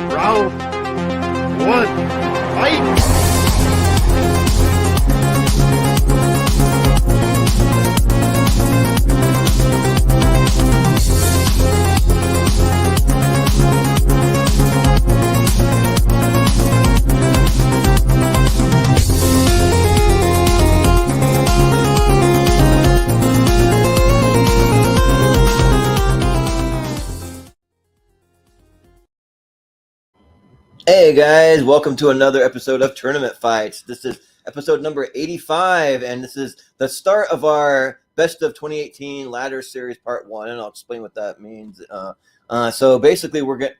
Round one, fight! Hey guys, welcome to another episode of Tournament Fights. This is episode number 85, and this is the start of our Best of 2018 Ladder Series Part 1, and I'll explain what that means. So basically, we're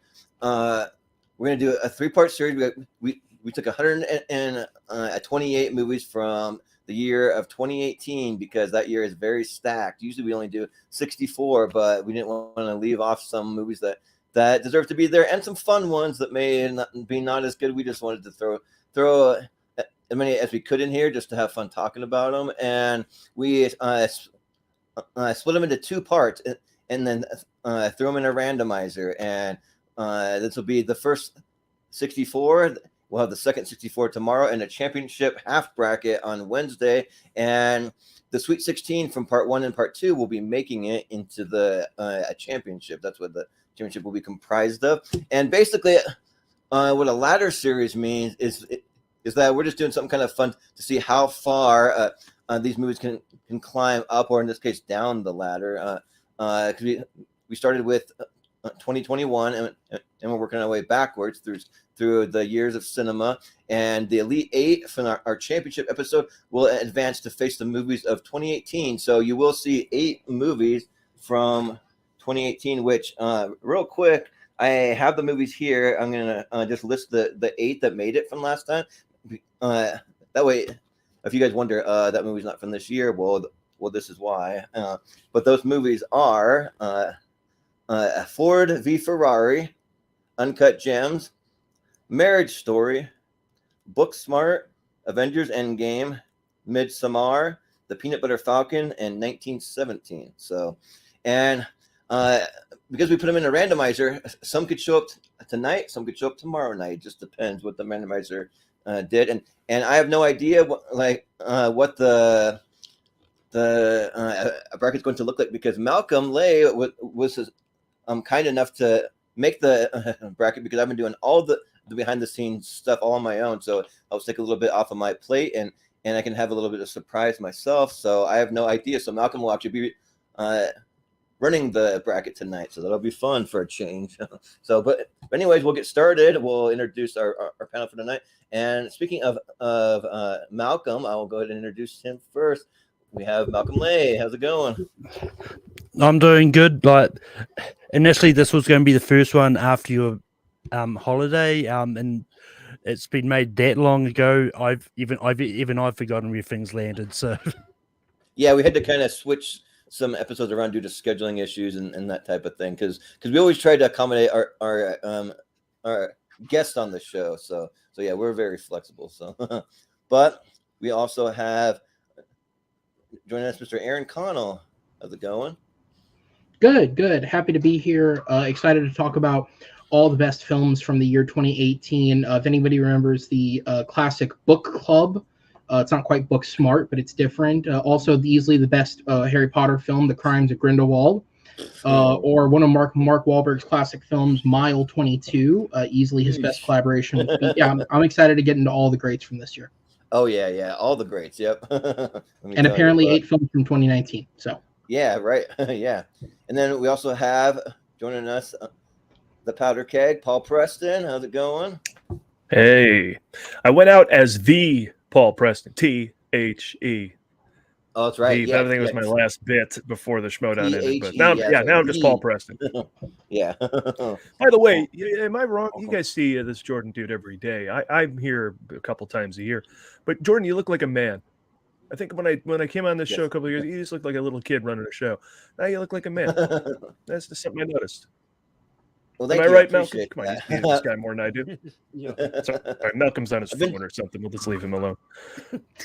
gonna do a three-part series. We took 128 movies from the year of 2018 because that year is very stacked. Usually we only do 64, but we didn't want to leave off some movies that deserve to be there, and some fun ones that may not as good. We just wanted to throw as many as we could in here just to have fun talking about them. And we split them into two parts and then threw them in a randomizer. And this will be the first 64. We'll have the second 64 tomorrow, and a championship half bracket on Wednesday. And the Sweet 16 from Part 1 and Part 2 will be making it into the a championship. That's what the championship will be comprised of. And basically, what a ladder series means is that we're just doing something kind of fun to see how far these movies can climb up, or in this case, down the ladder. Because we started with 2021, and we're working our way backwards through the years of cinema. And the Elite Eight from our championship episode will advance to face the movies of 2018. So you will see 8 movies from 2018, which real quick, I have the movies here. I'm gonna just list the 8 that made it from last time. That way, if you guys wonder that movie's not from this year, well, this is why. But those movies are Ford v Ferrari, Uncut Gems, Marriage Story, Booksmart, Avengers Endgame, Midsommar, The Peanut Butter Falcon, and 1917. So, and because we put them in a randomizer, some could show up tonight, some could show up tomorrow night. It just depends what the randomizer did. And I have no idea what the bracket's going to look like, because Maelcolm Lay was kind enough to make the bracket, because I've been doing all the behind the scenes stuff all on my own. So I'll take a little bit off of my plate, and I can have a little bit of surprise myself. So I have no idea. So Maelcolm will actually be running the bracket tonight, so that'll be fun for a change. But anyways, we'll get started. We'll introduce our panel for tonight. And speaking of Maelcolm, I will go ahead and introduce him first. We have Maelcolm Lay. How's it going? I'm doing good. Like, initially, this was going to be the first one after your holiday, and it's been made that long ago. I've forgotten where things landed. So yeah, we had to kind of switch some episodes around due to scheduling issues and that type of thing, because we always try to accommodate our guests on the show. So yeah, we're very flexible. So, but we also have joining us Mr. Aaron Connole. How's it going? Good. Happy to be here. Excited to talk about all the best films from the year 2018. If anybody remembers the classic Book Club, it's not quite Book Smart, but it's different. Also, easily the best Harry Potter film, The Crimes of Grindelwald, or one of Mark Wahlberg's classic films, Mile 22, easily his best collaboration with me. Yeah, I'm excited to get into all the greats from this year. Oh, yeah, all the greats, yep. And apparently 8 films from 2019, so. Yeah, right, yeah. And then we also have, joining us, the Powder Keg, Paul Preston. How's it going? Hey, I went out as the Paul Preston, THE. Oh, that's right. Yeah, I think it was my last bit before the Schmodown ended. But now, now I'm just Paul Preston. Yeah. By the way, am I wrong? You guys see this Jordan dude every day. I'm here a couple times a year. But Jordan, you look like a man. I think when I came on this show a couple of years, you just looked like a little kid running a show. Now you look like a man. That's just something I noticed. Well, am I right, Maelcolm? Come on, you see this guy more than I do. Yeah. Sorry, Maelcolm's on his phone or something. We'll just leave him alone.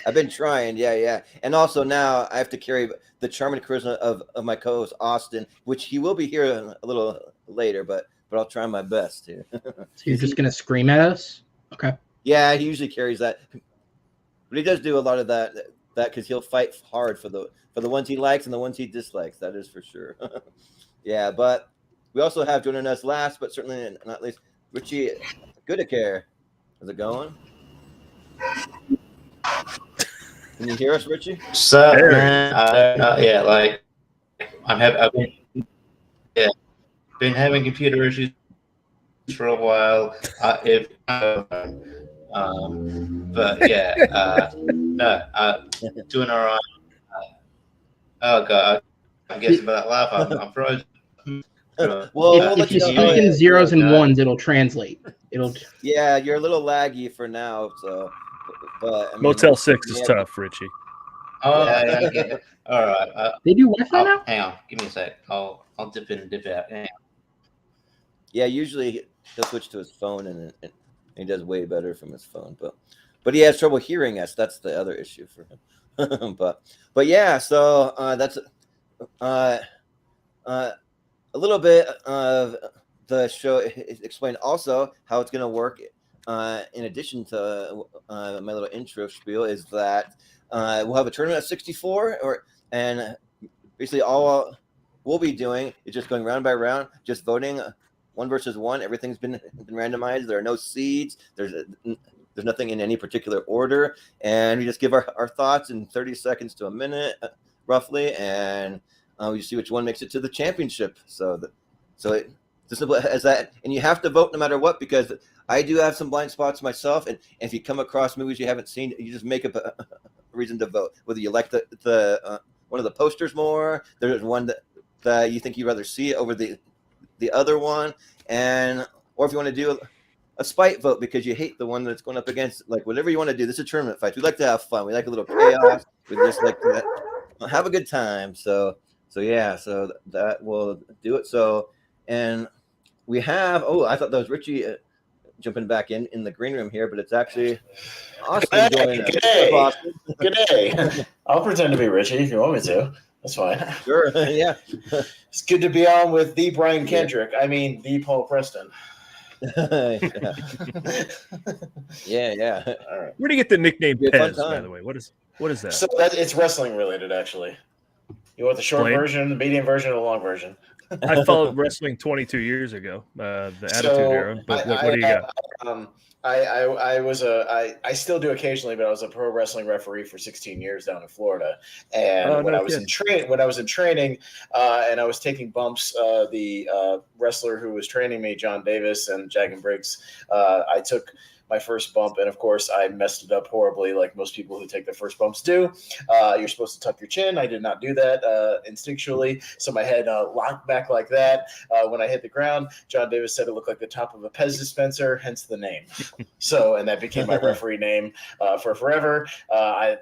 I've been trying, yeah. And also now I have to carry the charm and charisma of my co-host Austin, which he will be here a little later, but I'll try my best here. So you're just gonna scream at us? Okay. Yeah, he usually carries that, but he does do a lot of that because he'll fight hard for the ones he likes and the ones he dislikes. That is for sure. Yeah, but we also have joining us last, but certainly not least, Richie Goodacare. How's it going? Can you hear us, Richie? What's up, man? Yeah, like I've been having computer issues for a while. But yeah, no, doing all right. Oh god, I'm guessing by that laugh, I'm frozen. Well, If you speak in zeros and ones, it'll translate. Yeah, you're a little laggy for now, so. But I mean, Motel 6 is tough, Richie. Oh, yeah. All right. They do Wi-Fi now? Hang on, give me a sec. I'll dip in and dip out. Yeah, usually he'll switch to his phone, and he does way better from his phone. But he has trouble hearing us. That's the other issue for him. but yeah, so that's a little bit of the show. Explain also how it's going to work. In addition to my little intro spiel, is that we'll have a tournament of 64, and basically all we'll be doing is just going round by round, just voting 1 versus 1. Everything's been randomized. There are no seeds. There's nothing in any particular order, and we just give our thoughts in 30 seconds to a minute, roughly, and we see which one makes it to the championship. It's as simple as that, and you have to vote no matter what, because I do have some blind spots myself, and if you come across movies you haven't seen, you just make up a reason to vote. Whether you like the one of the posters more, there's one that you think you'd rather see over the other one, or if you want to do a spite vote because you hate the one that's going up against, like whatever you want to do. This is a tournament fight. We like to have fun. We like a little chaos. We just like to have a good time. So that will do it. So, and we have, I thought that was Richie jumping back in the green room here, but it's actually Austin joining us. Good day. I'll pretend to be Richie if you want me to. That's fine. Sure. Yeah. It's good to be on with the Brian Kendrick. I mean, the Paul Preston. Yeah. All right. Where do you get the nickname Be a fun Pez, by time. the way? What is that? So it's wrestling related, actually. You want the short Explain. version, the medium version, or the long version? I followed wrestling 22 years ago, the Attitude Era. But what do you got? I still do occasionally, but I was a pro wrestling referee for 16 years down in Florida. And when I was in training, and I was taking bumps, the wrestler who was training me, John Davis and Jagan Briggs, I took my first bump, and of course I messed it up horribly, like most people who take their first bumps do. You're supposed to tuck your chin. I did not do that instinctually, so my head locked back like that. When I hit the ground, John Davis said it looked like the top of a Pez dispenser, hence the name. And that became my referee name for forever.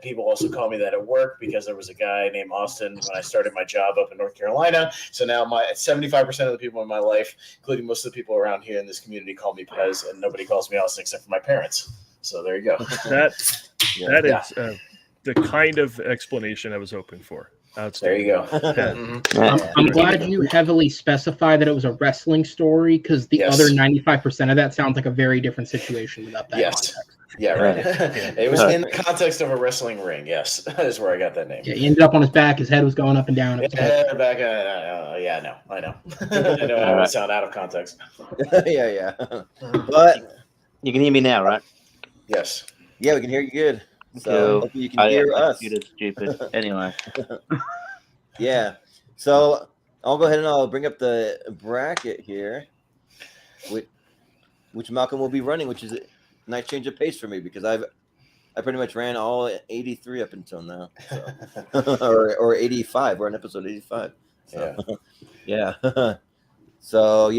People also call me that at work because there was a guy named Austin when I started my job up in North Carolina. So now 75% of the people in my life, including most of the people around here in this community, call me Pez, and nobody calls me Austin except for my parents. So there you go. That is the kind of explanation I was hoping for. There you go. I'm glad you heavily specify that it was a wrestling story, because the other 95% of that sounds like a very different situation without that context. Yeah, right. It was in the context of a wrestling ring. Yes, that is where I got that name. Yeah, he ended up on his back. His head was going up and down. I know. I know how to sound out of context. Yeah. But you can hear me now, right? Yes. Yeah, we can hear you good. So hopefully you can hear us. Stupid. Anyway. Yeah. So I'll go ahead and I'll bring up the bracket here, which Maelcolm will be running, which is a nice change of pace for me because I pretty much ran all 83 up until now, so. or 85. We're on episode 85. So, yeah. So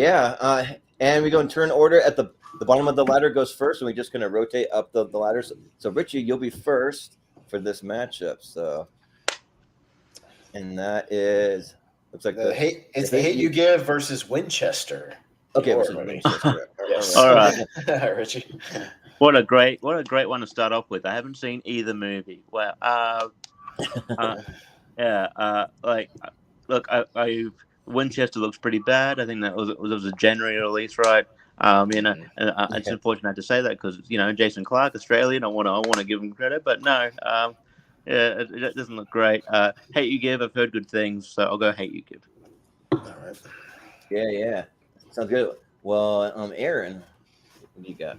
and we go in turn order. At the bottom of the ladder goes first, and we're just going to rotate up the ladder. So Richie, you'll be first for this matchup. So, and that is looks like the hate you give versus Winchester. Okay, versus Winchester. Yes. All right, Richie. What a great one to start off with. I haven't seen either movie. Well, look, Winchester looks pretty bad. I think that was a January release, right? It's unfortunate I have to say that because Jason Clarke, Australian. I want to give him credit, but no, it doesn't look great. Hate You Give. I've heard good things, so I'll go Hate You Give. All right. Yeah, sounds good. Well, Aaron, what do you got?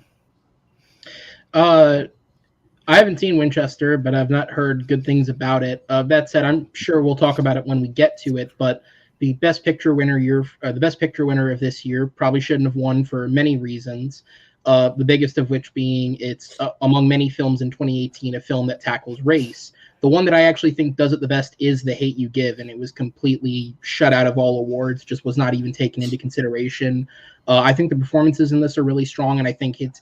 I haven't seen Winchester, but I've not heard good things about it. That said, I'm sure we'll talk about it when we get to it. But the Best Picture winner of this year probably shouldn't have won for many reasons. The biggest of which being it's among many films in 2018, a film that tackles race. The one that I actually think does it the best is The Hate You Give, and it was completely shut out of all awards, just was not even taken into consideration. I think the performances in this are really strong, and I think it's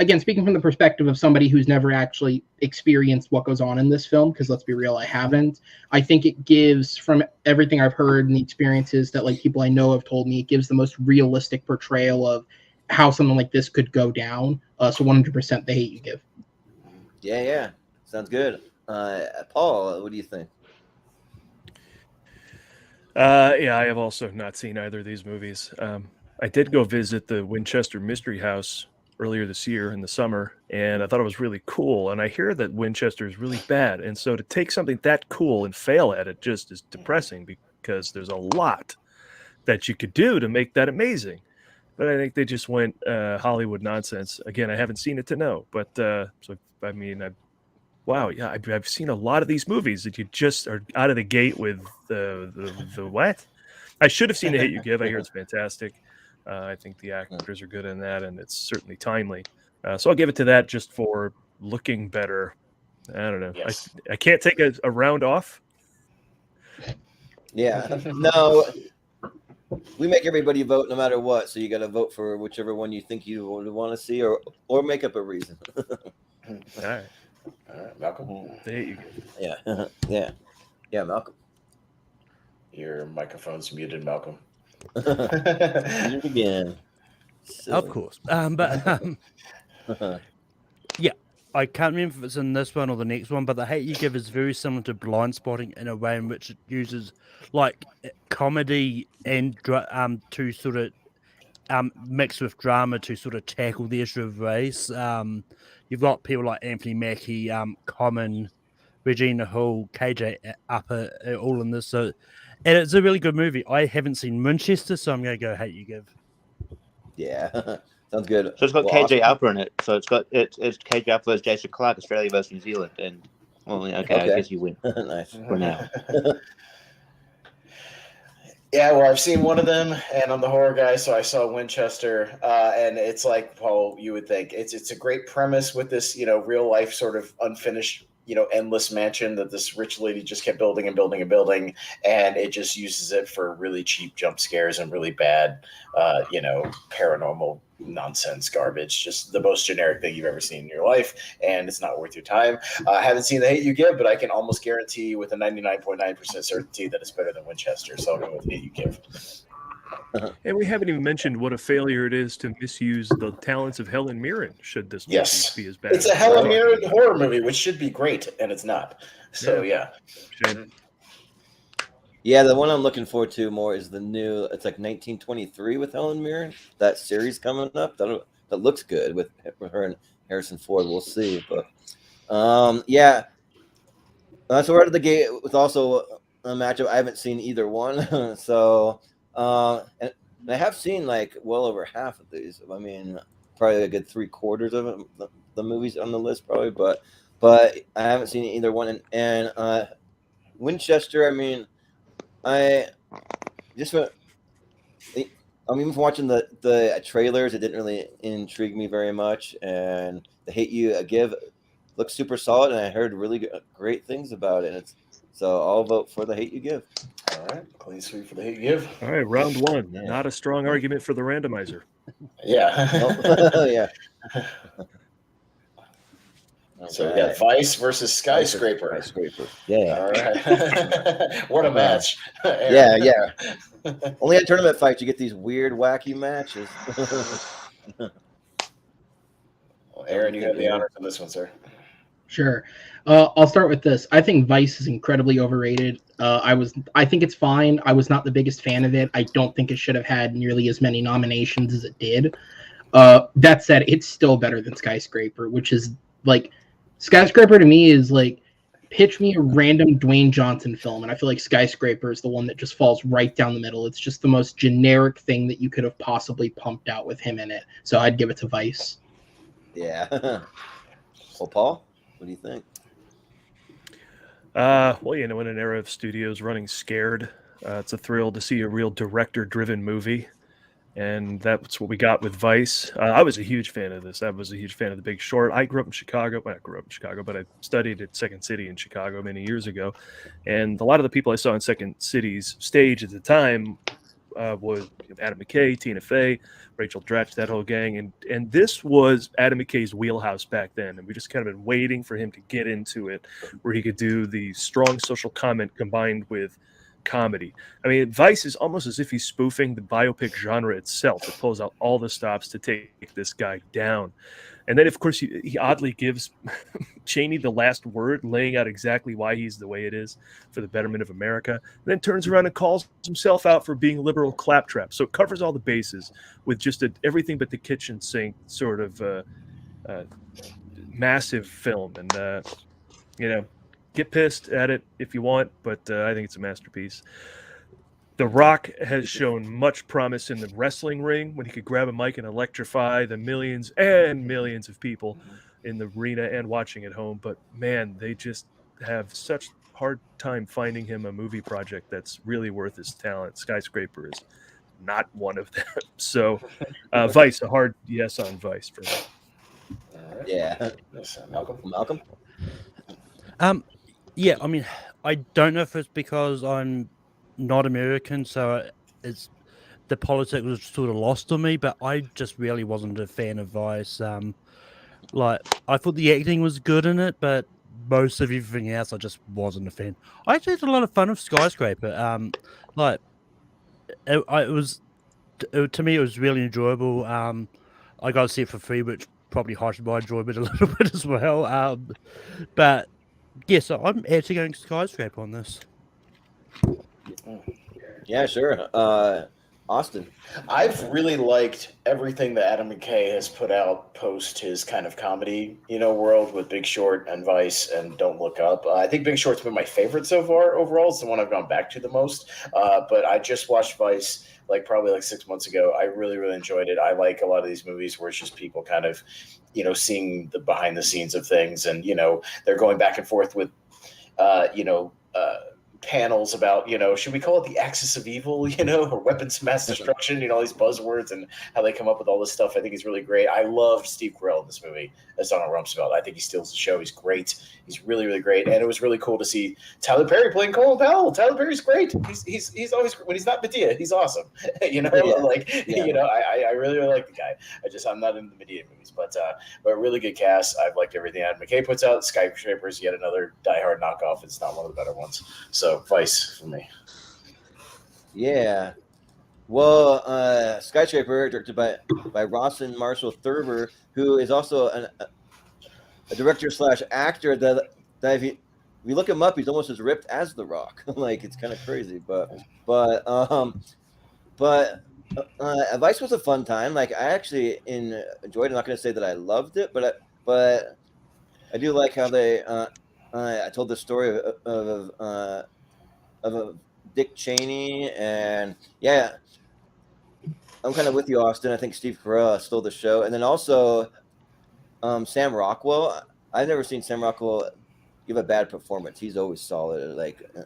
again, speaking from the perspective of somebody who's never actually experienced what goes on in this film, because let's be real, I haven't. I think it gives, from everything I've heard and the experiences that people I know have told me, it gives the most realistic portrayal of how something like this could go down. So 100% The Hate You Give. Yeah. Sounds good. Paul, what do you think? I have also not seen either of these movies. I did go visit the Winchester Mystery House earlier this year in the summer, and I thought it was really cool. And I hear that Winchester is really bad, and so to take something that cool and fail at it just is depressing because there's a lot that you could do to make that amazing. But I think they just went Hollywood nonsense. Again, I haven't seen it to know, but I've seen a lot of these movies that you just are out of the gate with the what? I should have seen The Hate You Give. I hear it's fantastic. I think the actors are good in that, and it's certainly timely. So I'll give it to that just for looking better. I don't know. Yes. I can't take a round off. Yeah. No. We make everybody vote no matter what, so you got to vote for whichever one you think you would want to see, or make up a reason. All right, Maelcolm. The Hate You Give. Yeah, Maelcolm. Your microphone's muted, Maelcolm. Muted again. Silly. Of course, yeah. I can't remember if it's in this one or the next one, but The Hate You Give is very similar to Blind Spotting in a way in which it uses comedy and to sort of mix with drama to sort of tackle the issue of race. You've got people like Anthony Mackie, Common, Regina Hall, KJ Upper, all in this. So, and it's a really good movie. I haven't seen Winchester, so I'm going to go Hate You Give. Yeah. Sounds good. So it's got KJ Upper in it. So it's KJ Upper versus Jason Clarke, Australia versus New Zealand. And I guess you win. Nice for now. Yeah, well, I've seen one of them, and I'm the horror guy, so I saw Winchester, and it's like Paul, you would think it's a great premise with this, real life sort of unfinished, endless mansion that this rich lady just kept building and building and building, and it just uses it for really cheap jump scares and really bad, paranormal nonsense garbage, just the most generic thing you've ever seen in your life, and it's not worth your time. I haven't seen The Hate You Give, but I can almost guarantee with a 99.9% certainty that it's better than Winchester, so I'll go with The Hate You Give. And we haven't even mentioned what a failure it is to misuse the talents of Helen Mirren, should this movie be as bad. It's a Helen Mirren horror movie, which should be great, and it's not. So, yeah. Yeah, the one I'm looking forward to more is the new, it's like 1923 with Helen Mirren. That series coming up, that looks good with her and Harrison Ford. We'll see. But, so we're out of the gate with also a matchup. I haven't seen either one. So, and I have seen well over half of these. I mean, probably a good 3/4 of it, the movies on the list probably, but I haven't seen either one. And Winchester, I mean, I'm even watching the trailers. It didn't really intrigue me very much, and The Hate You Give looks super solid, and I heard really great things about it. So I'll vote for The Hate You Give. All right, clean sweep for The Hate You Give. All right, round one. Yeah. Not a strong argument for the randomizer. Yeah. Yeah. So we got Vice versus Skyscraper. Yeah. All right. What a match. Yeah. Only at tournament fights you get these weird, wacky matches. Well, Aaron, you have the honor for this one, sir. Sure. I'll start with this. I think Vice is incredibly overrated. I think it's fine. I was not the biggest fan of it. I don't think it should have had nearly as many nominations as it did. That said, it's still better than Skyscraper, which is like, Skyscraper to me is like, pitch me a random Dwayne Johnson film, and I feel like Skyscraper is the one that just falls right down the middle. It's just the most generic thing that you could have possibly pumped out with him in it. So I'd give it to Vice. Yeah. Well, Paul, what do you think? Well, in an era of studios running scared, it's a thrill to see a real director-driven movie, and that's what we got with Vice. I was a huge fan of this. I was a huge fan of The Big Short. I grew up in Chicago. Well, I grew up in Chicago, but I studied at Second City in Chicago many years ago, and a lot of the people I saw on Second City's stage at the time was Adam McKay, Tina Fey, Rachel Dratch, that whole gang. And this was Adam McKay's wheelhouse back then. And we just kind of been waiting for him to get into it, where he could do the strong social comment combined with comedy. I mean, Vice is almost as if he's spoofing the biopic genre itself. It pulls out all the stops to take this guy down. And then, of course, he oddly gives Cheney the last word, laying out exactly why he's the way it is for the betterment of America. And then turns around and calls himself out for being liberal claptrap. So it covers all the bases with just everything but the kitchen sink sort of massive film. And, get pissed at it if you want, but I think it's a masterpiece. The Rock has shown much promise in the wrestling ring when he could grab a mic and electrify the millions and millions of people in the arena and watching at home. But man, they just have such hard time finding him a movie project that's really worth his talent. Skyscraper is not one of them. So Vice, a hard yes on Vice for me. Yeah. Maelcolm? Yeah, I mean, I don't know if it's because I'm not American, so it's the politics was sort of lost on me, but I just really wasn't a fan of Vice. Like, I thought the acting was good in it, but most of everything else I just wasn't a fan. I actually had a lot of fun with Skyscraper. To me, it was really enjoyable. I got to see it for free, which probably heightened my enjoyment a little bit as well. But yeah, so I'm actually going Skyscraper on this. Yeah, sure. Austin. I've really liked everything that Adam McKay has put out post his kind of comedy, world with Big Short and Vice and Don't Look Up. I think Big Short's been my favorite so far overall. It's the one I've gone back to the most. But I just watched Vice probably 6 months ago. I really, really enjoyed it. I like a lot of these movies where it's just people kind of, seeing the behind the scenes of things, and, they're going back and forth with, panels about, should we call it the axis of evil, or weapons of mass destruction, all these buzzwords and how they come up with all this stuff. I think it's really great. I love Steve Carell in this movie as Donald Rumsfeld. I think he steals the show. He's great. He's really, really great. And it was really cool to see Tyler Perry playing Colin Powell. Tyler Perry's great. He's always, when he's not Medea, he's awesome. I really, really like the guy. I'm not into the Medea movies, but really good cast. I've liked everything Adam McKay puts out. Skyscraper's yet another Die Hard knockoff. It's not one of the better ones. So Vice for me. Yeah. Well, Skyscraper, directed by Rawson Marshall Thurber, who is also a director / actor that if you look him up, he's almost as ripped as The Rock. It's kind of crazy, but Vice was a fun time. I actually enjoyed it. I'm not going to say that I loved it, but I do like how they I told the story of Dick Cheney, and yeah, I'm kind of with you, Austin. I think Steve Carell stole the show, and then also Sam Rockwell. I've never seen Sam Rockwell give a bad performance. He's always solid,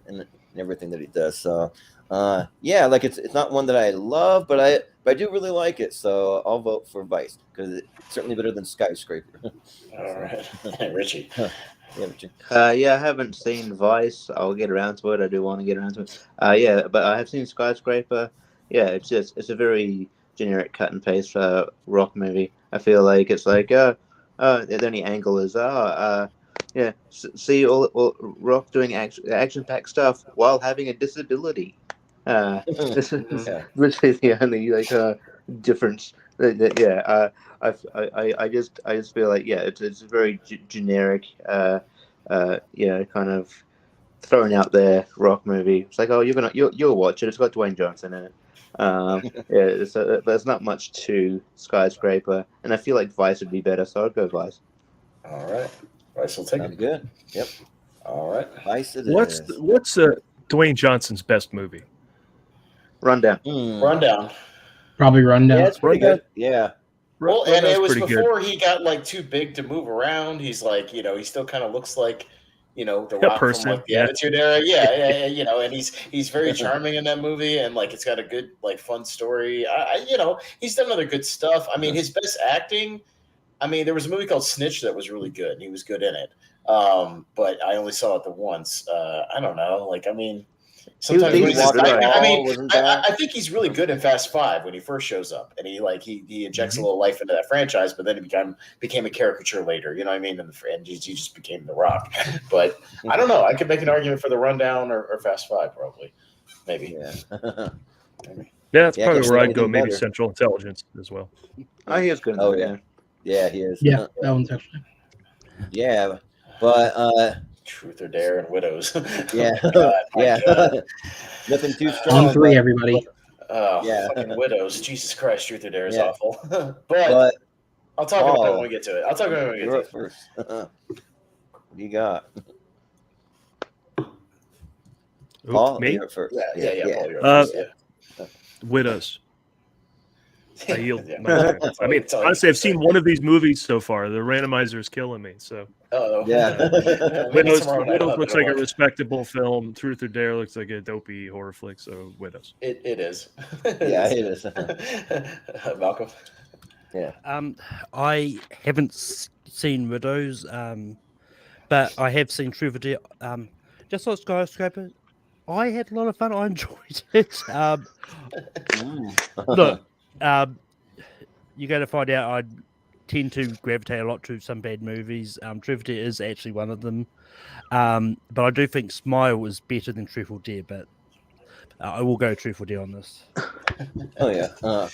in everything that he does. So it's not one that I love, but I do really like it. So I'll vote for Vice because it's certainly better than Skyscraper. All right, Richie. I haven't seen Vice. I'll get around to it. I do want to get around to it. But I have seen Skyscraper. Yeah, it's a very generic cut and paste rock movie. I feel like it's the only angle is see all Rock doing action-packed stuff while having a disability. This is literally the only difference. I just feel like it's a very generic, kind of thrown out there rock movie. It's like, oh, you'll watch it. It's got Dwayne Johnson in it. There's not much to Skyscraper, and I feel like Vice would be better, so I'd go Vice. All right, Vice will take Sounds it. good. Yep. All right, Vice it What's is. Dwayne Johnson's best movie? Rundown. Rundown. Probably Rundown. Yeah, it's pretty Rundown. good. Yeah. Well, and Rundown's it was pretty before he got like too big to move around. He's like, he still kind of looks like, the Rock person, from like the yeah. Attitude Era. Yeah, and he's very charming in that movie, and like it's got a good like fun story. He's done other good stuff. I mean, his best acting. I mean, there was a movie called Snitch that was really good, and he was good in it. But I only saw it the once. I don't know. Like, I mean, sometimes when I think he's really good in Fast Five when he first shows up, and he injects a little life into that franchise. But then he became a caricature later. You know what I mean? And he just became The Rock. But I don't know. I could make an argument for The Rundown or Fast Five, probably, maybe. Yeah. Maybe. Yeah, that's probably where I'd go. anything Maybe better. Central Intelligence as well. Oh, he is good. Oh yeah. Yeah, he is. Yeah, that one's actually. Yeah, but Truth or Dare and Widows. yeah, God, my yeah. God. Nothing too strong. On 3, but- everybody. Yeah. Fucking Widows. Jesus Christ, Truth or Dare is Yeah. awful. But I'll talk about it Paul, when we get to it. I'll talk about it when we get you're to up it. first. What do you got? Ooh, Paul, me? you're up first. Yeah. Paul, you're up first, yeah. Widows. I yield. Yeah. I mean, It's all honestly, you I've seen one of these movies so far. The randomizer is killing me. So Oh, Yeah. Widows tomorrow night I'll have looks it like a on. respectable film. Truth or Dare looks like a dopey horror flick. So Widows. It is. Yeah, it is. Malcolm. I haven't seen Widows, but I have seen Truth or Dare. Just like Skyscraper, I had a lot of fun. I enjoyed it. Look, you're going to find out I tend to gravitate a lot to some bad movies. Truth or Dare is actually one of them. But I do think Smile is better than Truth or Dare, but I will go Truth or Dare on this. Oh yeah.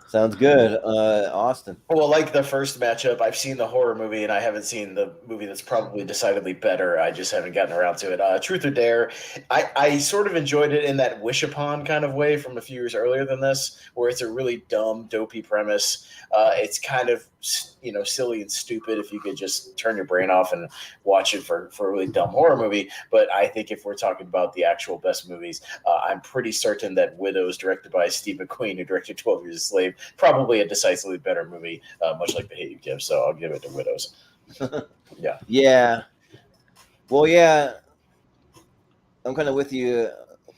Sounds good. Austin. Well, like the first matchup, I've seen the horror movie, and I haven't seen the movie that's probably decidedly better. I just haven't gotten around to it. Truth or Dare, I sort of enjoyed it in that Wish Upon kind of way from a few years earlier than this, where it's a really dumb, dopey premise. It's kind of silly and stupid if you could just turn your brain off and watch it for a really dumb horror movie. But I think if we're talking about the actual best movies, I'm pretty certain that Widows, directed by Steve McQueen, who directed 12 Years a Slave, probably a decisively better movie, much like The Hate You Give. So I'll give it to Widows. Yeah. Yeah. Well, yeah. I'm kind of with you,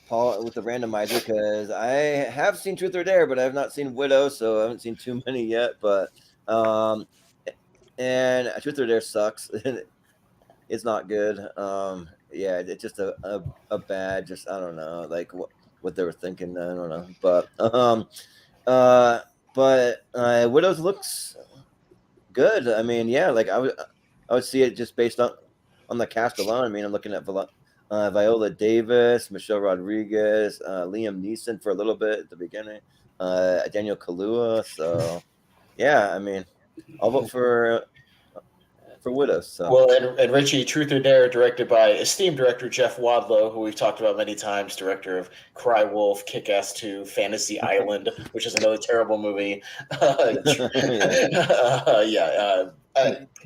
Paul, with the randomizer, because I have seen Truth or Dare, but I have not seen Widow, so I haven't seen too many yet. But and Truth or Dare sucks. It's not good. Yeah, it's just a bad. Just I don't know, like what they were thinking. I don't know, but Widows looks good. I mean, yeah, like I would see it just based on the cast alone. I mean, I'm looking at Viola Davis, Michelle Rodriguez, Liam Neeson for a little bit at the beginning, Daniel Kaluuya. So, yeah, I mean, I'll vote for Widows. So. Well, and Richie, Truth or Dare, directed by esteemed director Jeff Wadlow, who we've talked about many times, director of Cry Wolf, Kick-Ass 2, Fantasy Island, which is another terrible movie.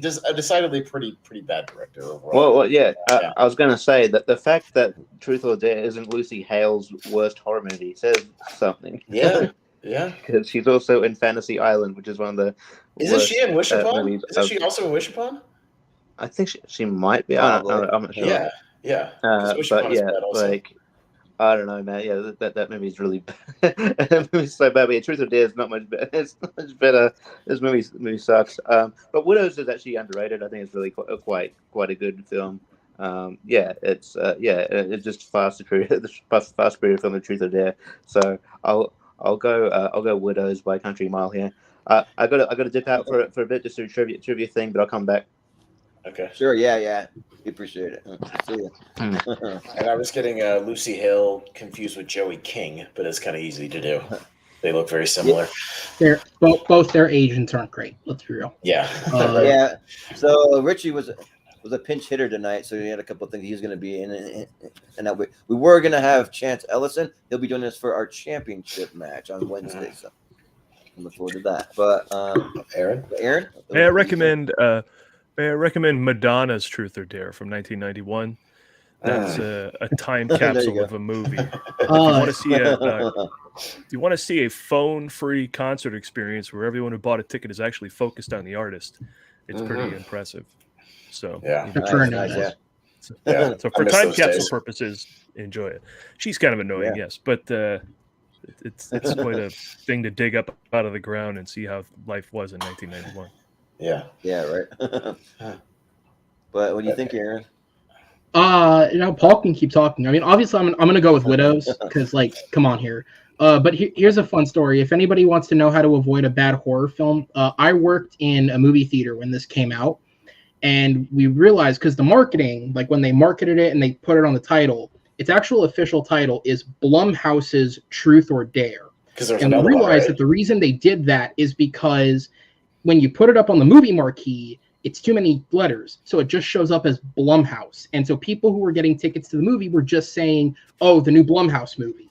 Just a decidedly pretty bad director overall. Well, yeah. I was going to say that the fact that Truth or Dare isn't Lucy Hale's worst horror movie says something. Yeah. Yeah, because she's also in Fantasy Island, which is one of the. Isn't she in Wish Upon? Isn't she of, also in Wish Upon? I think she might be. I'm not sure. Yeah. But yeah, like I don't know, man. Yeah, that movie's really bad. That movie's so bad. But yeah, Truth or Dare is not much better. It's not much better. This movie sucks. But Widows is actually underrated. I think it's really quite a good film. It's just far superior film than Truth or Dare. So I'll go Widows by Country Mile here. I got to dip out for a bit just to trivia thing, but I'll come back. Okay. Sure. Yeah. We appreciate it. See you. And I was getting Lucy Hale confused with Joey King, but it's kind of easy to do. They look very similar. They're both their agents aren't great. Let's be real. Yeah. Yeah. So Richie was a pinch hitter tonight, so he had a couple of things he was going to be in, and that we were going to have Chance Ellison. He'll be doing this for our championship match on Wednesday, so I'm looking forward to that. But Aaron, may I recommend Madonna's Truth or Dare from 1991. That's a time capsule of a movie. If you want to see a phone-free concert experience where everyone who bought a ticket is actually focused on the artist, it's pretty impressive. So yeah, So for time capsule purposes, enjoy it. She's kind of annoying, yes, but it's quite a thing to dig up out of the ground and see how life was in 1991. Yeah, right. But what do you think, Aaron? Paul can keep talking. I mean, obviously, I'm gonna go with Widows because, like, come on here. But here's a fun story. If anybody wants to know how to avoid a bad horror film, I worked in a movie theater when this came out, and we realized because the marketing, like when they marketed it and they put it on the title, its actual official title is Blumhouse's Truth or Dare. And we realized that the reason they did that is because when you put it up on the movie marquee, it's too many letters, so it just shows up as Blumhouse. And so people who were getting tickets to the movie were just saying, "Oh, the new Blumhouse movie."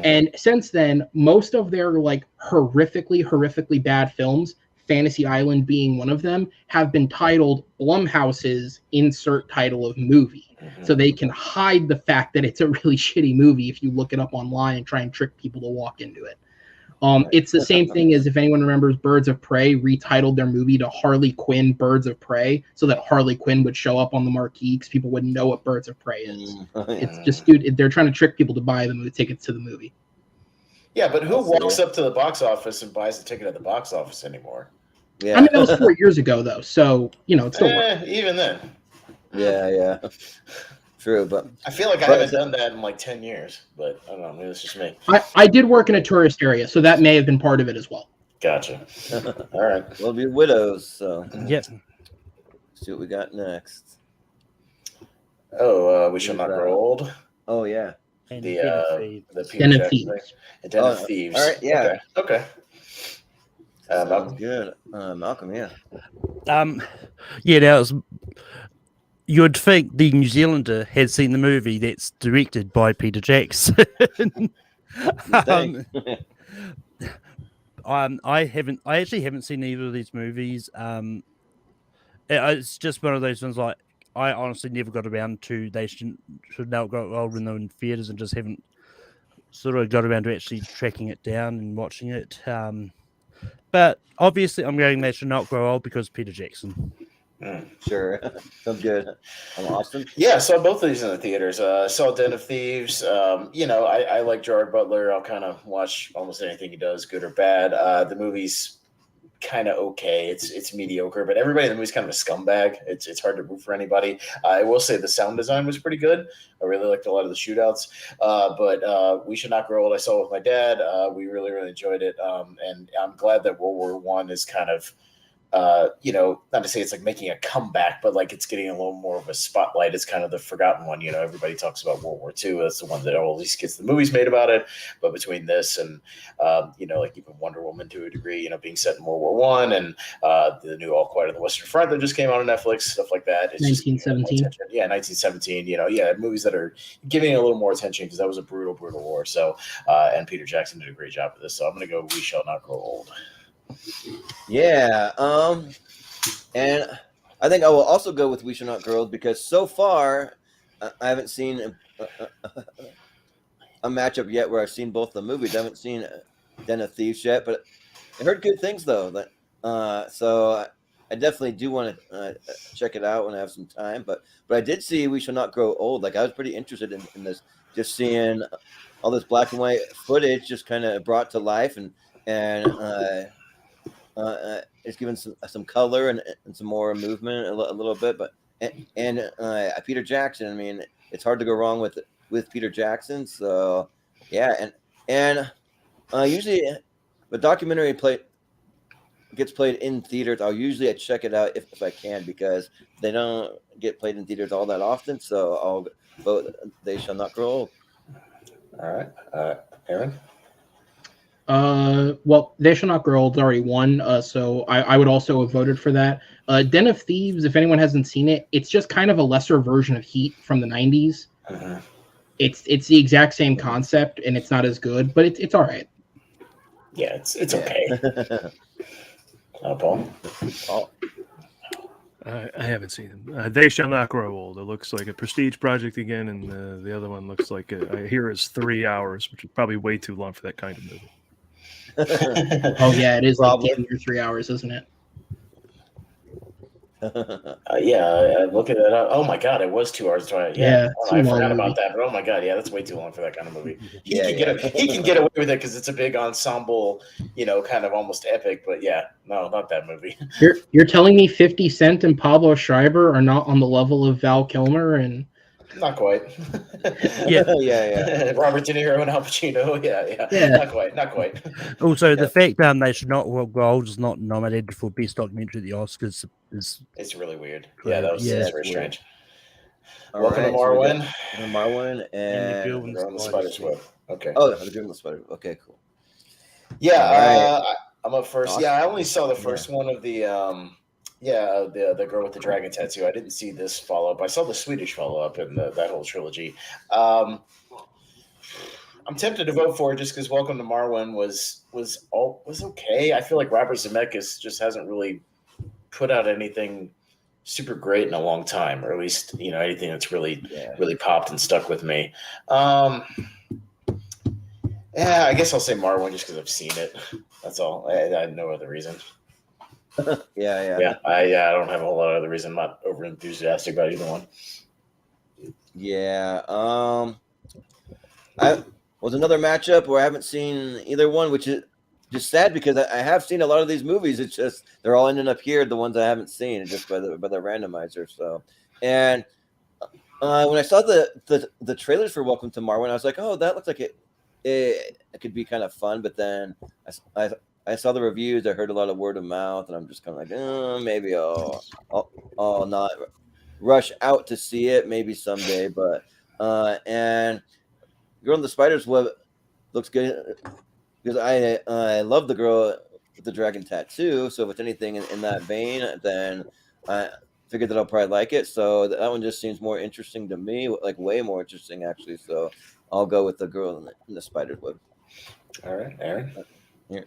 And since then, most of their like horrifically bad films, Fantasy Island being one of them, have been titled Blumhouse's insert title of movie. So they can hide the fact that it's a really shitty movie if you look it up online and try and trick people to walk into it. It's the same thing as if anyone remembers Birds of Prey retitled their movie to Harley Quinn Birds of Prey so that Harley Quinn would show up on the marquee because people wouldn't know what Birds of Prey is. It's just, dude, they're trying to trick people to buy the tickets to the movie. Yeah, but who walks up to the box office and buys a ticket at the box office anymore? Yeah. I mean, that was 4 years ago, though, so, it's still even then. Yeah. True, but I feel like I haven't done that in like 10 years, but I don't know. Maybe it's just me. I did work in a tourist area, so that may have been part of it as well. Gotcha. All right. We'll be Widows, so yes. See what we got next. Oh, We Shall Not Grow Old. Oh yeah. The Den of Thieves. Den of Thieves. All right. Yeah. Okay. Sounds good. Maelcolm, yeah. That was. You'd think the New Zealander had seen the movie that's directed by Peter Jackson. I actually haven't seen either of these movies. It's just one of those ones like I honestly never got around to. They should now go old when they're in theaters and just haven't sort of got around to actually tracking it down and watching it. But obviously, I'm going they should not grow old because Peter Jackson. Sure. Sounds good. Austin? Yeah, I saw both of these in the theaters. I saw Den of Thieves. I like Gerard Butler. I'll kind of watch almost anything he does, good or bad. The movie's kind of okay. It's mediocre, but everybody in the movie's kind of a scumbag. It's hard to root for anybody. I will say the sound design was pretty good. I really liked a lot of the shootouts. But We Should Not Grow Old I saw with my dad. We really enjoyed it. And I'm glad that World War I is kind of not to say it's like making a comeback, but like it's getting a little more of a spotlight. It's kind of the forgotten one. Everybody talks about World War II. That's the one that at least gets the movies made about it. But between this and, like even Wonder Woman to a degree, being set in World War I and the new All Quiet on the Western Front that just came out on Netflix, stuff like that. It's 1917. 1917. Movies that are giving it a little more attention because that was a brutal war. So, and Peter Jackson did a great job with this. So I'm going to go We Shall Not Grow Old. Yeah, and I think I will also go with We Shall Not Grow Old because so far I haven't seen a matchup yet where I've seen both the movies. I haven't seen Den of Thieves yet, but I heard good things though. So I definitely do want to check it out when I have some time. But I did see We Shall Not Grow Old. Like I was pretty interested in this, just seeing all this black and white footage just kind of brought to life and it's given some color and some more movement a little bit, but and Peter Jackson. I mean, it's hard to go wrong with Peter Jackson. So yeah, and usually the documentary gets played in theaters. I'll usually check it out if I can because they don't get played in theaters all that often. So I'll vote They Shall Not Grow Old. All right, Aaron. Well, They Shall Not Grow Old's already won, so I would also have voted for that. Den of Thieves, if anyone hasn't seen it, it's just kind of a lesser version of Heat from the 90s. It's the exact same concept, and it's not as good, but it's all right. Yeah, it's okay. Paul? I haven't seen them. They Shall Not Grow Old. It looks like a prestige project again, and the other one looks like I hear is 3 hours, which is probably way too long for that kind of movie. Oh yeah, it is like damn near 3 hours, isn't it? Yeah, looking at it up. Oh my god, it was 2 hours. Yeah, I forgot about that. But oh my god, yeah, that's way too long for that kind of movie. He can get away with it because it's a big ensemble, kind of almost epic. But yeah, no, not that movie. You're telling me 50 Cent and Pablo Schreiber are not on the level of Val Kilmer and Not quite. yeah. Robert De Niro and Al Pacino. Yeah. Not quite. Also, the fact They Should Not Grow Old is not nominated for Best Documentary at the Oscars is It's really weird. Yeah, That's very weird. strange. All Welcome right, to Marwin. Marwin and the Girl Girl in in the Spider's Web. Okay. Oh, the Girl in the Spider. Okay, cool. Yeah, I'm up first. Awesome. Yeah, I only saw the first one of the the girl with the dragon tattoo. I didn't see this follow up. I saw the Swedish follow up in that whole trilogy. I'm tempted to vote for it just because Welcome to Marwin was okay. I feel like Robert Zemeckis just hasn't really put out anything super great in a long time, or at least anything that's really popped and stuck with me. Yeah, I guess I'll say Marwin just because I've seen it. That's all. I had no other reason. Yeah. I don't have a whole lot of other reason. I'm not over enthusiastic about either one. Yeah. I was another matchup where I haven't seen either one, which is just sad because I have seen a lot of these movies. It's just they're all ending up here, the ones I haven't seen, just by the randomizer. So, and when I saw the trailers for Welcome to Marwin, I was like, oh, that looks like it could be kind of fun. But then I saw the reviews. I heard a lot of word of mouth, and I'm just kind of like, maybe I'll not rush out to see it. Maybe someday. But and Girl in the Spider's Web looks good because I love the girl with the dragon tattoo. So if it's anything in that vein, then I figured that I'll probably like it. So that one just seems more interesting to me, like way more interesting actually. So I'll go with the Girl in the Spider's Web. All right, Aaron. Yeah.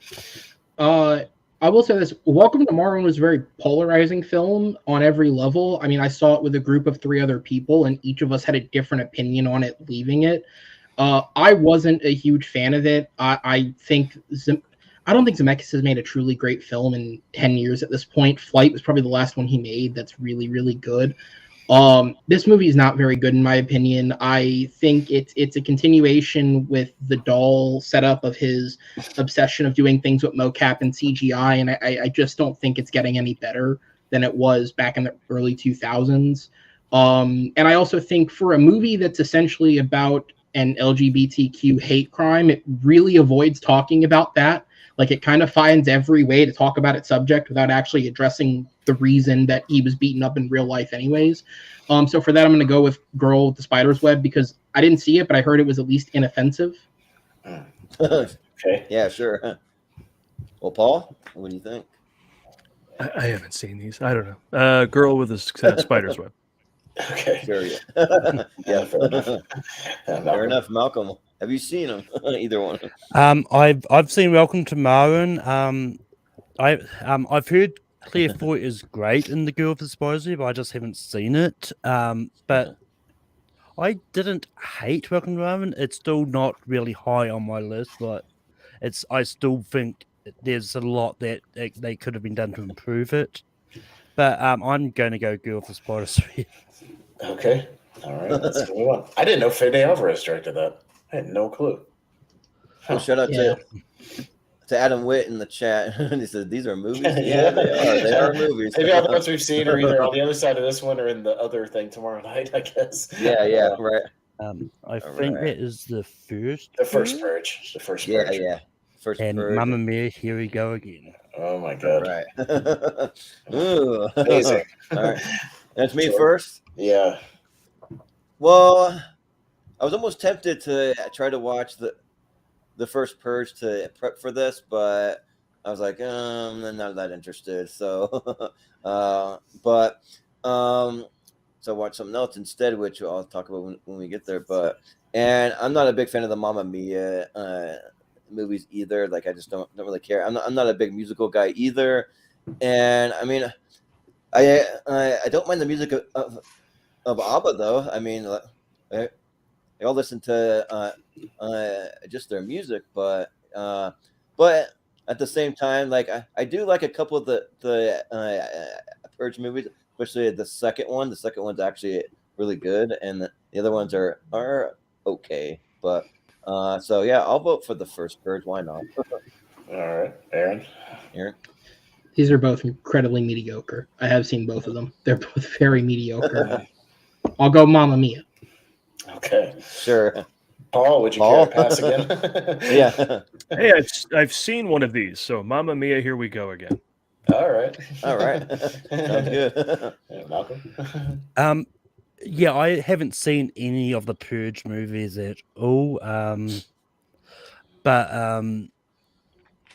I will say this: Welcome to Marwin was a very polarizing film on every level. I mean, I saw it with a group of 3 other people, and each of us had a different opinion on it leaving it. I wasn't a huge fan of it. I don't think Zemeckis has made a truly great film in 10 years at this point. Flight was probably the last one he made that's really, really good. This movie is not very good in my opinion. I think it's a continuation with the doll setup of his obsession of doing things with mocap and CGI, and I just don't think it's getting any better than it was back in the early 2000s. And I also think for a movie that's essentially about an LGBTQ hate crime, it really avoids talking about that. Like, it kind of finds every way to talk about its subject without actually addressing the reason that he was beaten up in real life anyways. So for that, I'm going to go with Girl with the Spider's Web because I didn't see it, but I heard it was at least inoffensive. Okay. Yeah, sure. Well, Paul, what do you think? I haven't seen these. I don't know. Girl with a Spider's Web. Okay. Sure, yeah. Yeah, fair enough. Fair enough, Maelcolm. Have you seen them? Either one? I've seen Welcome to Marwin. I've heard Claire Foy is great in The Girl with the Spider's Web. I just haven't seen it. But I didn't hate Welcome to Marwin. It's still not really high on my list, but I still think there's a lot that they could have been done to improve it. But I'm going to go Girl with the Spider's Web. Okay. All right. Let's move on. I didn't know Fede Alvarez directed that. I had no clue. Well, shout out to Adam Witt in the chat. He said, these are movies? Yeah, they are. They are movies. Maybe all the ones we've seen are either on the other side of this one or in the other thing tomorrow night, I guess. Yeah, right. I think that is the first. The first Purge. The first Purge. Yeah. First and Purge. Mamma Mia, here we go again. Oh my god. Right. Ooh. Amazing. All right. That's me first? Yeah. Well, I was almost tempted to try to watch the first Purge to prep for this, but I was like, I'm not that interested. So, so I watched something else instead, which I'll talk about when we get there. And I'm not a big fan of the Mamma Mia movies either. Like, I just don't really care. I'm not a big musical guy either. And I mean, I don't mind the music of ABBA though. I mean, they all listen to just their music, but at the same time, like I do like a couple of the Purge movies, especially the second one. The second one's actually really good, and the other ones are okay. But so yeah, I'll vote for the first Purge. Why not? All right, Aaron. These are both incredibly mediocre. I have seen both of them. They're both very mediocre. I'll go Mamma Mia. Okay. Sure. Paul, would you care to pass again? Yeah. Hey, I've seen one of these, so Mamma Mia, here we go again. All right. Sounds good. Maelcolm? Yeah, I haven't seen any of the Purge movies at all. But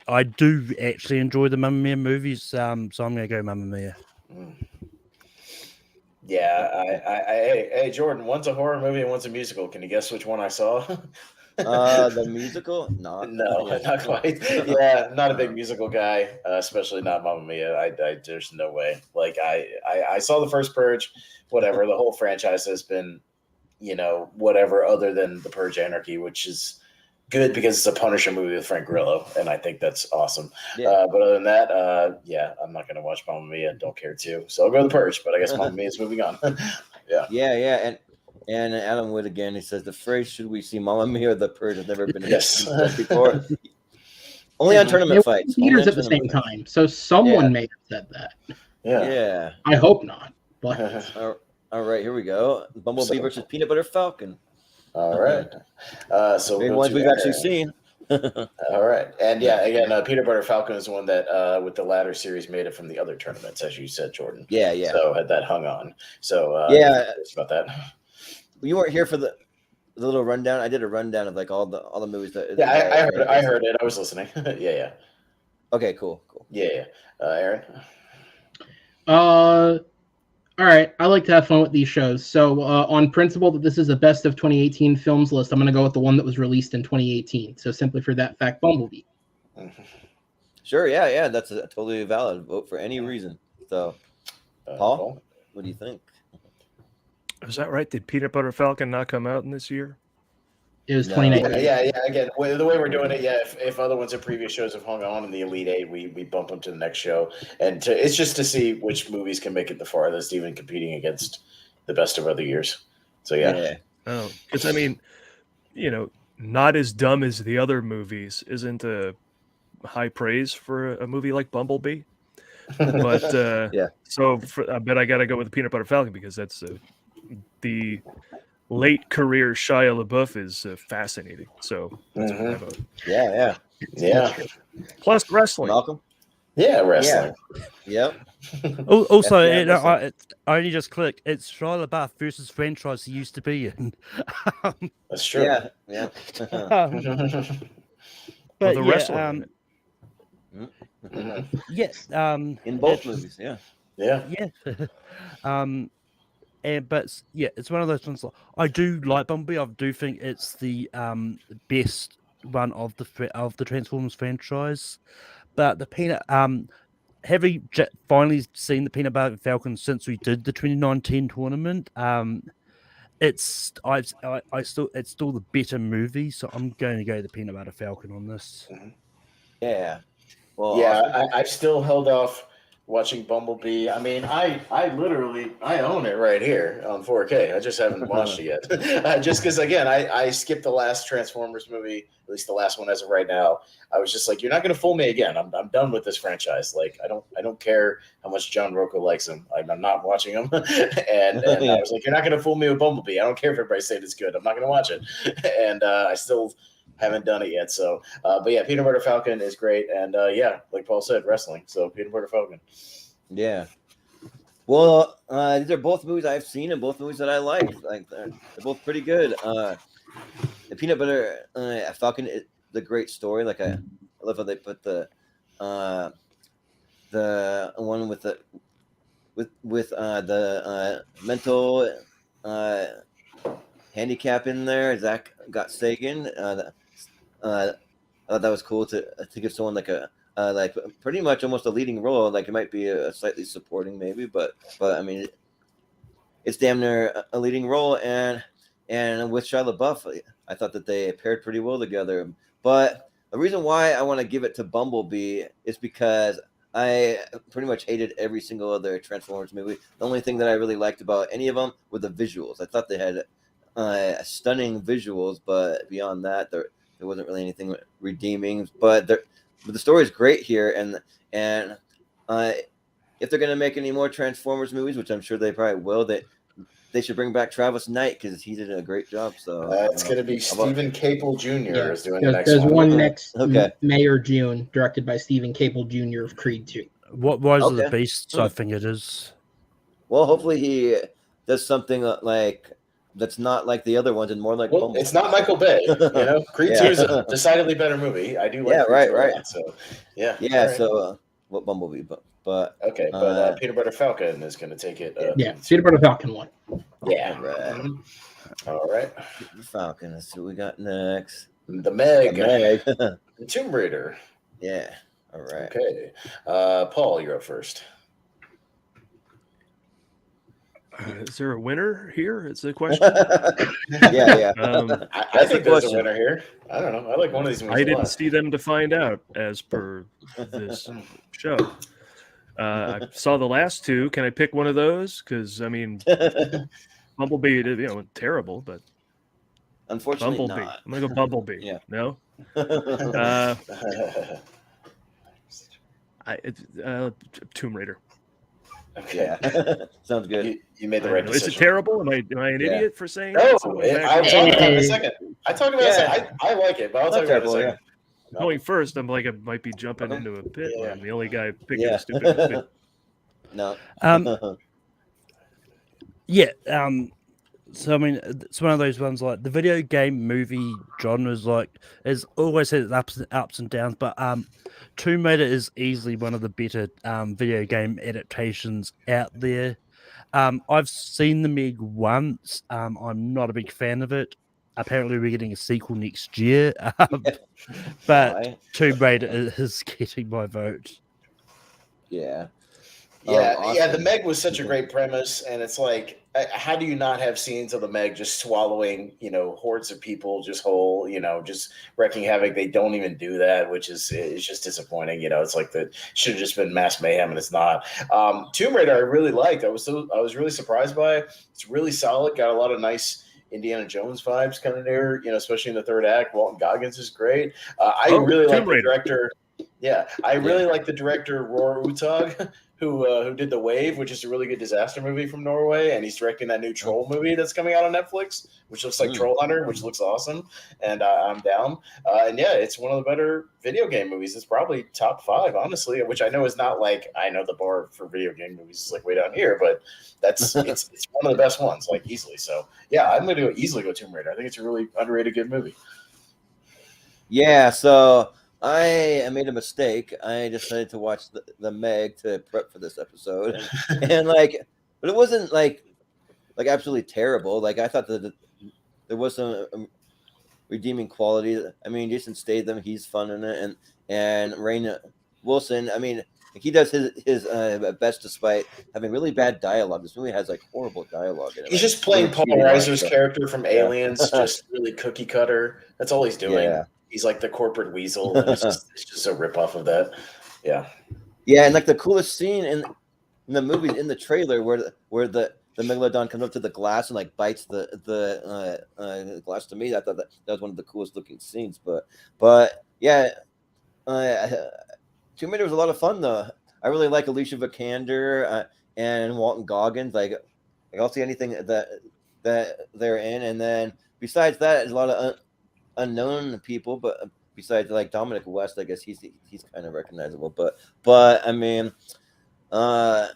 I do actually enjoy the Mamma Mia movies, so I'm going to go Mamma Mia. Yeah, hey, Jordan, one's a horror movie and one's a musical. Can you guess which one I saw? The musical? No, not quite. Yeah, not a big musical guy, especially not Mamma Mia. I there's no way. Like, I saw the first Purge, whatever. The whole franchise has been, whatever, other than the Purge Anarchy, which is good because it's a Punisher movie with Frank Grillo, and I think that's awesome. Yeah. But other than that, I'm not going to watch Mamma Mia. Don't care to. So I'll go to the Purge, but I guess Mamma Mia is moving on. Yeah. And Adam Wood again, he says the phrase "should we see Mamma Mia or the Purge" has never been said before. Only on tournament fights. Theaters at the same time, so someone may have said that. Yeah. I hope not. But all right, here we go. Bumblebee versus Peanut Butter Falcon. All right. So big ones we've actually seen. All right. And yeah, again, Peanut Butter Falcon is one that with the latter series made it from the other tournaments, as you said, Jordan. Yeah. So had that hung on. So about that. You weren't here for the little rundown. I did a rundown of like all the movies that. Yeah, I heard it. I was listening. Yeah. Okay, cool. Yeah. Aaron. All right, I like to have fun with these shows. So on principle that this is a best of 2018 films list, I'm going to go with the one that was released in 2018. So simply for that fact, Bumblebee. Sure, yeah, that's a totally valid vote for any reason. So, Paul, what do you think? Is that right? Did Peanut Butter Falcon not come out in this year? It was 2019. Yeah. Again, the way we're doing it, if other ones in previous shows have hung on in the Elite Eight, we bump them to the next show. And it's just to see which movies can make it the farthest, even competing against the best of other years. So, yeah. Oh, because, I mean, not as dumb as the other movies isn't a high praise for a movie like Bumblebee. But, so I bet I got to go with the Peanut Butter Falcon because that's the late career Shia LaBeouf is fascinating. So that's what I vote. Yeah. Plus wrestling. Maelcolm? Yeah, wrestling. Yeah. Also, I only just clicked. It's Shia LaBeouf versus franchise he used to be in. That's true. Yeah. But the wrestling. Yes. In both movies, Yeah. But it's one of those ones. I do like Bumblebee. I do think it's the best one of the Transformers franchise. But the Peanut, having finally seen the Peanut Butter Falcon since we did the 2019 tournament, it's still the better movie. So I'm going to go the Peanut Butter Falcon on this. Yeah. Well, I've still held off watching Bumblebee. I mean, I own it right here on 4K. I just haven't watched it yet. Just because, again, I skipped the last Transformers movie, at least the last one as of right now. I was just like, you're not going to fool me again. I'm done with this franchise. Like, I don't care how much John Rocco likes him. I'm not watching him. and I was like, you're not going to fool me with Bumblebee. I don't care if everybody said it's good. I'm not going to watch it. And I still haven't done it yet. So, but yeah, Peanut Butter Falcon is great. And like Paul said, wrestling. So Peanut Butter Falcon. Yeah. Well, these are both movies I've seen and both movies that I like. Like they're both pretty good. The Peanut Butter Falcon the great story. Like I love how they put the one with the mental handicap in there. Zach got Sagan. I thought that was cool to give someone like a like pretty much almost a leading role. Like it might be a slightly supporting maybe, but I mean it's damn near a leading role. And with Shia LaBeouf, I thought that they paired pretty well together. But the reason why I want to give it to Bumblebee is because I pretty much hated every single other Transformers movie. The only thing that I really liked about any of them were the visuals. I thought they had stunning visuals, but beyond that, there wasn't really anything redeeming. But the story is great here, and if they're gonna make any more Transformers movies, which I'm sure they probably will, they should bring back Travis Knight because he did a great job. So it's going to be Stephen Caple Jr. is doing the next There's one next Okay. May or June, directed by Stephen Caple Jr. of Creed 2. What Rise of the Okay. Beasts? I think it is. Well, hopefully he does something like that's not like the other ones and more like Well, Bumblebee. it's not Michael Bay. You know, Creed Yeah. 2 is a decidedly better movie. I do like Yeah, Creed 2 a right. lot, so yeah. Yeah, all right. so what Bumblebee, but Okay, but Peanut Butter Falcon is going to take it. Peanut Butter Falcon one. Yeah. Right. Mhm. All right. Falcon. Let's see what we got next. The Meg. The The Tomb Raider. Yeah. All right. Okay. Paul, you're up first. Is there a winner here? It's the question. yeah. I think there's a winner here. I don't know. I like one of these movies. I didn't see them to find out, as per this show. I saw the last two. Can I pick one of those? Because I mean, Bumblebee, terrible, but Unfortunately, Bumblebee. not. I'm gonna go Bumblebee. Yeah. No. Tomb Raider. Okay. Yeah. Sounds good. You made the right decision. Is it terrible? Am I an idiot for saying? No, that? I'll talk about it in a second. I talk about it. I like it, but I'll talk about it in a second. Going first, I'm like I might be jumping into a pit. Yeah. I'm the only guy picking a stupid movie. No. Yeah. So I mean, it's one of those ones like the video game movie genres. Like, has always had its ups and downs, but Tomb Raider is easily one of the better video game adaptations out there. I've seen the Meg once. I'm not a big fan of it. Apparently, we're getting a sequel next year, but Tomb Raider is getting my vote. Yeah. Yeah, the Meg was such a great premise, and it's like, how do you not have scenes of the Meg just swallowing, hordes of people, just whole, just wreaking havoc? They don't even do that, which is just disappointing. It's like that should have just been mass mayhem, and it's not. Tomb Raider, I really liked. I was really surprised by it. It's really solid. Got a lot of nice Indiana Jones vibes kind of there, especially in the third act. Walton Goggins is great. I really like the director. Yeah, I really like the director Roar Uthaug, who did The Wave, which is a really good disaster movie from Norway, and he's directing that new Troll movie that's coming out on Netflix, which looks like Troll Hunter, which looks awesome, and I'm down. And yeah, it's one of the better video game movies. It's probably top 5, honestly, which I know is not like, I know the bar for video game movies is like way down here, but it's one of the best ones, like easily. So yeah, I'm going to easily go Tomb Raider. I think it's a really underrated good movie. Yeah, so I made a mistake. I decided to watch the Meg to prep for this episode, and but it wasn't like absolutely terrible. Like I thought that there was some redeeming quality. I mean, Jason Statham, he's fun in it, and Rainn Wilson. I mean, he does his best despite having really bad dialogue. This movie has horrible dialogue in it. He's just playing Paul Reiser's character from Aliens, just really cookie cutter. That's all he's doing. Yeah. He's like the corporate weasel. And it's just a ripoff of that. Yeah. Yeah, and the coolest scene in the movie, in the trailer, where the Megalodon comes up to the glass and bites the glass. To me, I thought that was one of the coolest looking scenes. But yeah, Tomb Raider was a lot of fun though. I really like Alicia Vikander and Walton Goggins. I'll see anything that they're in, and then besides that, there's a lot of unknown people, but besides Dominic West, I guess he's kind of recognizable. But I mean, but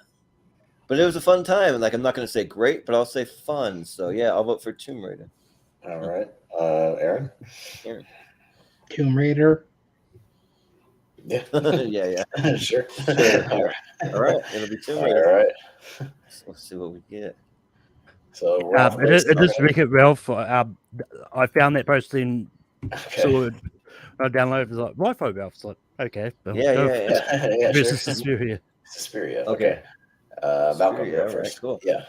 it was a fun time. I'm not going to say great, but I'll say fun. So yeah, I'll vote for Tomb Raider. All right, Aaron. Tomb Raider. Yeah. yeah. Sure. All right. It'll be Tomb All Raider. right. So let's see what we get. So Ralph it is Wreck-It Ralph. I found that posting, saw it, I downloaded. It was like Wi-Fi Ralph. It's like okay, well, Yeah. Yeah, This sure. is Suspiria. Suspiria. Okay. Okay. Maelcolm, Suspiria, go all right, first. cool. Yeah.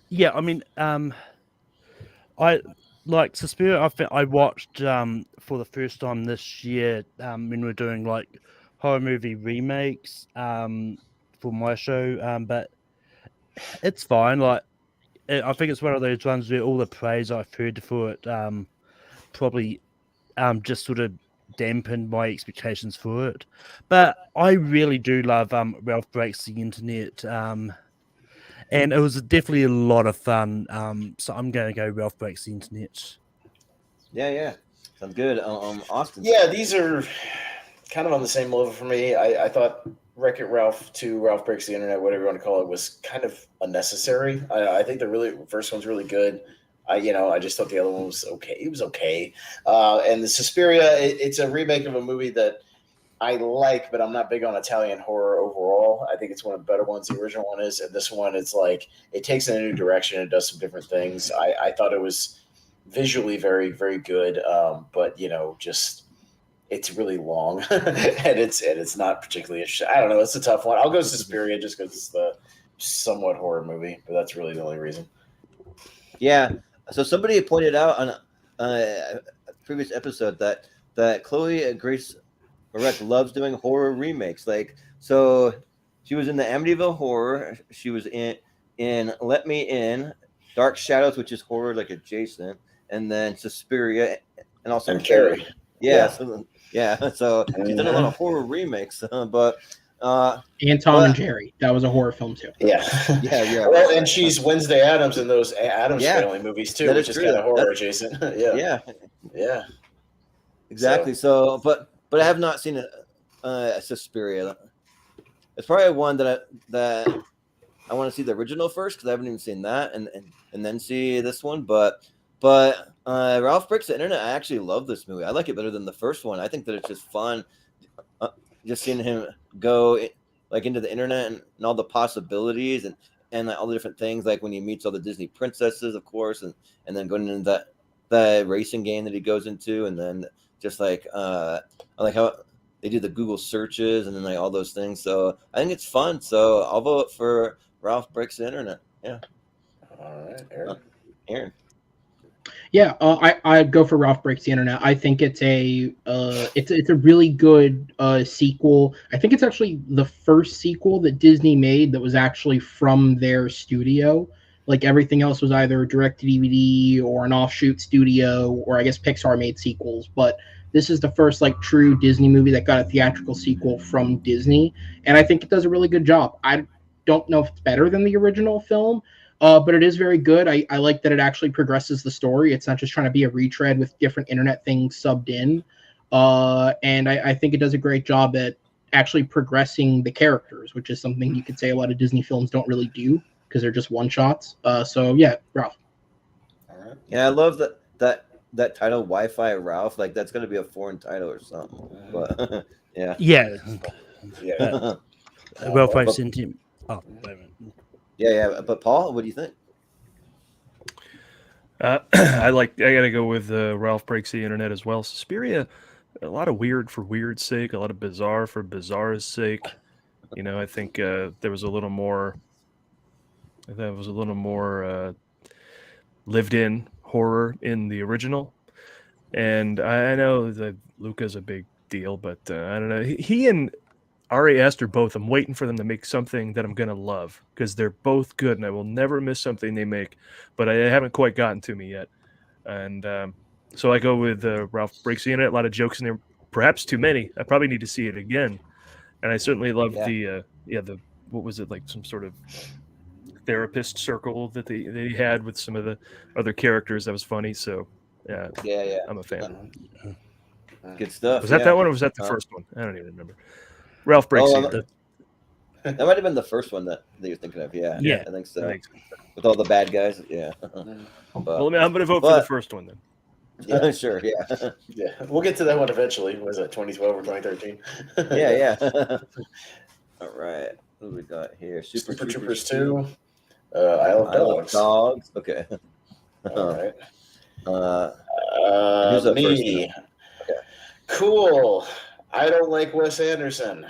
Yeah. I mean, I like Suspiria. I watched for the first time this year when we're doing like horror movie remakes for my show. But it's fine. Like I think it's one of those ones where all the praise I've heard for it probably just sort of dampened my expectations for it. But I really do love Ralph Breaks the Internet. And it was definitely a lot of fun. So I'm going to go Ralph Breaks the Internet. Yeah. Sounds good. Austin. Yeah, these are kind of on the same level for me. I thought Wreck-It Ralph 2, Ralph Breaks the Internet, whatever you want to call it, was kind of unnecessary. I think the first one's really good. I just thought the other one was okay. It was okay. And the Suspiria, it's a remake of a movie that I like, but I'm not big on Italian horror overall. I think it's one of the better ones. The original one is, and this one, it's like it takes it in a new direction and does some different things. I thought it was visually very, very good, but just it's really long and it's not particularly interesting. I don't know. It's a tough one. I'll go Suspiria just because it's the somewhat horror movie, but that's really the only reason. Yeah. So somebody had pointed out on a previous episode that Chloe Grace Moretz loves doing horror remakes. Like, so she was in the Amityville Horror. She was in Let Me In, Dark Shadows, which is horror like adjacent, and then Suspiria, and also Carrie. Yeah. So she's done a lot of horror remakes, but. And Tom and Jerry. That was a horror film too. Yeah. Well, and she's Wednesday Addams in those Addams Family movies too, which is kind of horror adjacent. Yeah. Exactly. So, but I have not seen a Suspiria. It's probably one that I want to see the original first because I haven't even seen that, and then see this one. But Ralph Breaks the Internet. I actually love this movie. I like it better than the first one. I think that it's just fun. Just seeing him go like into the internet and all the possibilities and like all the different things, like when he meets all the Disney princesses, of course, and then going into that racing game that he goes into, and then just like I like how they do the Google searches and then like all those things. So I think it's fun. So I'll vote for Ralph Breaks the Internet. Yeah. All right, Aaron. Yeah, I'd go for Ralph Breaks the Internet. I think it's a really good sequel. I think it's actually the first sequel that Disney made that was actually from their studio. Like everything else was either direct to DVD or an offshoot studio, or I guess Pixar made sequels. But this is the first like true Disney movie that got a theatrical sequel from Disney, and I think it does a really good job. I don't know if it's better than the original film. But it is very good. I like that it actually progresses the story. It's not just trying to be a retread with different internet things subbed in. And I think it does a great job at actually progressing the characters, which is something you could say a lot of Disney films don't really do because they're just one-shots. So, yeah, Ralph. All right. Yeah, I love that title, Wi-Fi Ralph. Like, that's going to be a foreign title or something. But, yeah. Yeah. Ralph but, sent him. Oh, wait a minute. Yeah. But Paul, what do you think? I gotta go with Ralph Breaks the Internet as well. Suspiria, a lot of weird for weird's sake, a lot of bizarre for bizarre's sake. I think there was a little more. That was a little more lived-in horror in the original, and I know that Luca's a big deal, but I don't know. He and Ari Aster both. I'm waiting for them to make something that I'm gonna love because they're both good, and I will never miss something they make. But I haven't quite gotten to me yet, and so I go with Ralph Breaks the Internet. A lot of jokes in there, perhaps too many. I probably need to see it again. And I certainly loved the what was it, like some sort of therapist circle that they had with some of the other characters. That was funny. So yeah, I'm a fan. Good stuff. Was that one or was that the first one? I don't even remember. Ralph Breaks the Internet. That might have been the first one that you're thinking of. Yeah, I think so. I think so. With all the bad guys. Yeah. Well, I'm going to vote for the first one then. Yeah. Sure, yeah. Yeah, we'll get to that one eventually. Was it 2012 or 2013? Yeah. All right. What do we got here? Super Troopers 2. Isle of Dogs. Dogs. Okay. All right. Who's up first? Me. Okay. Cool. I don't like Wes Anderson.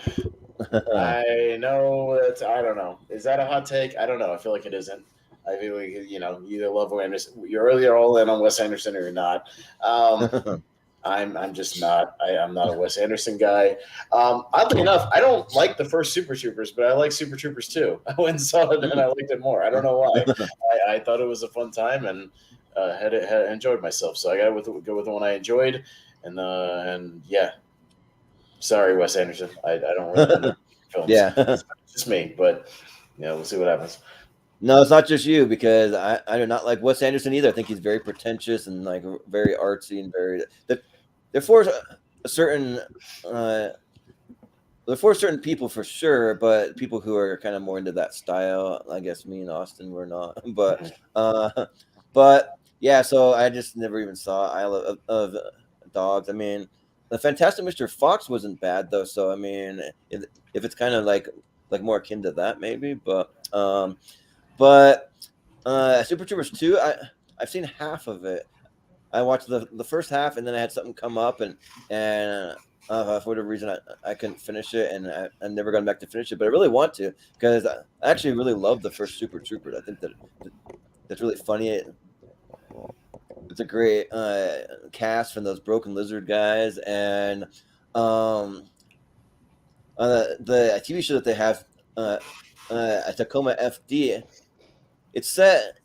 I know that. I don't know. Is that a hot take? I don't know. I feel like it isn't. I feel like, you either love Wes Anderson. You're either all in on Wes Anderson or you're not. I'm just not. I'm not a Wes Anderson guy. Oddly enough, I don't like the first Super Troopers, but I like Super Troopers 2. I went and saw it and I liked it more. I don't know why. I thought it was a fun time and had enjoyed myself. So I got to go with the one I enjoyed. And yeah. Sorry, Wes Anderson. I don't really know films. Yeah. It's just me, but we'll see what happens. No, it's not just you, because I do not like Wes Anderson either. I think he's very pretentious and like very artsy and very. They're for certain people for sure, but people who are kind of more into that style. I guess me and Austin were not, but yeah. So I just never even saw Isle of Dogs. I mean, the Fantastic Mr. Fox wasn't bad though. So I mean, if it's kind of like more akin to that, maybe, but Super Troopers 2, I've seen half of it. I watched the first half, and then I had something come up, and for whatever reason I couldn't finish it, and I never gone back to finish it. But I really want to, because I actually really love the first Super Troopers. I think that's really funny. It's a great cast from those Broken Lizard guys, and the TV show that they have at Tacoma FD. It's set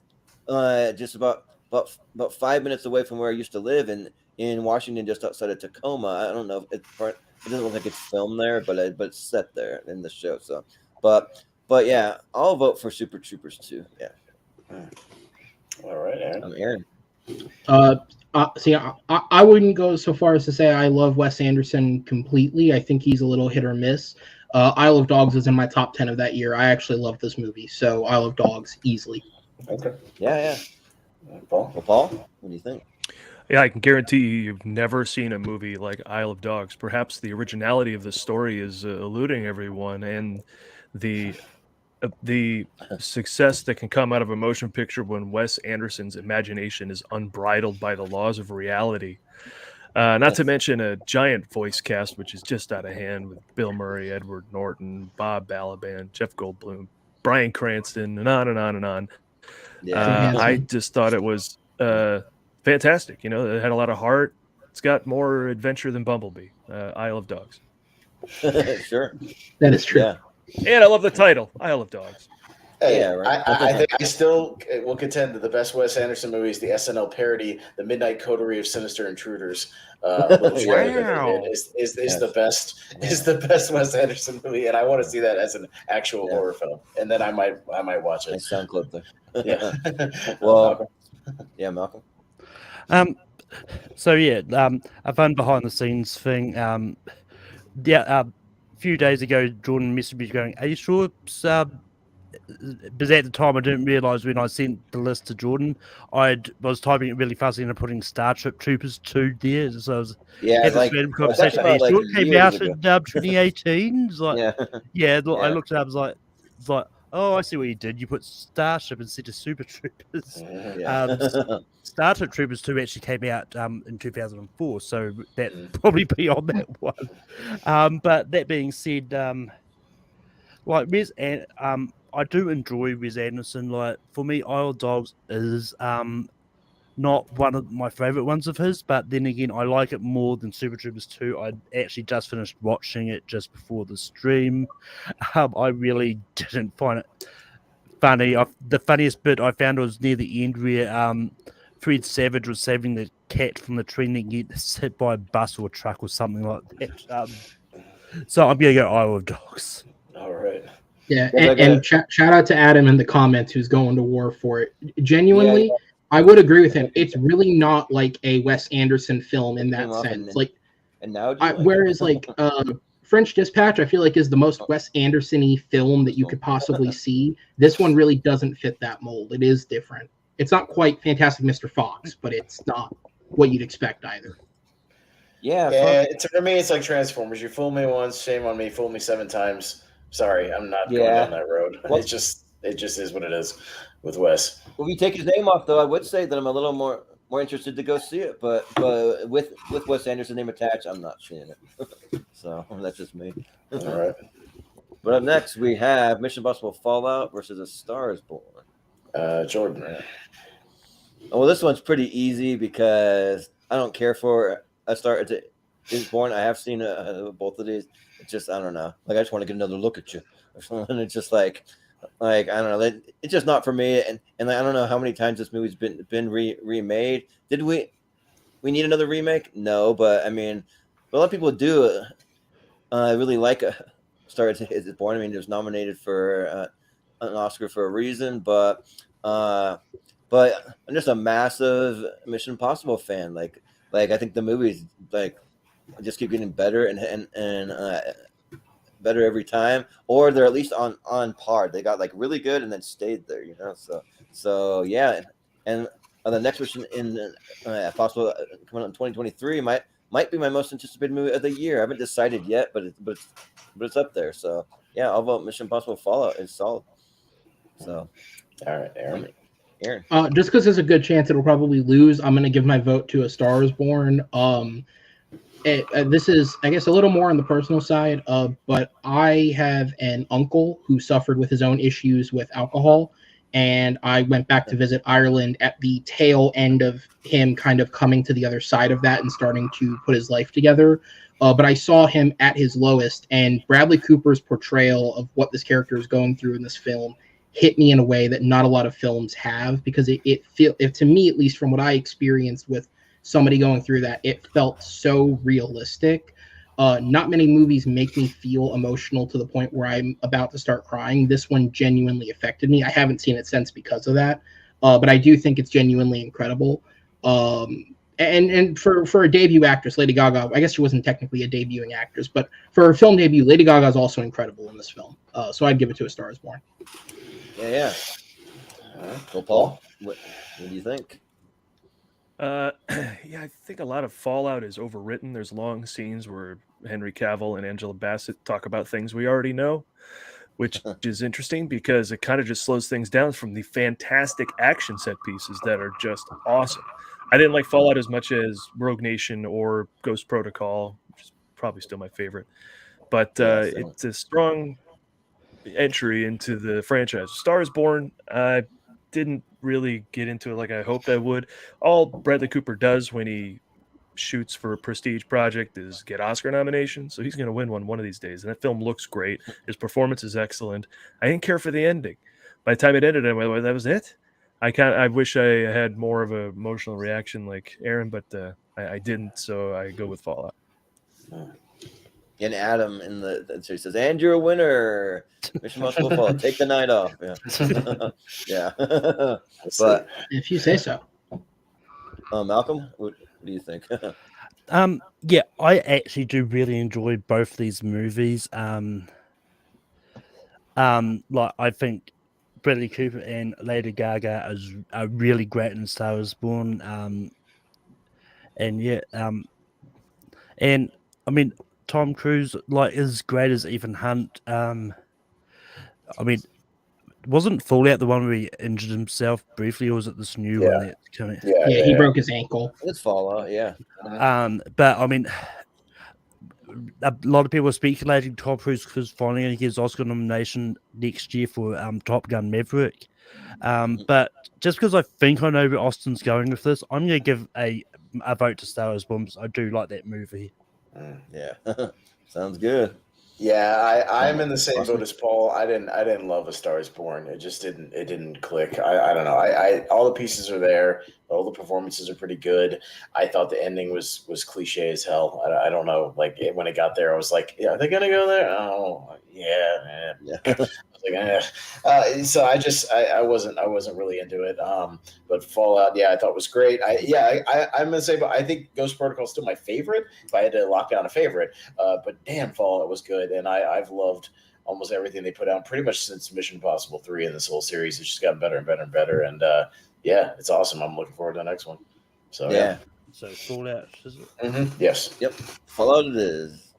just about 5 minutes away from where I used to live in Washington, just outside of Tacoma. I don't know if it doesn't look like it's filmed there, but it's set there in the show. So, but yeah, I'll vote for Super Troopers 2. Yeah. All right, Aaron. I'm Aaron. See, I wouldn't go so far as to say I love Wes Anderson completely. I think he's a little hit or miss. Isle of Dogs is in my top 10 of that year. I actually love this movie, so Isle of Dogs easily. Okay. Yeah. Paul, what do you think? Yeah, I can guarantee you've never seen a movie like Isle of Dogs. Perhaps the originality of the story is eluding everyone, and the success that can come out of a motion picture when Wes Anderson's imagination is unbridled by the laws of reality. Not to mention a giant voice cast, which is just out of hand, with Bill Murray, Edward Norton, Bob Balaban, Jeff Goldblum, Bryan Cranston, and on and on and on. Yeah. I just thought it was fantastic. It had a lot of heart. It's got more adventure than Bumblebee, Isle of Dogs. Sure. That is true. Yeah. And I love the title, Isle of Dogs. Hey, Yeah, right. I think I still will contend that the best Wes Anderson movie is the SNL parody, The Midnight Coterie of Sinister Intruders. Wow. Is the best Wes Anderson movie, and I want to see that as an actual horror film, and then I might watch it. Nice sound clip there. Yeah. Well, yeah, Maelcolm. So yeah, a fun behind the scenes thing. A few days ago, Jordan messaged me going, "Are you sure it's because at the time I didn't realise when I sent the list to Jordan, I was typing it really fast and putting Starship Troopers 2 there. So I was had this random conversation. It came out in 2018. It's like, I looked it up. It's like, oh, I see what you did. You put Starship instead of Super Troopers. Starship Troopers 2 actually came out in 2004, so that probably be on that one. But that being said, I do enjoy Wes Anderson. Like, for me, Isle of Dogs is not one of my favorite ones of his, but then again, I like it more than Super Troopers 2. I actually just finished watching it just before the stream. I really didn't find it funny. The funniest bit I found was near the end where Fred Savage was saving the cat from the tree and gets hit by a bus or a truck or something like that. So I'm going to go Isle of Dogs. All right. Yeah, and shout out to Adam in the comments who's going to war for it. Genuinely, I would agree with him. It's really not like a Wes Anderson film in that sense. Whereas French Dispatch, I feel like is the most Wes Anderson-y film that you could possibly see. This one really doesn't fit that mold. It is different. It's not quite Fantastic Mr. Fox, but it's not what you'd expect either. Yeah, For me, it's like Transformers. You fool me once, shame on me. Fool me 7 times. Sorry, I'm not going down that road. Well, it just is what it is with Wes. Well, if you take his name off, though, I would say that I'm a little more interested to go see it. But with Wes Anderson's name attached, I'm not seeing it. So that's just me. All right. But up next, we have Mission Impossible Fallout versus A Star Is Born. Jordan. Well, this one's pretty easy because I don't care for A Star Is Born. I have seen both of these. It's just, I don't know. Like, I just want to get another look at you. And it's just like I don't know. It's just not for me. And I don't know how many times this movie's been remade. Did we need another remake? No, but I mean, a lot of people do. I really like A Star Is Born. I mean, it was nominated for an Oscar for a reason, but I'm just a massive Mission Impossible fan. Like I think the movies just keep getting better and better every time, or they're at least on par. They got really good and then stayed there, So yeah, and the next mission in possible coming out in 2023 might be my most anticipated movie of the year. I haven't decided yet, but it's up there. So yeah, I'll vote Mission Impossible Fallout is solid. So all right, Aaron. Just because there's a good chance it'll probably lose, I'm going to give my vote to A Star Is Born. This is, I guess, a little more on the personal side, but I have an uncle who suffered with his own issues with alcohol, and I went back to visit Ireland at the tail end of him kind of coming to the other side of that and starting to put his life together. But I saw him at his lowest, and Bradley Cooper's portrayal of what this character is going through in this film hit me in a way that not a lot of films have, because it to me, at least from what I experienced with somebody going through that, it felt so realistic. Not many movies make me feel emotional to the point where I'm about to start crying. This one genuinely affected me. I haven't seen it since because of that, but I do think it's genuinely incredible. And for a debut actress, Lady Gaga, I guess she wasn't technically a debuting actress, but for her film debut, Lady Gaga is also incredible in this film. So I'd give it to A Star Is Born. Yeah. Well, Paul, what do you think? Yeah, I think a lot of Fallout is overwritten. There's long scenes where Henry Cavill and Angela Bassett talk about things we already know, which is interesting because it kind of just slows things down from the fantastic action set pieces that are just awesome. I didn't like Fallout as much as Rogue Nation or Ghost Protocol, which is probably still my favorite. But it's a strong entry into the franchise. Star Is Born, I didn't really get into it like I hoped I would. All Bradley Cooper does when he shoots for a prestige project is get Oscar nominations, so he's going to win one of these days. And that film looks great. His performance is excellent. I didn't care for the ending. By the time it ended, I went, well, that was it. I wish I had more of an emotional reaction like Aaron, but I didn't, so I go with Fallout. And Adam in the series says, and you're a winner. Mission Impossible Fallout. Take the night off. Yeah. Yeah. But if you say so. Maelcolm, what do you think? Yeah, I actually do really enjoy both these movies. Like I think Bradley Cooper and Lady Gaga are really great in Star Is Born. And yeah, and I mean, Tom Cruise, as great as Ethan Hunt. I mean, wasn't Fallout the one where he injured himself briefly, or was it this new one that's coming? Yeah, he broke his ankle. It's Fallout, yeah. But I mean, a lot of people are speculating Tom Cruise because finally going to get his Oscar nomination next year for Top Gun Maverick. But just because I think I know where Austin's going with this, I'm going to give a vote to Star Is Born because I do like that movie. Yeah, sounds good. Yeah, I'm in the same boat as Paul. I didn't love A Star Is Born. It just didn't click. I don't know. I all the pieces are there. All the performances are pretty good. I thought the ending was cliche as hell. I don't know. Like when it got there, I was like, yeah, are they gonna go there? Oh, yeah. I was like, so I wasn't really into it. But Fallout, yeah, I thought was great. I'm gonna say, but I think Ghost Protocol is still my favorite. If I had to lock down a favorite, but damn, Fallout was good, and I've loved almost everything they put out pretty much since Mission Impossible 3 in this whole series. It's just gotten better and better and better, and yeah, it's awesome. I'm looking forward to the next one. So So Fallout, is it? Yes. Yep. Fallout it is.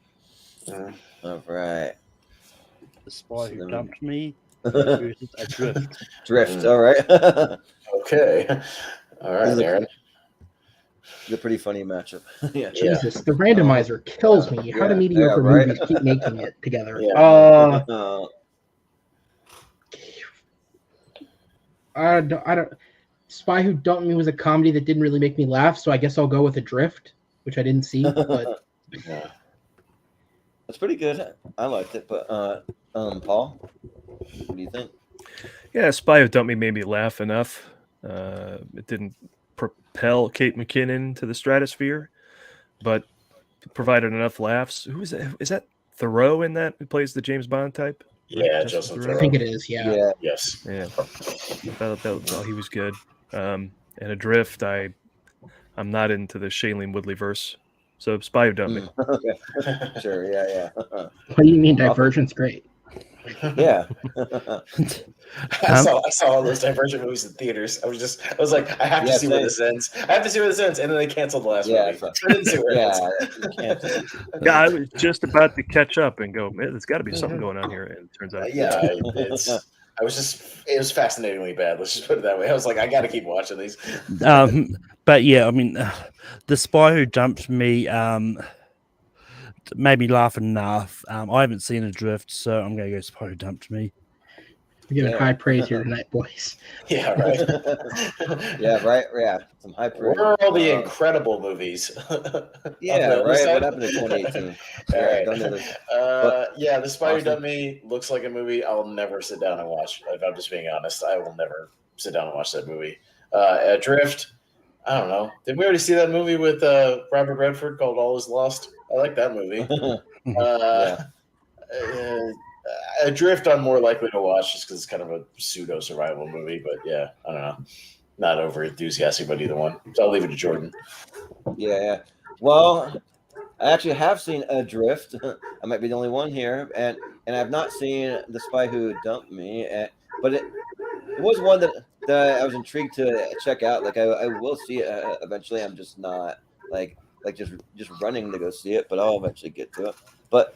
Mhm. All right. The Spy Who Dumped Me Drift. versus Adrift. All right. Okay. All right, Aaron. It's a pretty funny matchup. Yeah. Jesus, the randomizer kills me. How do mediocre right. movies keep making it together? Yeah. I don't. Spy Who Dumped Me was a comedy that didn't really make me laugh, so I guess I'll go with Adrift, which I didn't see. But Yeah. That's pretty good. I liked it, but Paul, what do you think? Yeah, Spy Who Dumped Me made me laugh enough. It didn't propel Kate McKinnon to the stratosphere, but provided enough laughs. Who is that? Is that Thoreau in that? Who plays the James Bond type? Yeah, Justin Thoreau. I think it is. Yeah. Yes. Yeah. He was good. And Adrift, I'm not into the Shailene Woodley verse. So Spy Who Dumped Me. Okay. Sure. Yeah. What do you mean? Divergent's great. Yeah. I saw all those Divergent movies in theaters. I was like, I have to see where this ends. I have to see where this ends, and then they canceled the last movie. So I didn't see where it ends. Yeah, I was just about to catch up and go, man, there's got to be something going on here. And it turns out, it was fascinatingly bad. Let's just put it that way. I was like, I got to keep watching these. But yeah, I mean, The Spy Who Dumped Me made me laugh enough. I haven't seen Adrift, so I'm going to go Spy Who Dumped Me. We're giving high praise here tonight, boys. Yeah, right. Yeah, right. Yeah, some high praise. Where are all the incredible movies? Yeah, right. What happened in 2018? All right. The Spy Who Dumped Me looks like a movie I'll never sit down and watch. If I'm just being honest, I will never sit down and watch that movie. Adrift, I don't know. Did we already see that movie with Robert Redford called All Is Lost? I like that movie. Adrift, I'm more likely to watch just because it's kind of a pseudo survival movie. But yeah, I don't know. Not over enthusiastic about either one. So I'll leave it to Jordan. Yeah. Well, I actually have seen Adrift. I might be the only one here, and I've not seen The Spy Who Dumped Me. But it was one that I was intrigued to check out. Like I will see it eventually. I'm just not like just running to go see it, but I'll eventually get to it. But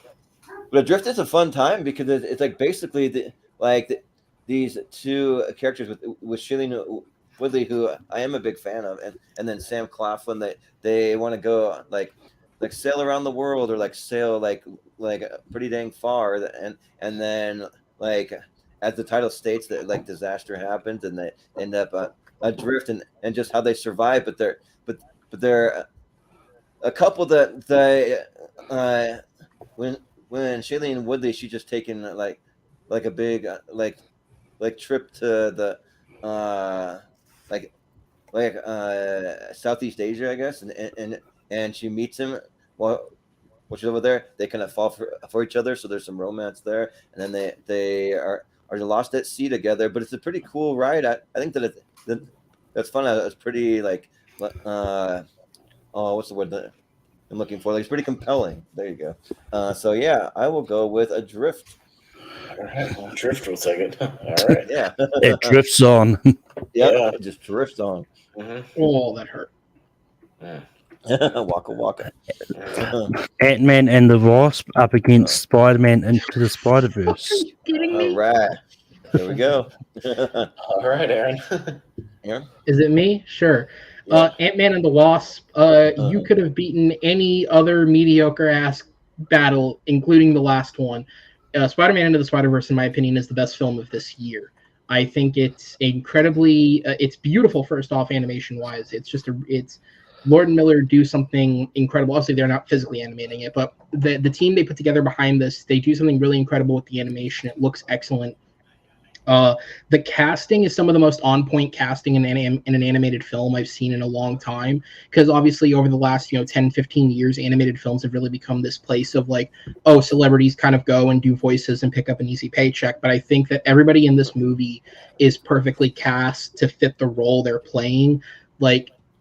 Adrift is a fun time because it's like basically these two characters with Shailene Woodley, who I am a big fan of, and then Sam Claflin. They want to go like sail around the world or sail like pretty dang far, and then as the title states that disaster happens and they end up adrift and just how they survive. But they're a couple that when Shailene Woodley, she just taken a big trip to the Southeast Asia, I guess, and she meets him while she's over there. They kind of fall for each other, so there's some romance there, and then they are lost at sea together. But it's a pretty cool ride. I think that's fun. It's pretty what's the word that I'm looking for? It's pretty compelling. There you go. So yeah, I will go with Adrift. All right, well, Drift will take it. All right. Yeah. It drifts on. Yeah, it just drifts on. Mm-hmm. Oh, that hurt. Yeah. Waka. Ant-Man and the Wasp up against Spider-Man into the Spider-Verse. Are you kidding me? All right. There we go. All right, Aaron. Aaron? Is it me? Sure. Yeah. Ant-Man and the Wasp. You could have beaten any other mediocre-ass battle, including the last one. Spider-Man Into the Spider-Verse, in my opinion, is the best film of this year. I think it's incredibly, it's beautiful. First off, animation-wise, it's Lord and Miller do something incredible. Obviously, they're not physically animating it, but the team they put together behind this, they do something really incredible with the animation. It looks excellent. The casting is some of the most on-point casting in an animated film I've seen in a long time, because obviously over the last 10, 15 years, animated films have really become this place of celebrities kind of go and do voices and pick up an easy paycheck. But I think that everybody in this movie is perfectly cast to fit the role they're playing.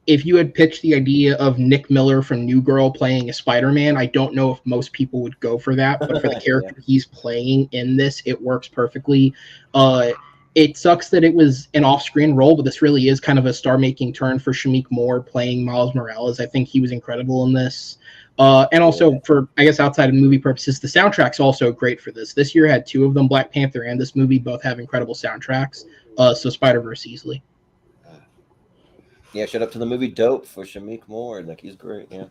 If you had pitched the idea of Nick Miller from New Girl playing a Spider-Man, I don't know if most people would go for that, but for the character he's playing in this, it works perfectly. it sucks that it was an off-screen role, but this really is kind of a star-making turn for Shameik Moore playing Miles Morales. I think he was incredible in this. And also for, I guess, outside of movie purposes, the soundtrack's also great for this. This year had two of them, Black Panther and this movie, both have incredible soundtracks. So Spider-Verse easily. Yeah, shout out to the movie Dope for Shameik Moore. Like, he's great, yeah.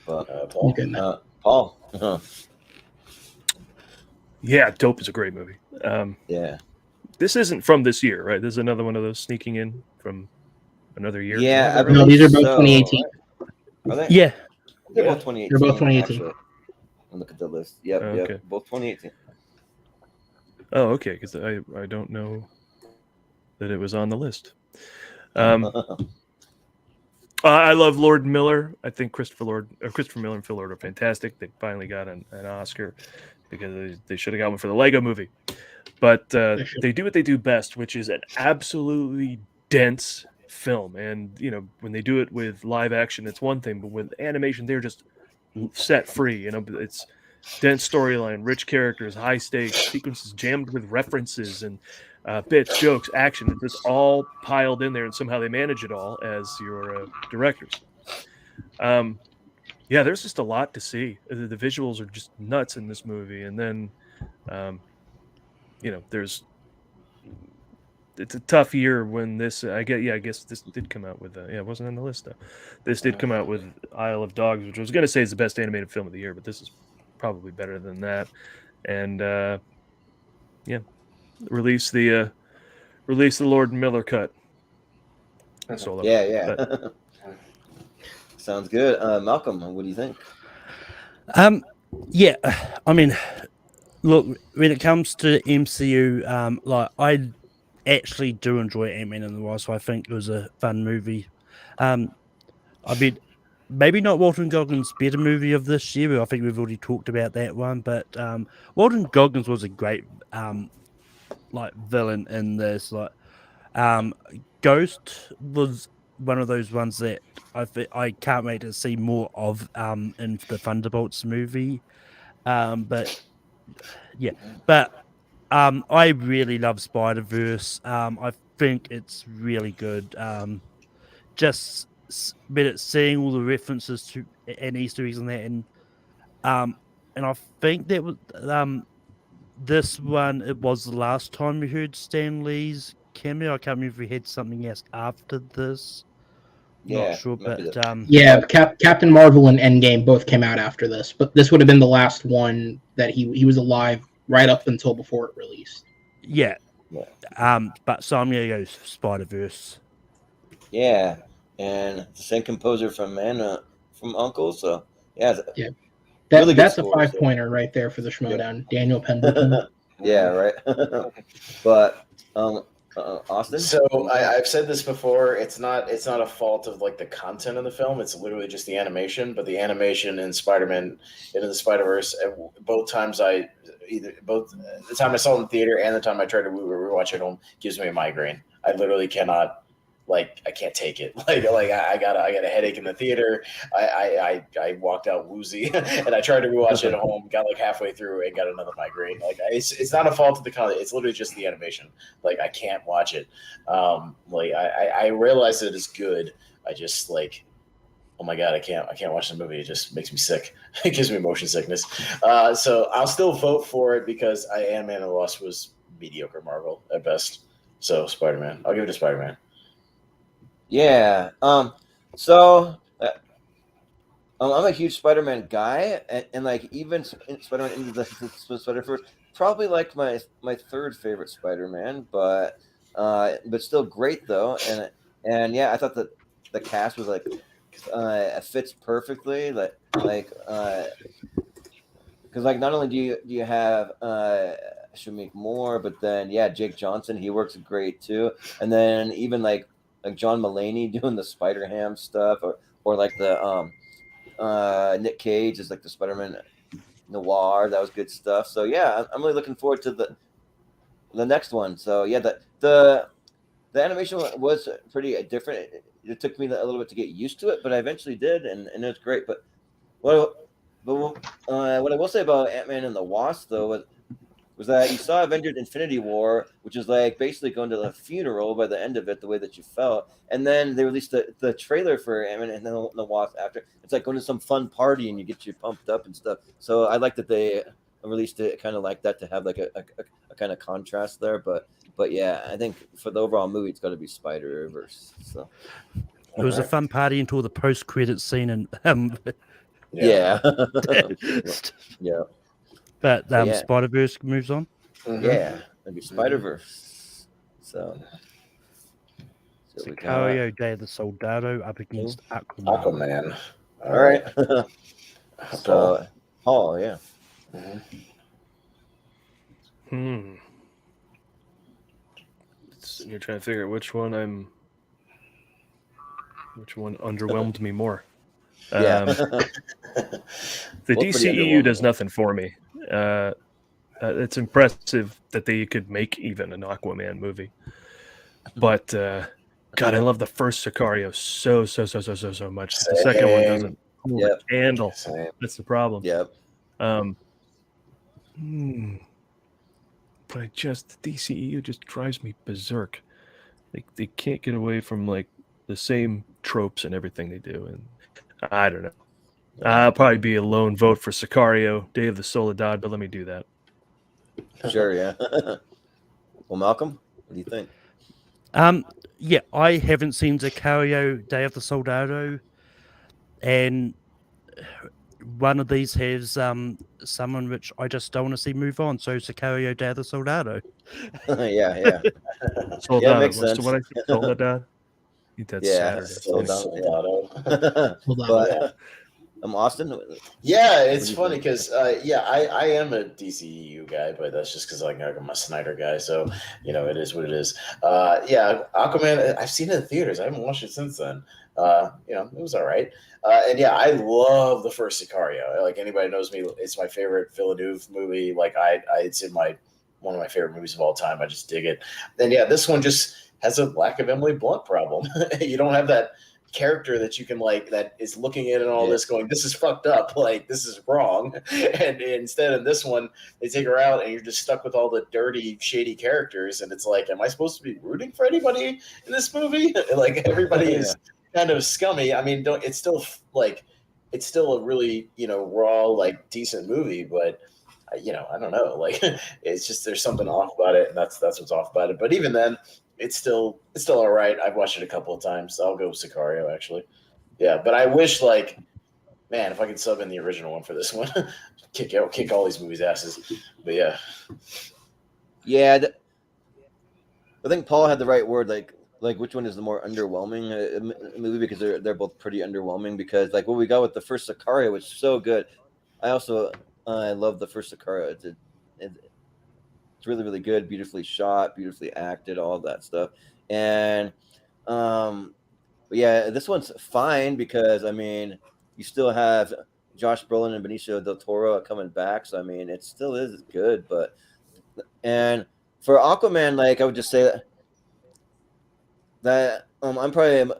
But Paul. Paul. Yeah, Dope is a great movie. Yeah. This isn't from this year, right? This is another one of those sneaking in from another year. Yeah, I No, believe these are both so. 2018. Are they? Yeah. They're both 2018. They're both 2018. Actually. I'll look at the list. Yep, Oh, yep. okay. Both 2018. Oh, okay, because I don't know that it was on the list. I love Lord Miller. I think Christopher Miller and Phil Lord are fantastic. They finally got an Oscar because they should have got one for the Lego movie. But they do what they do best, which is an absolutely dense film. And, you know, when they do it with live action, it's one thing. But with animation, they're just set free. You know, it's dense storyline, rich characters, high stakes, sequences jammed with references and bits, jokes, action. It's just all piled in there, and somehow they manage it all as your directors. Yeah, there's just a lot to see. The visuals are just nuts in this movie, and then, you know, it's a tough year when this. I guess this did come out with. It wasn't on the list though. This did come out with Isle of Dogs, which I was going to say is the best animated film of the year, but this is probably better than that. And release the Lord Miller cut. Solo. Yeah. But, Sounds good. Maelcolm, what do you think? Yeah, I mean, look, when it comes to MCU, like I actually do enjoy Ant-Man and the Wasp. So I think it was a fun movie. I mean, maybe not Walton Goggins' better movie of this year. I think we've already talked about that one, but Walton Goggins was a great like villain in this. Like, Ghost was one of those ones that I can't wait to see more of in the Thunderbolts movie. But I really love Spider-Verse. I think it's really good. Just seeing all the references to and Easter eggs and that, and I think that was this one. It was the last time we heard Stan Lee's cameo. I can't remember if we had something else after this. Not sure, but Captain Marvel and Endgame both came out after this, but this would have been the last one that he was alive right up until before it released. Yeah. But so I'm gonna go Spider-Verse. Yeah, and the same composer from Uncle, so yeah. Really that's a 5-pointer right there for the Schmodown. Daniel Pendleton. Yeah, right. But Austin. So I've said this before. It's not a fault of like the content of the film. It's literally just the animation. But the animation in Spider-Man into the Spider-Verse, both times the time I saw it in the theater and the time I tried to rewatch it at home gives me a migraine. I literally cannot. Like I can't take it. Like I got a headache in the theater. I walked out woozy, and I tried to rewatch it at home. Got like halfway through and got another migraine. Like it's not a fault of the content. It's literally just the animation. Like I can't watch it. I realize that it's good. I just like, oh my god, I can't watch the movie. It just makes me sick. It gives me motion sickness. So I'll still vote for it because Ant-Man and the Wasp was mediocre Marvel at best. So Spider-Man. I'll give it to Spider-Man. Yeah. So I'm a huge Spider-Man guy, and like even Spider-Man into the Spider-Verse, probably like my third favorite Spider-Man, but still great though. And yeah, I thought that the cast was like fits perfectly, like because like not only do you have Shameik Moore, but then Jake Johnson, he works great too, and then even like John Mulaney doing the Spider-Ham stuff, or like the Nick Cage is like the Spider-Man Noir. That was good stuff. So yeah, I'm really looking forward to the next one. So yeah, the animation was pretty different. It took me a little bit to get used to it, but I eventually did, and it was great. But what I will say about Ant-Man and the Wasp though was was that you saw Avengers Infinity War, which is like basically going to the funeral by the end of it, the way that you felt. And then they released the trailer for him, and then the walk after. It's like going to some fun party and you get you pumped up and stuff. So I like that they released it kind of like that to have like a kind of contrast there. But yeah, I think for the overall movie, it's got to be Spider-Verse. So it was a fun party until the post-credit scene, and yeah. Yeah. But Yeah. Spider-Verse moves on. Yeah, it'd be Spider-Verse. So we got Sicario, Day of the Soldado up against Aquaman. Aquaman. all right. So Paul, yeah. You're trying to figure out which one underwhelmed me more. Yeah. The Both pretty DCEU does underwhelming. nothing for me. It's impressive that they could make even an Aquaman movie, but God, I love the first Sicario so much. The second one doesn't hold a candle. Same. That's the problem. Yep. But the DCEU just drives me berserk. They can't get away from like the same tropes and everything they do, and I don't know. I'll probably be a lone vote for Sicario, Day of the Soledad, but let me do that. Sure, yeah. Well, Malcolm, what do you think? Yeah, I haven't seen Sicario, Day of the Soldado, and one of these has someone which I just don't want to see move on. So Sicario, Day of the Soldado. Yeah. Soldado. makes What's sense. the one I said? Soledad? That's Yeah. Saturday. Soldado. But Austin. Yeah, it's What do you funny think? because I am a DCEU guy, but that's just because I'm a Snyder guy. So it is what it is. Yeah, Aquaman. I've seen it in theaters. I haven't watched it since then. It was all right. And yeah, I love the first Sicario. Like anybody knows me, it's my favorite Villeneuve movie. Like it's in one of my favorite movies of all time. I just dig it. And yeah, this one just has a lack of Emily Blunt problem. You don't have that character that you can that is looking at and all this going, this is fucked up, like this is wrong. And instead of this one, they take her out and you're just stuck with all the dirty, shady characters. And it's like, am I supposed to be rooting for anybody in this movie? Like everybody is kind of scummy. I mean, it's still a really, raw, decent movie, but I don't know. Like it's just, there's something off about it. And that's what's off about it. But even then, it's still all right. I've watched it a couple of times. So I'll go with Sicario, actually. Yeah, but I wish, man, if I could sub in the original one for this one, kick all these movies' asses. But yeah. Yeah, I think Paul had the right word. Like which one is the more underwhelming movie? Because they're both pretty underwhelming. Because what we got with the first Sicario was so good. I also love the first Sicario. It's really, really good, beautifully shot, beautifully acted, all of that stuff. And but yeah, this one's fine because you still have Josh Brolin and Benicio del Toro coming back. So it still is good. And for Aquaman, I would just say that I'm probably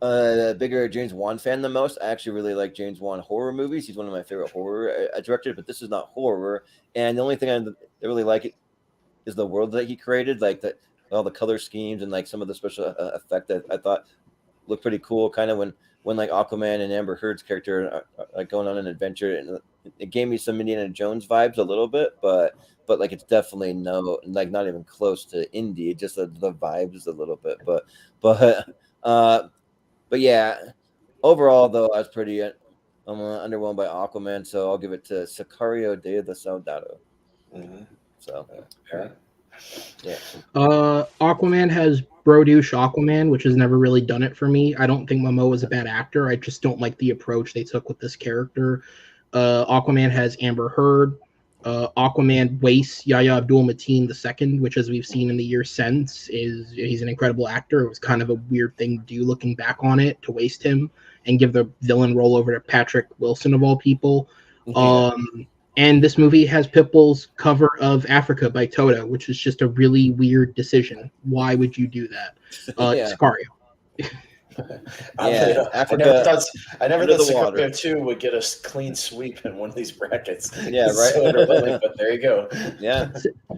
a bigger James Wan fan than most. I actually really like James Wan horror movies. He's one of my favorite horror directors, but this is not horror. And the only thing I really like is the world that he created, all the color schemes and some of the special effect that I thought looked pretty cool. Kind of when Aquaman and Amber Heard's character are going on an adventure, and it gave me some Indiana Jones vibes a little bit, but it's definitely not even close to indie. Just the vibes a little bit, but yeah, overall though, I was pretty underwhelmed by Aquaman, so I'll give it to Sicario, Day of the Soldado. Mm-hmm. So, yeah. Aquaman has bro-douche Aquaman, which has never really done it for me. I don't think Momoa is a bad actor. I just don't like the approach they took with this character. Aquaman has Amber Heard. Aquaman wastes Yahya Abdul-Mateen II, which, as we've seen in the years since, he's an incredible actor. It was kind of a weird thing to do looking back on it, to waste him and give the villain role over to Patrick Wilson of all people. Yeah. And this movie has Pitbull's cover of Africa by Toto, which is just a really weird decision. Why would you do that? Yeah. Sicario. Yeah, I Africa. never under thought the water. Sicario 2 would get a clean sweep in one of these brackets. Yeah, It's right. so underwhelming, but there you go. Yeah.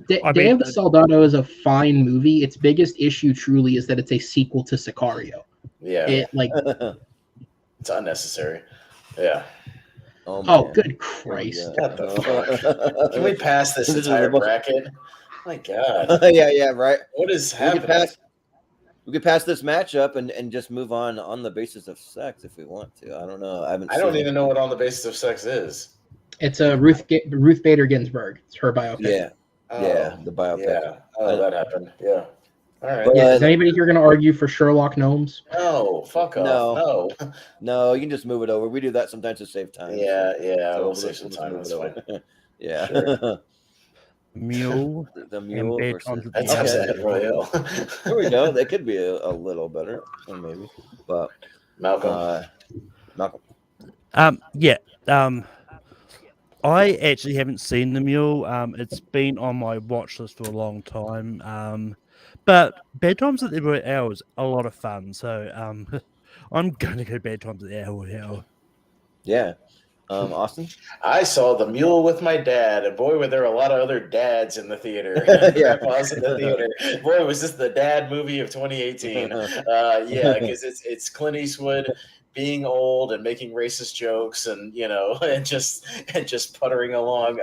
Day of the Soldado is a fine movie. Its biggest issue truly is that it's a sequel to Sicario. Yeah. Oh, It's unnecessary. Yeah. man. Oh, good Christ. What the fuck? Can we pass this This is entire the most- bracket? My God. yeah, right. What is We happening? could pass this matchup and just move on the basis of sex if we want to. I don't know. I don't even know what On the Basis of Sex is. It's a Ruth Bader Ginsburg. It's her biopic. Yeah. Oh, Yeah, the biopic. Yeah. Oh, that happened. Yeah. All right. But- Yeah, is anybody here going to argue for Sherlock Gnomes? No, fuck off. No. No, you can just move it over. We do that sometimes to save time. Yeah, So we'll save some time. That's fine. Yeah. Sure. Mule. The mule Bad versus. Times at That the sounds Okay. like Royale. There we go. That could be a little better, maybe. But Malcolm. Malcolm. Yeah. I actually haven't seen The Mule. It's been on my watch list for a long time. But Bad Times at the Royale is a lot of fun. So I'm going to go Bad Times at the Royale. Yeah. Austin? I saw The Mule with my dad, and boy, were there a lot of other dads in the theater. Yeah. Grandpas in the theater. Boy, was this the dad movie of 2018. Yeah, because it's Clint Eastwood being old and making racist jokes, and and just puttering along.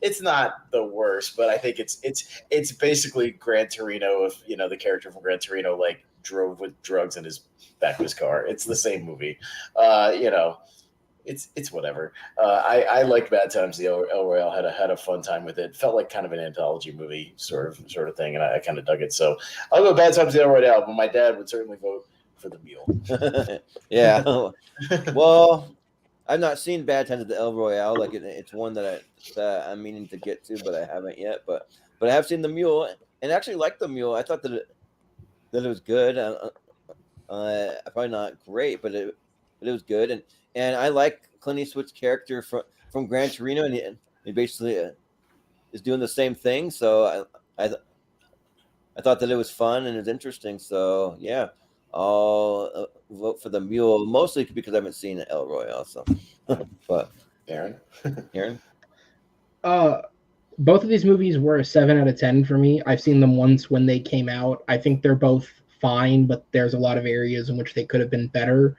It's not the worst, but I think it's basically Gran Torino if the character from Gran Torino like drove with drugs in his back of his car. It's the same movie. It's whatever. I liked Bad Times. The El Royale had a fun time with it. Felt like kind of an anthology movie sort of thing, and I kind of dug it. So I'll go Bad Times. The El Royale, but my dad would certainly vote for The Mule. Yeah. Well, I've not seen Bad Times at the El Royale. Like it's one that I'm meaning to get to, but I haven't yet. But I have seen The Mule, and actually liked The Mule. I thought that it was good. Probably not great, but it was good. And I like Clint Eastwood's character from Gran Torino, and he basically is doing the same thing. So I thought that it was fun and it was interesting. So yeah, I'll vote for The Mule, mostly because I haven't seen El Royale. So, but Aaron. Both of these movies were a 7 out of 10 for me. I've seen them once when they came out. I think they're both fine, but there's a lot of areas in which they could have been better.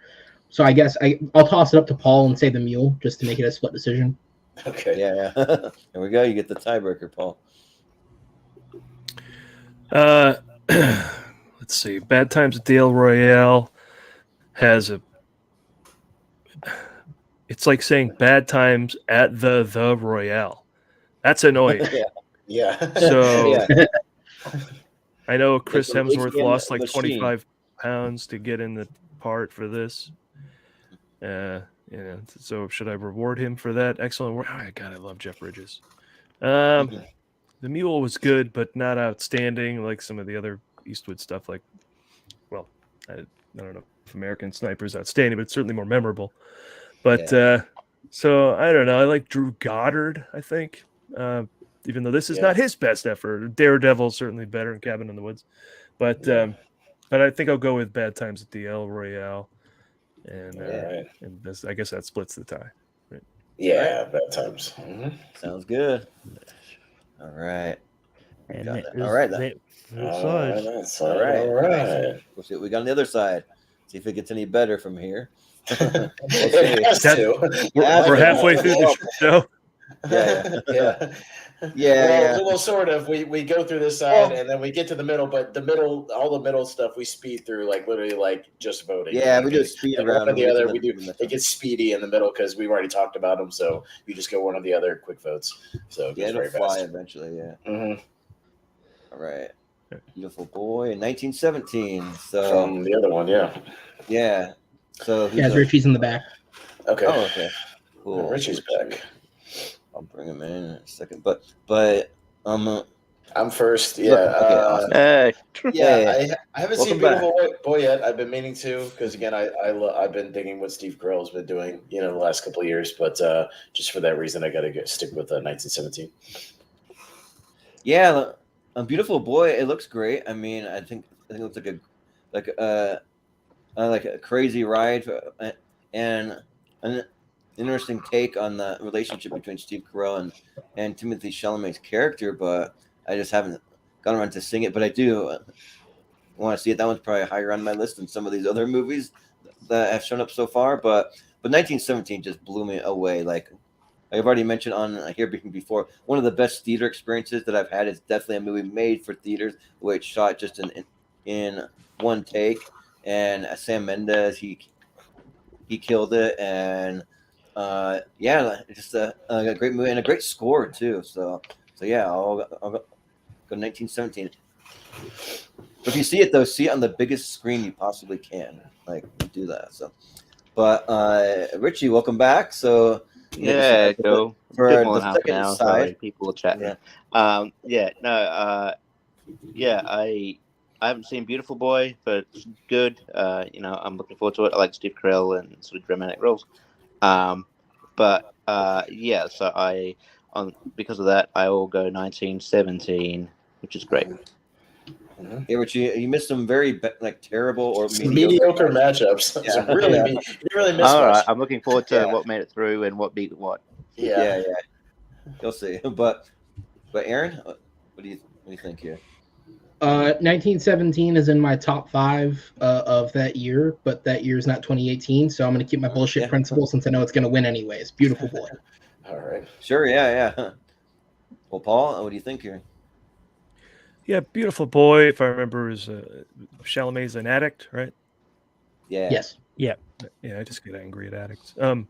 So I guess I'll toss it up to Paul and say The Mule just to make it a split decision. Okay. Yeah. There we go. You get the tiebreaker, Paul. Let's see. Bad Times at the El Royale has it's like saying Bad Times at the Royale. That's annoying. Yeah. So Yeah. I know Chris Like the Hemsworth ATM lost like machine. 25 pounds to get in the part for this. So should I reward him for that? Excellent work. Oh, God, I love Jeff Bridges. The Mule was good, but not outstanding like some of the other Eastwood stuff. Like, well, I don't know if American Sniper is outstanding, but it's certainly more memorable. But so I don't know. I like Drew Goddard, I think, even though this is not his best effort. Daredevil certainly better in Cabin in the Woods, but I think I'll go with Bad Times at the El Royale. And and this, I guess that splits the tie. Right? Yeah, Bad Times. Mm-hmm. Sounds good. All right. And Got that it. is All right. that All right. We'll see what we got on the other side. See if it gets any better from here. It has to. We're halfway through the show. Yeah. Well, sort of. We go through this side and then we get to the middle, but all the middle stuff we speed through, like literally, like just voting. Yeah, we do a speed round. One or the other, we do. It gets speedy in the middle because we've already talked about them. So you just go one or the other, quick votes. So it goes it'll very fly fast. eventually. Yeah. Mm-hmm. All right. Beautiful boy in 1917. So From the other one, yeah. So Richie's in the back. Okay. Oh, okay. Cool. Richie's back. I'll bring him in a second, but I'm first. Yeah. Okay, awesome. I haven't seen Welcome Beautiful Boy yet. I've been meaning to because again, I've been digging what Steve Carell's been doing, the last couple of years. But just for that reason, I got to stick with 1917. Yeah, Beautiful Boy. It looks great. I mean, I think it looks like a like a crazy ride and an interesting take on the relationship between Steve Carell and Timothy Chalamet's character, but I just haven't gotten around to seeing it. But I do want to see it. That one's probably higher on my list than some of these other movies that have shown up so far. But 1917 just blew me away. Like I've already mentioned on here before, one of the best theater experiences that I've had is definitely a movie made for theaters, which shot just in one take. And Sam Mendes, he killed it, and just a great movie and a great score too. So yeah, I'll go 1917. If you see it though, see it on the biggest screen you possibly can. Like do that. So, but Richie, welcome back. So Yeah, cool. for Bit more the than half an second hour. side. Sorry, people are chatting. I haven't seen Beautiful Boy, but it's good. I'm looking forward to it. I like Steve Carell and sort of dramatic roles. So because of that, I will go 1917, which is great. Yeah, Richie, you missed some very terrible or mediocre matchups. Yeah. You didn't really miss All much. right, I'm looking forward to what made it through and what beat what. Yeah. You'll see. But Aaron, what do you think here? 1917 is in my top 5 of that year, but that year is not 2018, so I'm going to keep my bullshit principle since I know it's going to win anyways. Beautiful Boy. All right. Sure. Yeah. Well, Paul, what do you think here? Yeah, Beautiful Boy, if I remember, is Chalamet's an addict, right? Yeah. Yes. Yeah, I just get angry at addicts in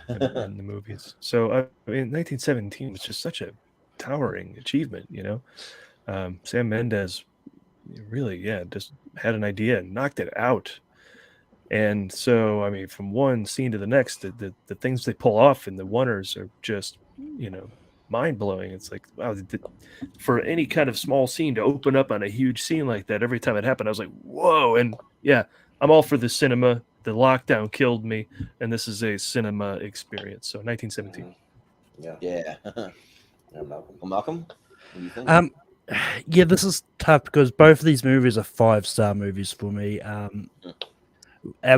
the movies. So, 1917 was just such a towering achievement, Sam Mendes really, just had an idea and knocked it out. And so, I mean, from one scene to the next, the things they pull off in the oneers are just, mind blowing. It's like, wow, for any kind of small scene to open up on a huge scene like that, every time it happened, I was like, whoa. And yeah, I'm all for the cinema. The lockdown killed me, and this is a cinema experience. So 1917. Yeah. Malcolm, what do you think? Yeah, this is tough because both of these movies are 5-star movies for me. And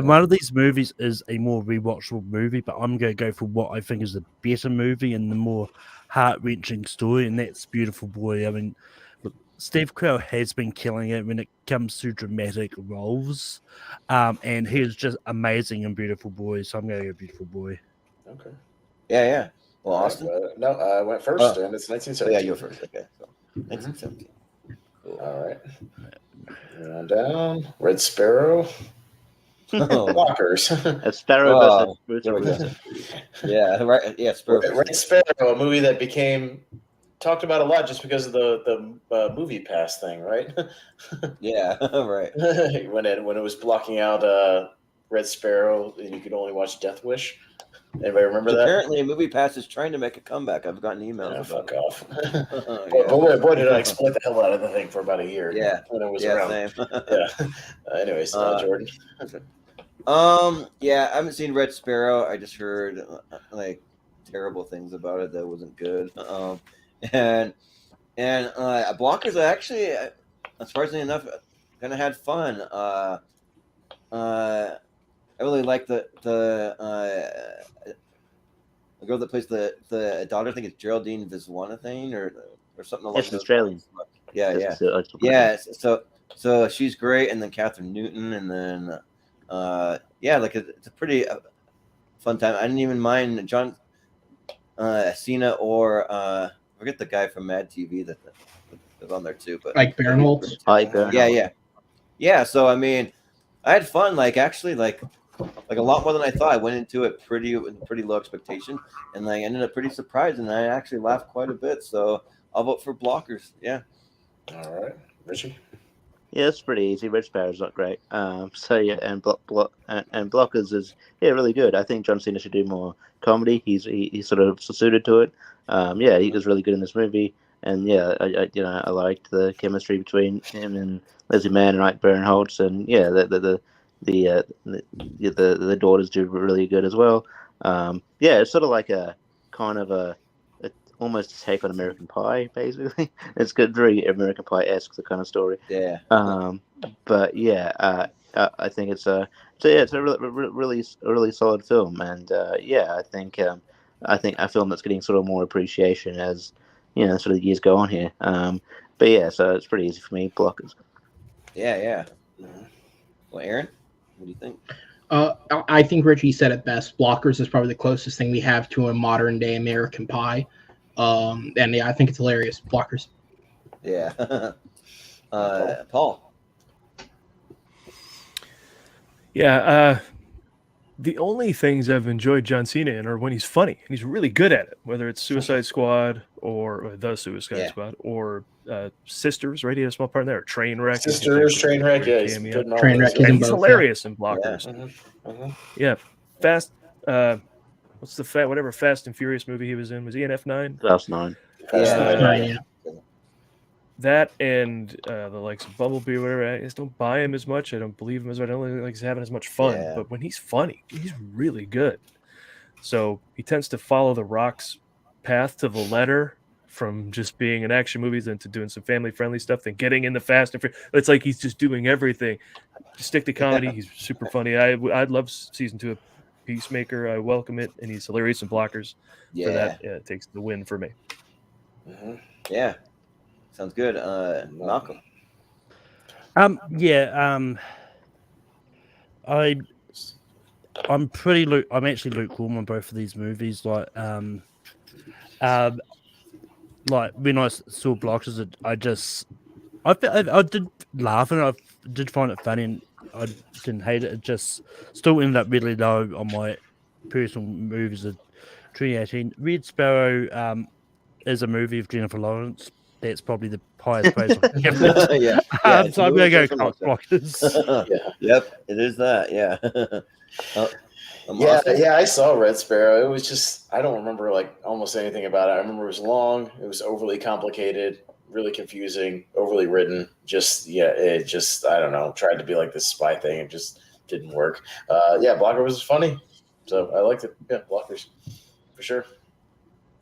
one of these movies is a more rewatchable movie, but I'm going to go for what I think is the better movie and the more heart-wrenching story, and that's Beautiful Boy. I mean, look, Steve Carell has been killing it when it comes to dramatic roles, and he's just amazing in Beautiful Boy, so I'm going to go Beautiful Boy. Okay. Yeah. Well, Austin? No, I went first, and it's 1917. Yeah, you're first. Okay, so 1917. Cool. All right. Moving on down. Red Sparrow. Walkers. Sparrow versus Bruce. Yeah, right. Yeah, Sparrow. Red Sparrow, a movie that became talked about a lot just because of the movie pass thing, right? Yeah, right. when it was blocking out Red Sparrow, and you could only watch Death Wish. Anybody remember that? Apparently, Movie Pass is trying to make a comeback. I've gotten emails. Fuck off. Boy, did I exploit the hell out of the thing for about a year. Yeah, when it was around. Same. Anyways, Jordan. I haven't seen Red Sparrow. I just heard terrible things about it that wasn't good. And Blockers, I actually, surprisingly enough, kind of had fun. I really like the girl that plays the daughter. I think it's Geraldine Viswanathan or something along It's those Australian. lines. Yeah. So she's great, and then Catherine Newton, and then it's a pretty fun time. I didn't even mind John Cena or forget the guy from Mad TV that was on there too, but Ike Barinholtz. Yeah. So I mean, I had fun. Actually, a lot more than I thought. I went into it pretty low expectation, and I ended up pretty surprised, and I actually laughed quite a bit. So I'll vote for Blockers. Yeah. All right, Richie. Yeah, it's pretty easy. Red Sparrow's not great. And Blockers is really good. I think John Cena should do more comedy. He's sort of suited to it. He was really good in this movie, and I liked the chemistry between him and Leslie Mann and Ike Barinholtz, and the daughters do really good as well. It's sort of like a kind of a almost a take on American Pie, basically. It's good, very American Pie-esque, the kind of story. Yeah. I think it's a really solid film, and I think a film that's getting sort of more appreciation as sort of years go on here. But yeah, so it's pretty easy for me. Blockers. Yeah. Well, Aaron, what do you think? I think Richie said it best. Blockers is probably the closest thing we have to a modern day American Pie. And yeah, I think it's hilarious. Blockers. Yeah. Paul. Yeah, the only things I've enjoyed John Cena in are when he's funny, and he's really good at it, whether it's Suicide Squad or The Suicide Squad or Sisters, right? He had a small part in there. Or Trainwreck. Sisters, Trainwreck, yeah. He's good in all Trainwreck those. And he's hilarious in Blockers. Mhm. Yeah, Fast. What's the whatever Fast and Furious movie he was in? Was he in F9? Fast 9. Yeah. That and the likes of Bumblebee, or whatever. I just don't buy him as much. I don't believe him as much. I don't think like he's having as much fun. Yeah. But when he's funny, he's really good. So he tends to follow The Rock's path to the letter, from just being in action movies into doing some family-friendly stuff, then getting in the Fast and Furious. It's like he's just doing everything. Stick to comedy. He's super funny. I'd love season 2 of Peacemaker. I welcome it, and he's hilarious in Blockers. Yeah. For that, it takes the win for me. Yeah. Sounds good. Maelcolm. I'm actually lukewarm on both of these movies. Like when I saw Blockers, I did laugh and I did find it funny, and I didn't hate it. It just still ended up really low on my personal movies of 2018. Red Sparrow is a movie of Jennifer Lawrence. That's probably the highest praise I can give it. Yeah. So I'm going to go Blockers. Yep, it is that. Yeah. Yeah, I saw Red Sparrow. It was just, I don't remember like almost anything about it. I remember it was long, it was overly complicated, really confusing, overly written. It just, I don't know, tried to be like this spy thing. It just didn't work. Blocker was funny, so I liked it. Yeah, Blockers, for sure.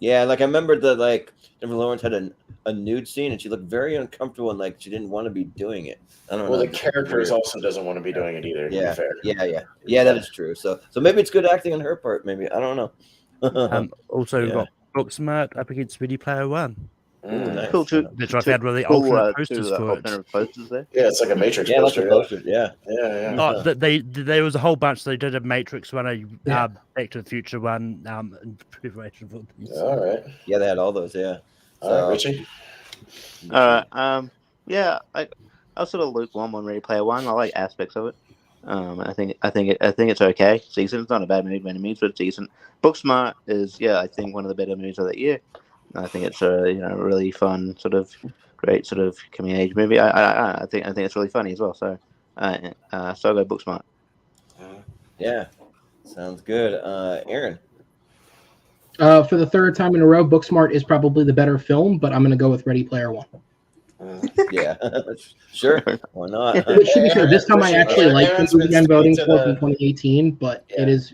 Yeah, like I remember that like Jennifer Lawrence had a nude scene and she looked very uncomfortable and like she didn't want to be doing it. I don't know. Well, the character also doesn't want to be doing it either. Yeah, to be fair. Yeah, that is true. So maybe it's good acting on her part. Maybe I don't know. Also, we've got Booksmart up against Ready Player One. Nice. Cool too. Which I've had really alternate posters for it. Posters there. Yeah, it's like a Matrix Yeah, poster. like a poster. Yeah. Oh, there was a whole bunch. They did a Matrix one, Back to the Future one, in preparation for these. All right. Yeah, they had all those. Yeah. All right, Richie. All right. I was sort of lukewarm on Ready Player One. I like aspects of it. I think it's okay. It's decent. It's not a bad movie by any means, but it's decent. Booksmart is I think one of the better movies of that year. I think it's a really fun sort of great sort of coming age movie. I think it's really funny as well. So I'll go Booksmart. Yeah, sounds good. Aaron. For the third time in a row, Booksmart is probably the better film, but I'm going to go with Ready Player One. Yeah, sure. Why not? Which, to be fair, this time I actually like the movie I'm voting for from 2018, but it is.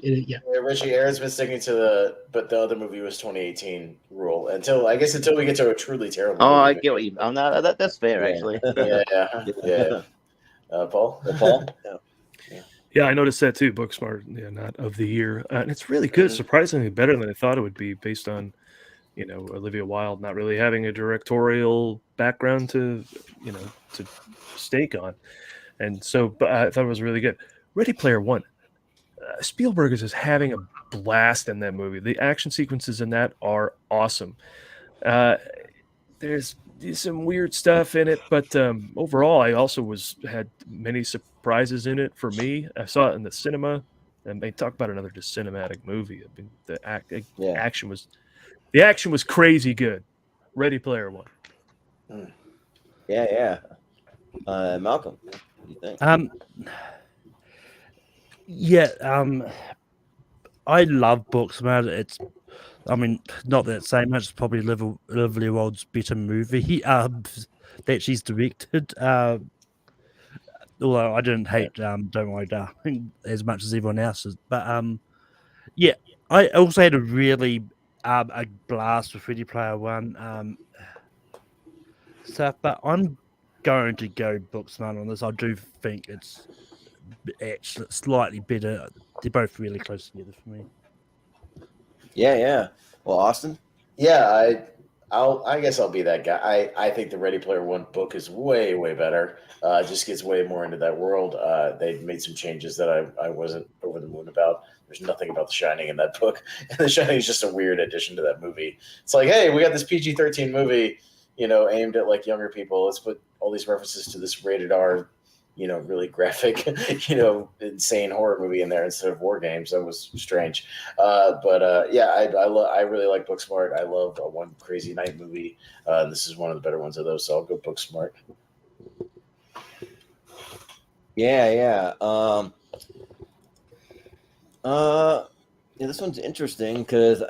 Richie, Aaron's been sticking to but the other movie was 2018 rule until we get to a truly terrible. Oh, movie. I get what you. Oh no, that's fair actually. Yeah. Paul. Yeah, I noticed that too. Booksmart, not of the year, and it's really good. Surprisingly better than I thought it would be, based on Olivia Wilde not really having a directorial background to stake on, and so. But I thought it was really good. Ready Player One. Spielberg is just having a blast in that movie. The action sequences in that are awesome. There's some weird stuff in it, but overall, I also had many surprises in it for me. I saw it in the cinema, and they talk about another just cinematic movie. I mean, the action was crazy good. Ready Player One. Yeah. Maelcolm, what do you think? I love Booksmart. It's, not that same much. It's probably Olivia Wilde's better movie that she's directed. Although I didn't hate Don't Worry Darling as much as everyone else's, but I also had a really a blast with Ready Player One stuff. But I'm going to go Booksmart on this. I do think it's actually slightly better. They're both really close together for me. Yeah. Well, Austin. Yeah, I guess I'll be that guy. I think the Ready Player One book is way better. It just gets way more into that world. They made some changes that I wasn't over the moon about. There's nothing about The Shining in that book, and The Shining is just a weird addition to that movie. It's like, hey, we got this PG-13 movie, aimed at like younger people. Let's put all these references to this rated R, really graphic, insane horror movie in there instead of war games. That was strange. Yeah, I really like Booksmart. I love One Crazy Night movie. This is one of the better ones of those, so I'll go Booksmart. Yeah. This one's interesting because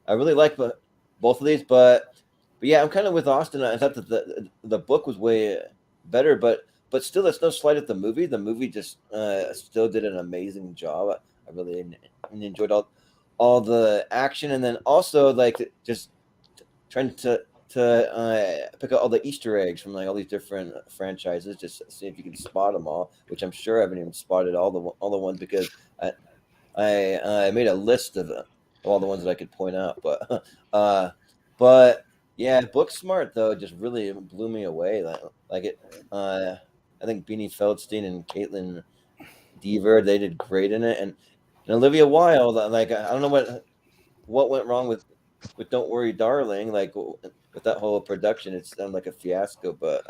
I really like both of these, but yeah, I'm kind of with Austin. I thought that the book was way better, but still, that's no slight at the movie. The movie just still did an amazing job. I really enjoyed all the action, and then also like just trying to pick up all the Easter eggs from like all these different franchises, just see if you can spot them all. Which I'm sure I haven't even spotted all the ones because I made a list of all the ones that I could point out. But yeah, Booksmart though just really blew me away. Like it. I think Beanie Feldstein and Caitlin Dever, they did great in it, and Olivia Wilde. Like I don't know what went wrong with Don't Worry, Darling. Like with that whole production, it sounded like a fiasco. But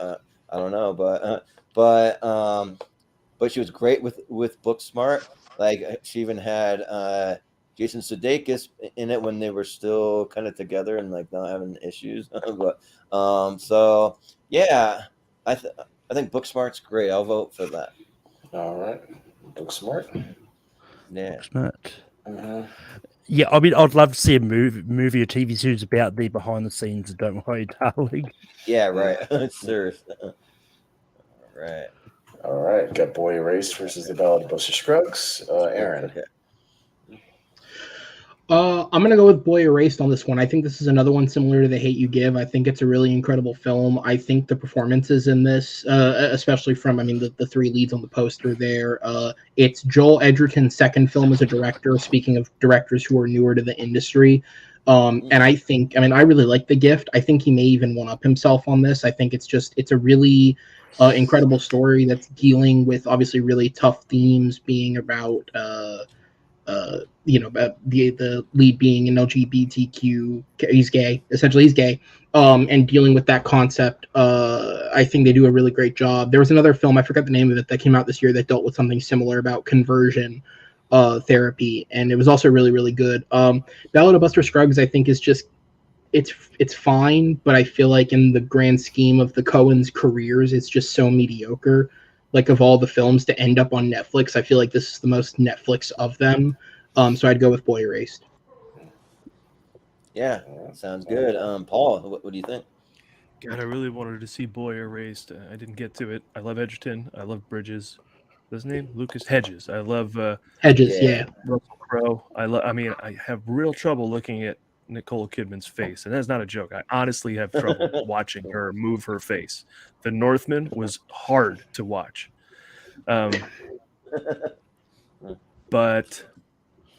I don't know. But she was great with Booksmart. Like she even had Jason Sudeikis in it when they were still kind of together and like not having issues. But so yeah, I think Booksmart's great. I'll vote for that. All right, Booksmart. Yeah. Booksmart. Mm-hmm. Yeah, I mean, I'd love to see a movie or TV series about the behind the scenes of Don't Worry, Darling. Yeah, right. Serious. All right. Got Boy Erased versus The Ballad of Buster Scruggs. Aaron. Okay. I'm gonna go with Boy Erased on this one. I think this is another one similar to The Hate You Give. I think it's a really incredible film. I think the performances in this, especially from, the three leads on the poster there. It's Joel Edgerton's second film as a director. Speaking of directors who are newer to the industry, and I think, I really like The Gift. I think he may even one up himself on this. I think it's a really incredible story that's dealing with obviously really tough themes, being about the lead being an LGBTQ, he's gay, and dealing with that concept. I think they do a really great job. There was another film, I forgot the name of it, that came out this year that dealt with something similar about conversion therapy, and it was also really, really good. Ballad of Buster Scruggs, I think, is just, it's fine, but I feel like in the grand scheme of the Coens' careers, it's just so mediocre. Like, of all the films to end up on Netflix, I feel like this is the most Netflix of them. So I'd go with Boy Erased. Yeah, sounds good. Paul, what do you think? God, I really wanted to see Boy Erased. I didn't get to it. I love Edgerton. I love Bridges. What's his name? Lucas Hedges. I love Hedges. Yeah. Russell Crowe. I have real trouble looking at Nicole Kidman's face, and that's not a joke. I honestly have trouble watching her move her face. The Northman was hard to watch, but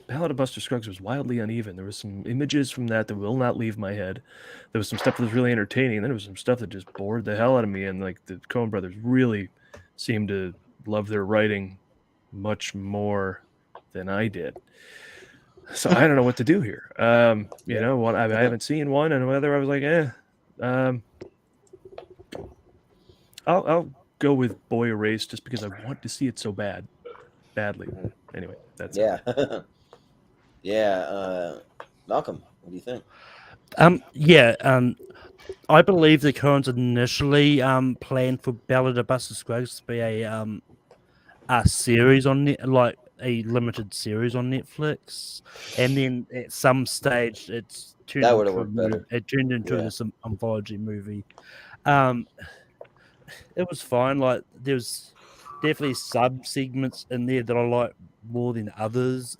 Ballad of Buster Scruggs was wildly uneven. There was some images from that will not leave my head. There was some stuff that was really entertaining, and then there was some stuff that just bored the hell out of me. And like the Coen brothers really seemed to love their writing much more than I did. So I don't know what to do here. I haven't seen one, and whether I was like, I'll go with Boy Erased just because I want to see it so badly. Anyway, that's it. Yeah. Maelcolm, what do you think? I believe the Coens initially planned for Ballad of Buster Scruggs to be a series on a limited series on Netflix, and then at some stage it turned into this anthology movie. It was fine. Like, there's definitely sub segments in there that I like more than others.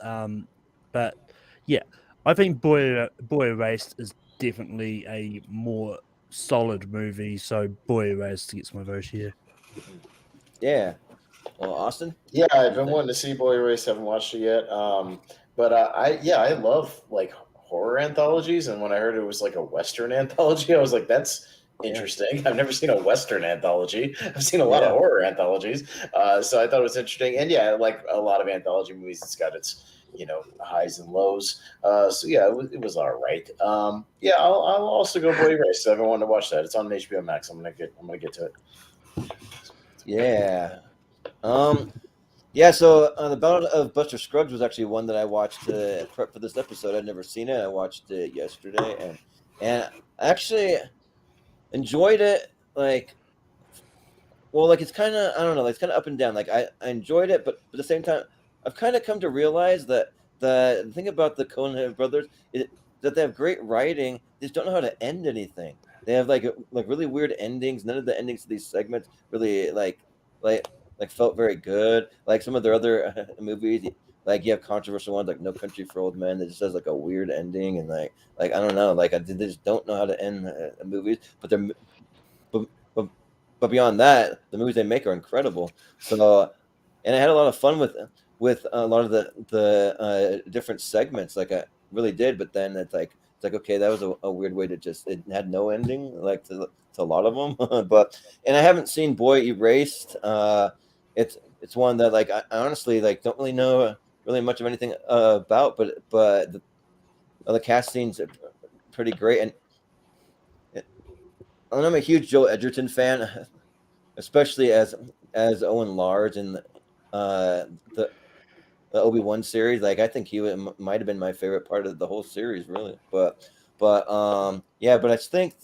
But yeah, I think Boy Erased is definitely a more solid movie. So Boy Erased gets my vote here. Yeah. Well, Austin? Yeah, I've been wanting to see Boy Erased. Haven't watched it yet. But I love like horror anthologies, and when I heard it was like a Western anthology, I was like, that's interesting. I've never seen a Western anthology. I've seen a lot of horror anthologies, so I thought it was interesting. And yeah, like a lot of anthology movies, it's got its highs and lows. So yeah, it was all right. Yeah, I'll also go Boy Erased. I've been wanting to watch that. It's on HBO Max. I'm gonna get to it. Yeah. Yeah, so the Ballad of Buster Scruggs was actually one that I watched to prep for this episode. I'd never seen it. I watched it yesterday, and I actually enjoyed it. Like, well, like it's kind of, I don't know, like it's kind of up and down. Like I enjoyed it, but at the same time, I've kind of come to realize that the thing about the Coen brothers is that they have great writing. They just don't know how to end anything. They have like really weird endings. None of the endings to these segments really like felt very good. Like some of their other movies, like you have controversial ones like No Country for Old Men that just has like a weird ending, and like I don't know, like they just don't know how to end movies. But they're but beyond that, the movies they make are incredible. So, and I had a lot of fun with a lot of the different segments. Like I really did. But then it's like okay, that was a weird way to just, it had no ending like to a lot of them. But and I haven't seen Boy Erased. It's one that like I honestly like don't really know really much of anything about, but the casting's pretty great. And I'm a huge Joel Edgerton fan, especially as Owen Large in the Obi-Wan series. Like I think he might have been my favorite part of the whole series, really. But yeah, but I think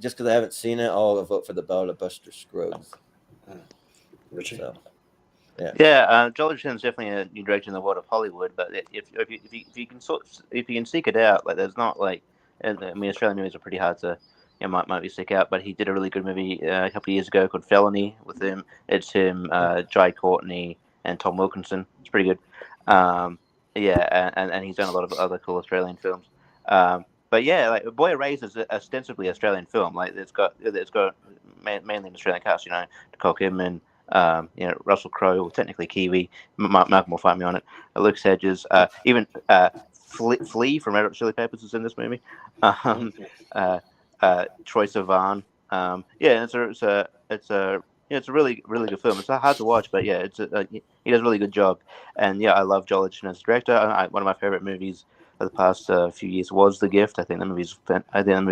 just because I haven't seen it, I'll vote for the Ballad of Buster Scruggs. Richard? So, Joel Edgerton's definitely a new direction in the world of Hollywood. But if you can seek it out, like there's not like, I mean, Australian movies are pretty hard to might be seek out. But he did a really good movie a couple of years ago called Felony with him. It's him, Jai Courtney, and Tom Wilkinson. It's pretty good. And he's done a lot of other cool Australian films. But yeah, like Boy Erased is ostensibly Australian film. Like it's got mainly an Australian cast. Nicole Kidman. Russell Crowe, or technically Kiwi. Malcolm will fight me on it. Luke Hedges, even Flea from Red Hot Chili Peppers is in this movie. Troye Sivan. It's a really good film. It's hard to watch, but yeah, he does a really good job. And yeah, I love Joel Edgerton as a director. One of my favorite movies of the past few years was The Gift. I think the movie's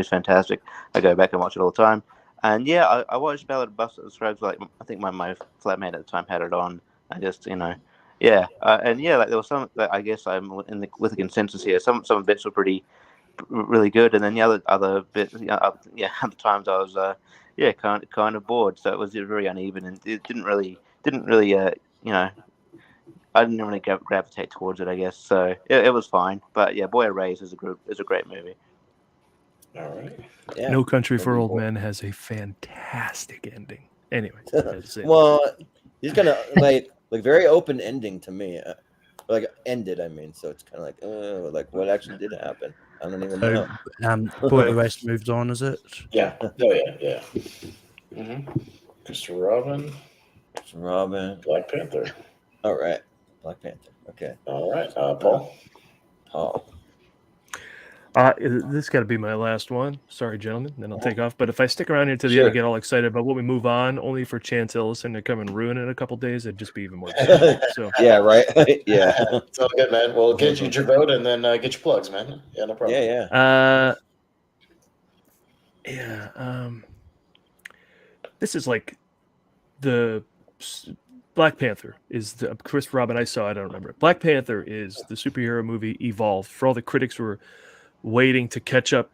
fantastic. I go back and watch it all the time. And yeah, I watched Ballad of Buster Scruggs. Like I think my flatmate at the time had it on. I just like there was some that I guess I'm with the consensus here. Some bits were really good, and then the other bits, other times I was kind of bored. So it was very uneven, and it didn't really I didn't really gravitate towards it, I guess. So it was fine. But yeah, Boy Erased is a great movie. All right. Yeah. No Country for Old Men has a fantastic ending. Anyway, well, he's kind of like very open ending to me. Like ended, I mean. So it's kind of like what actually did happen. I don't even know. Boy Erased moved on, is it? Yeah. Oh yeah. Mm-hmm. Christopher Robin. Black Panther. All right. Black Panther. Okay. All right. Paul. This got to be my last one. Sorry, gentlemen. Then I'll take off. But if I stick around here to the end and get all excited about what we move on, only for Chance Ellison to come and ruin it in a couple days, it'd just be even more. So yeah, right. Yeah, it's all good, man. We'll get your vote and then get your plugs, man. Yeah, no problem. This is like the Black Panther is the Christopher Robin. I saw. I don't remember it. Black Panther is the superhero movie evolved. For all the critics who were waiting to catch up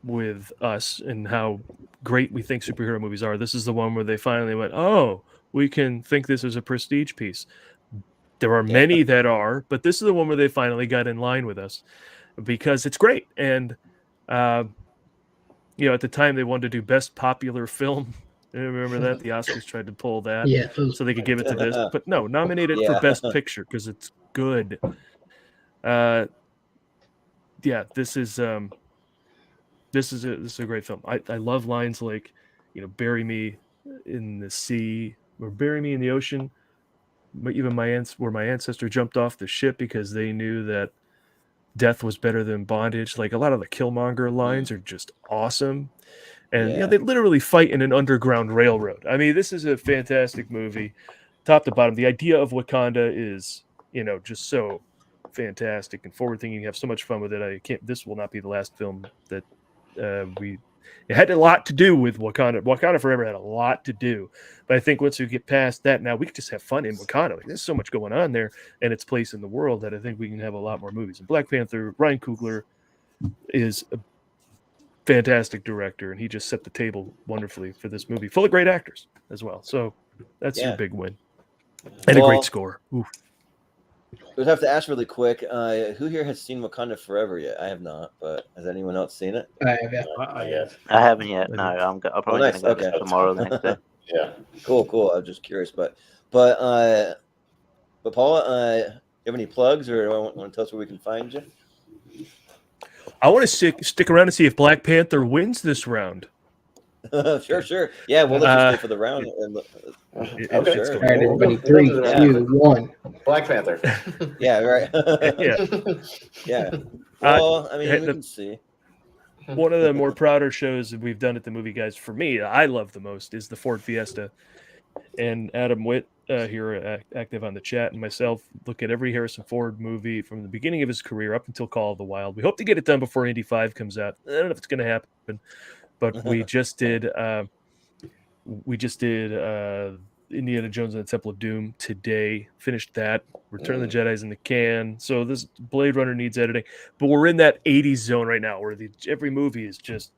with us and how great we think superhero movies are, this is the one where they finally went, oh, we can think this is a prestige piece. There are many that are, but this is the one where they finally got in line with us because it's great. And at the time they wanted to do best popular film. Remember that the Oscars tried to pull that so they could give it to this, but no, nominate it for best picture because it's good. This is a great film. I love lines like, bury me in the sea or bury me in the ocean, where my ancestor jumped off the ship because they knew that death was better than bondage. Like a lot of the Killmonger lines are just awesome. And Yeah. they literally fight in an underground railroad. I mean, this is a fantastic movie, top to bottom. The idea of Wakanda is, just so fantastic and forward thinking. You have so much fun with it. This will not be the last film that it had a lot to do with Wakanda. Wakanda Forever had a lot to do. But I think once we get past that, now we can just have fun in Wakanda. Like, there's so much going on there and its place in the world that I think we can have a lot more movies. And Black Panther, Ryan Coogler is a fantastic director, and he just set the table wonderfully for this movie, full of great actors as well. So that's your big win. And a great score. Oof. We'd have to ask really quick, who here has seen Wakanda Forever yet? I have not, but has anyone else seen it? I have, yeah. I haven't yet. No, I'm probably nice. going to go tomorrow, the next day. Yeah. Cool. I'm just curious, but Paula, you have any plugs, or want to tell us where we can find you? I want to stick around and see if Black Panther wins this round. Sure. Yeah, we'll let you stay for the round. Okay. Sure. All right, everybody. 3, 2, 1. Black Panther. Yeah, right. Yeah. Yeah. Well, I mean, we the- can see. One of the more prouder shows that we've done at the Movie Guys, for me, I love the most, is the Ford Fiesta. And Adam Witt here, active on the chat, and myself look at every Harrison Ford movie from the beginning of his career up until Call of the Wild. We hope to get it done before Indy 5 comes out. I don't know if it's going to happen, but we just did Indiana Jones and the Temple of Doom today. Finished that. Return of the Jedi's in the can. So this Blade Runner needs editing, but we're in that 80s zone right now where every movie is just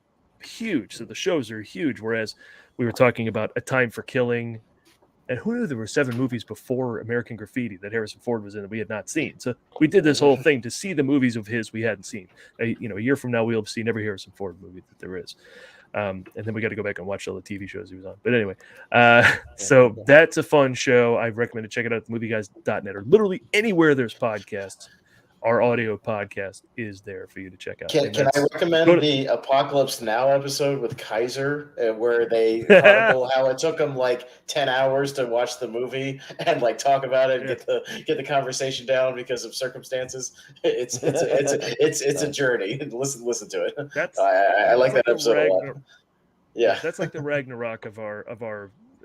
huge. So the shows are huge. Whereas we were talking about A Time for Killing, and who knew there were 7 movies before American Graffiti that Harrison Ford was in that we had not seen. So we did this whole thing to see the movies of his we hadn't seen. A year from now, we'll have seen every Harrison Ford movie that there is. And then we got to go back and watch all the TV shows he was on. But anyway, so that's a fun show. I recommend to check it out at movieguys.net, or literally anywhere there's podcasts. Our audio podcast is there for you to check out. Can I recommend the Apocalypse Now episode with Kaiser, where they chronicle how it took them like 10 hours to watch the movie and like talk about it, and get the conversation down because of circumstances. It's a journey. Listen to it. I like that episode a lot. Yeah, that's like the Ragnarok of our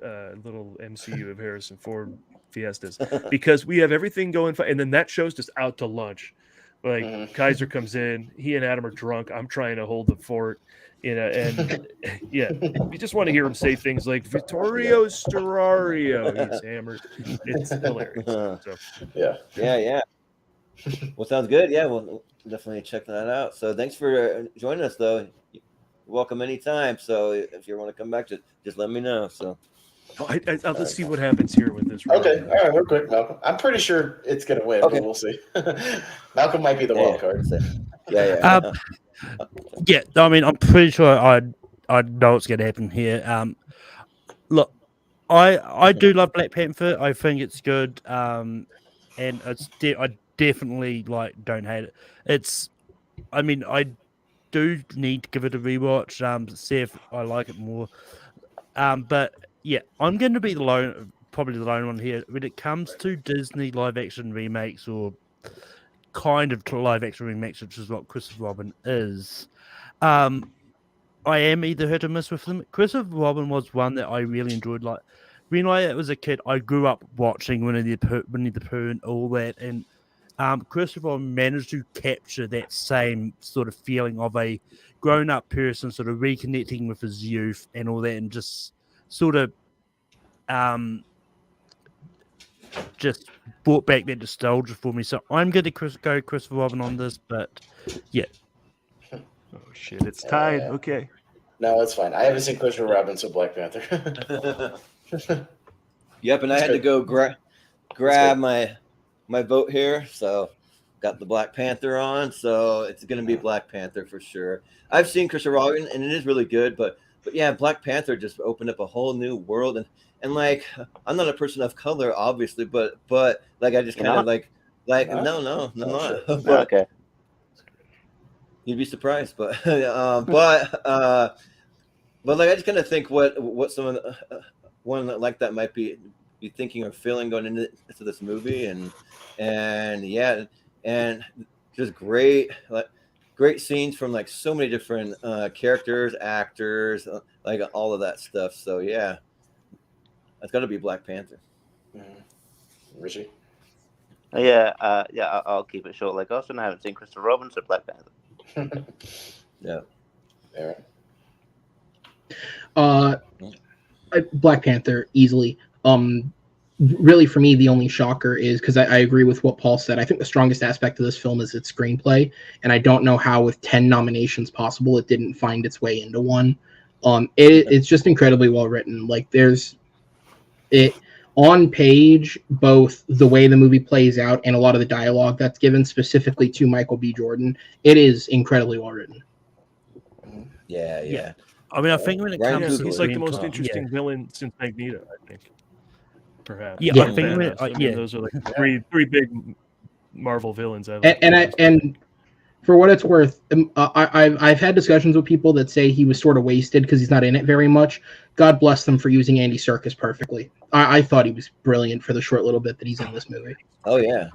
little MCU of Harrison Ford Fiestas, because we have everything going, and then that show's just out to lunch. Like Kaiser comes in, he and Adam are drunk. I'm trying to hold the fort, and you just want to hear him say things like Vittorio Storario. He's hammered. It's hilarious. So. Yeah. Well, sounds good. Yeah, we'll definitely check that out. So thanks for joining us, though. You're welcome anytime. So if you want to come back, just let me know. So. Let's see what happens here with this. Okay, all right, real quick, Maelcolm. I'm pretty sure it's going to win, but we'll see. Maelcolm might be the wild card. Yeah. I mean, I'm pretty sure I know what's going to happen here. Look, I do love Black Panther. I think it's good. And I definitely don't hate it. I mean, I do need to give it a rewatch. See if I like it more. But yeah, I'm going to be probably the lone one here when it comes to Disney live action remakes, or kind of live action remakes, which is what Christopher Robin is. I am either hit or miss with them. Christopher Robin was one that I really enjoyed. Like when I was a kid, I grew up watching Winnie the Pooh and all that, and Christopher Robin managed to capture that same sort of feeling of a grown-up person sort of reconnecting with his youth and all that, and just sort of just brought back that nostalgia for me. So I'm going to go Christopher Robin on this, but yeah. Oh shit, it's tied. Okay. No, it's fine. I haven't seen Christopher Robin, so Black Panther. Yep, and I had to go grab my vote here, so got the Black Panther on, so it's going to be Black Panther for sure. I've seen Christopher Robin, and it is really good, but yeah, Black Panther just opened up a whole new world, and like I'm not a person of color, obviously, but like I just kind of like no, I'm not. But, okay. You'd be surprised, but like I just kind of think what someone one like that might be, be thinking or feeling going into this movie, and yeah, and just great scenes from like so many different characters, actors, like all of that stuff. So yeah, it's got to be Black Panther. Richie? I'll keep it short like Austin. I haven't seen Christopher Robin, so Black Panther. Yeah. Black Panther easily. Really, for me, the only shocker is because I agree with what Paul said. I think the strongest aspect of this film is its screenplay, and I don't know how, with 10 nominations possible, it didn't find its way into one. It's just incredibly well written. Like it on page, both the way the movie plays out and a lot of the dialogue that's given specifically to Michael B. Jordan, it is incredibly well written. Yeah. I mean, I think when it comes to he's like the most interesting villain since Magneto, I think. Perhaps. Yeah, I think those are like three big Marvel villains. And for what it's worth, I've had discussions with people that say he was sort of wasted because he's not in it very much. God bless them for using Andy Serkis perfectly. I thought he was brilliant for the short little bit that he's in this movie. Oh yeah,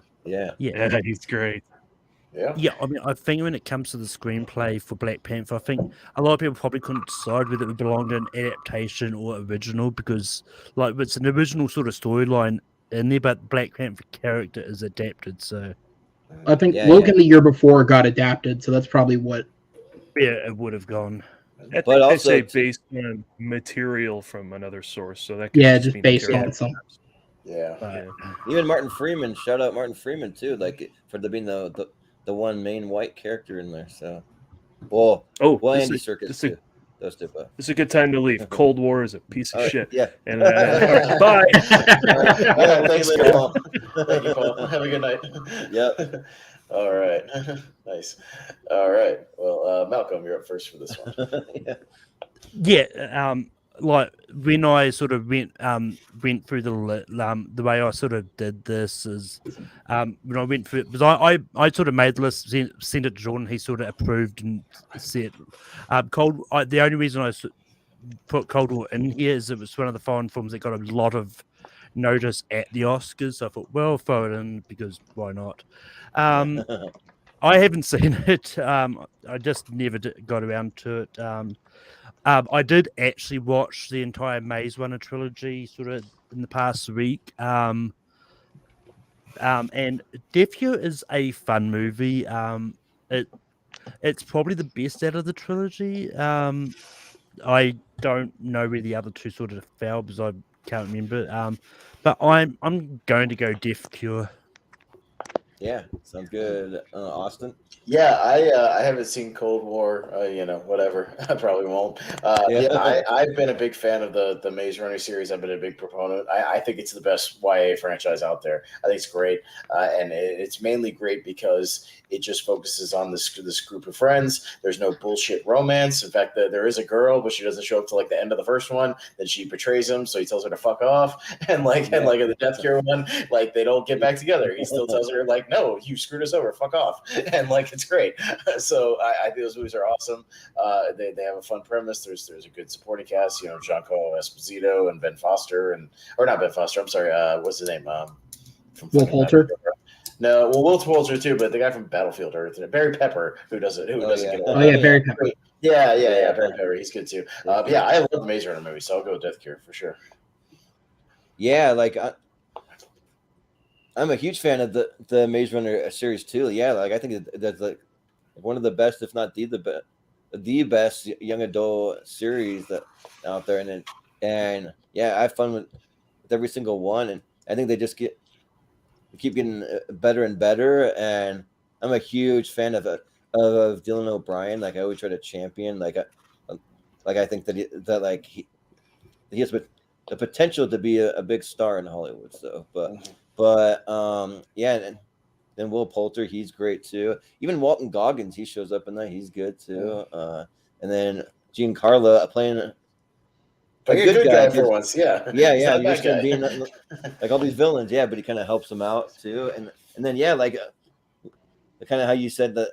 he's great. Yeah, I mean, I think when it comes to the screenplay for Black Panther, I think a lot of people probably couldn't decide whether it would belong to an adaptation or original because, like, it's an original sort of storyline in there, but Black Panther character is adapted. So, I think Logan the year before got adapted, so that's probably what. Yeah, it would have gone. But also, say based on material from another source, so that could just based on some. Even Martin Freeman, shout out Martin Freeman too, like for being the one main white character in there. So, Andy Serkis too. Those two. This is a good time to leave. Cold War is a piece of shit. Yeah. And bye. Thanks, Paul. Thank you, Paul. Have a good night. Yep. All right. Nice. All right. Well, Maelcolm, you're up first for this one. Like when I sort of went through the way I sort of did this is when I went through it, because I sort of made the list, sent it to Jordan, he sort of approved and said the only reason I put Cold War in here is it was one of the foreign films that got a lot of notice at the Oscars, so I thought, well, throw it in because why not. I haven't seen it. I just never got around to it. I did actually watch the entire Maze Runner trilogy sort of in the past week. And Death Cure is a fun movie. It's probably the best out of the trilogy. I don't know where the other two sort of fell because I can't remember. But I'm going to go Death Cure. Yeah, sounds good. Austin? Yeah, I haven't seen Cold War. Whatever. I probably won't. I've been a big fan of the Maze Runner series. I've been a big proponent. I think it's the best YA franchise out there. I think it's great, and it's mainly great because it just focuses on this group of friends. There's no bullshit romance. In fact, there is a girl, but she doesn't show up till like the end of the first one. Then she betrays him, so he tells her to fuck off. And in the Death Cure one, like they don't get back together. He still tells her like, no, you screwed us over, fuck off. And it's great. So I think those movies are awesome. They have a fun premise. There's a good supporting cast. Giancarlo Esposito and Ben Foster or not Ben Foster. I'm sorry. What's his name? Will Poulter. No, well, Will Poulter too, but the guy from Battlefield Earth, Barry Pepper, who doesn't get along. Oh yeah, Barry Pepper. Yeah, Barry Pepper, he's good too. But yeah, I love the Maze Runner movie, so I'll go with Death Cure for sure. Yeah, I'm a huge fan of the Maze Runner series too. Yeah, I think that's like one of the best, if not the best young adult series that out there, and yeah, I have fun with every single one, and I think they just keep getting better and better, and I'm a huge fan of Dylan O'Brien. I always try to champion. I think that he has the potential to be a big star in Hollywood. So, but yeah, and then Will Poulter, he's great too. Even Walton Goggins, he shows up in that. He's good too. And then Giancarlo playing. A good guy for once, yeah. Yeah. You're used to being like all these villains, but he kind of helps them out too. And then kind of how you said that,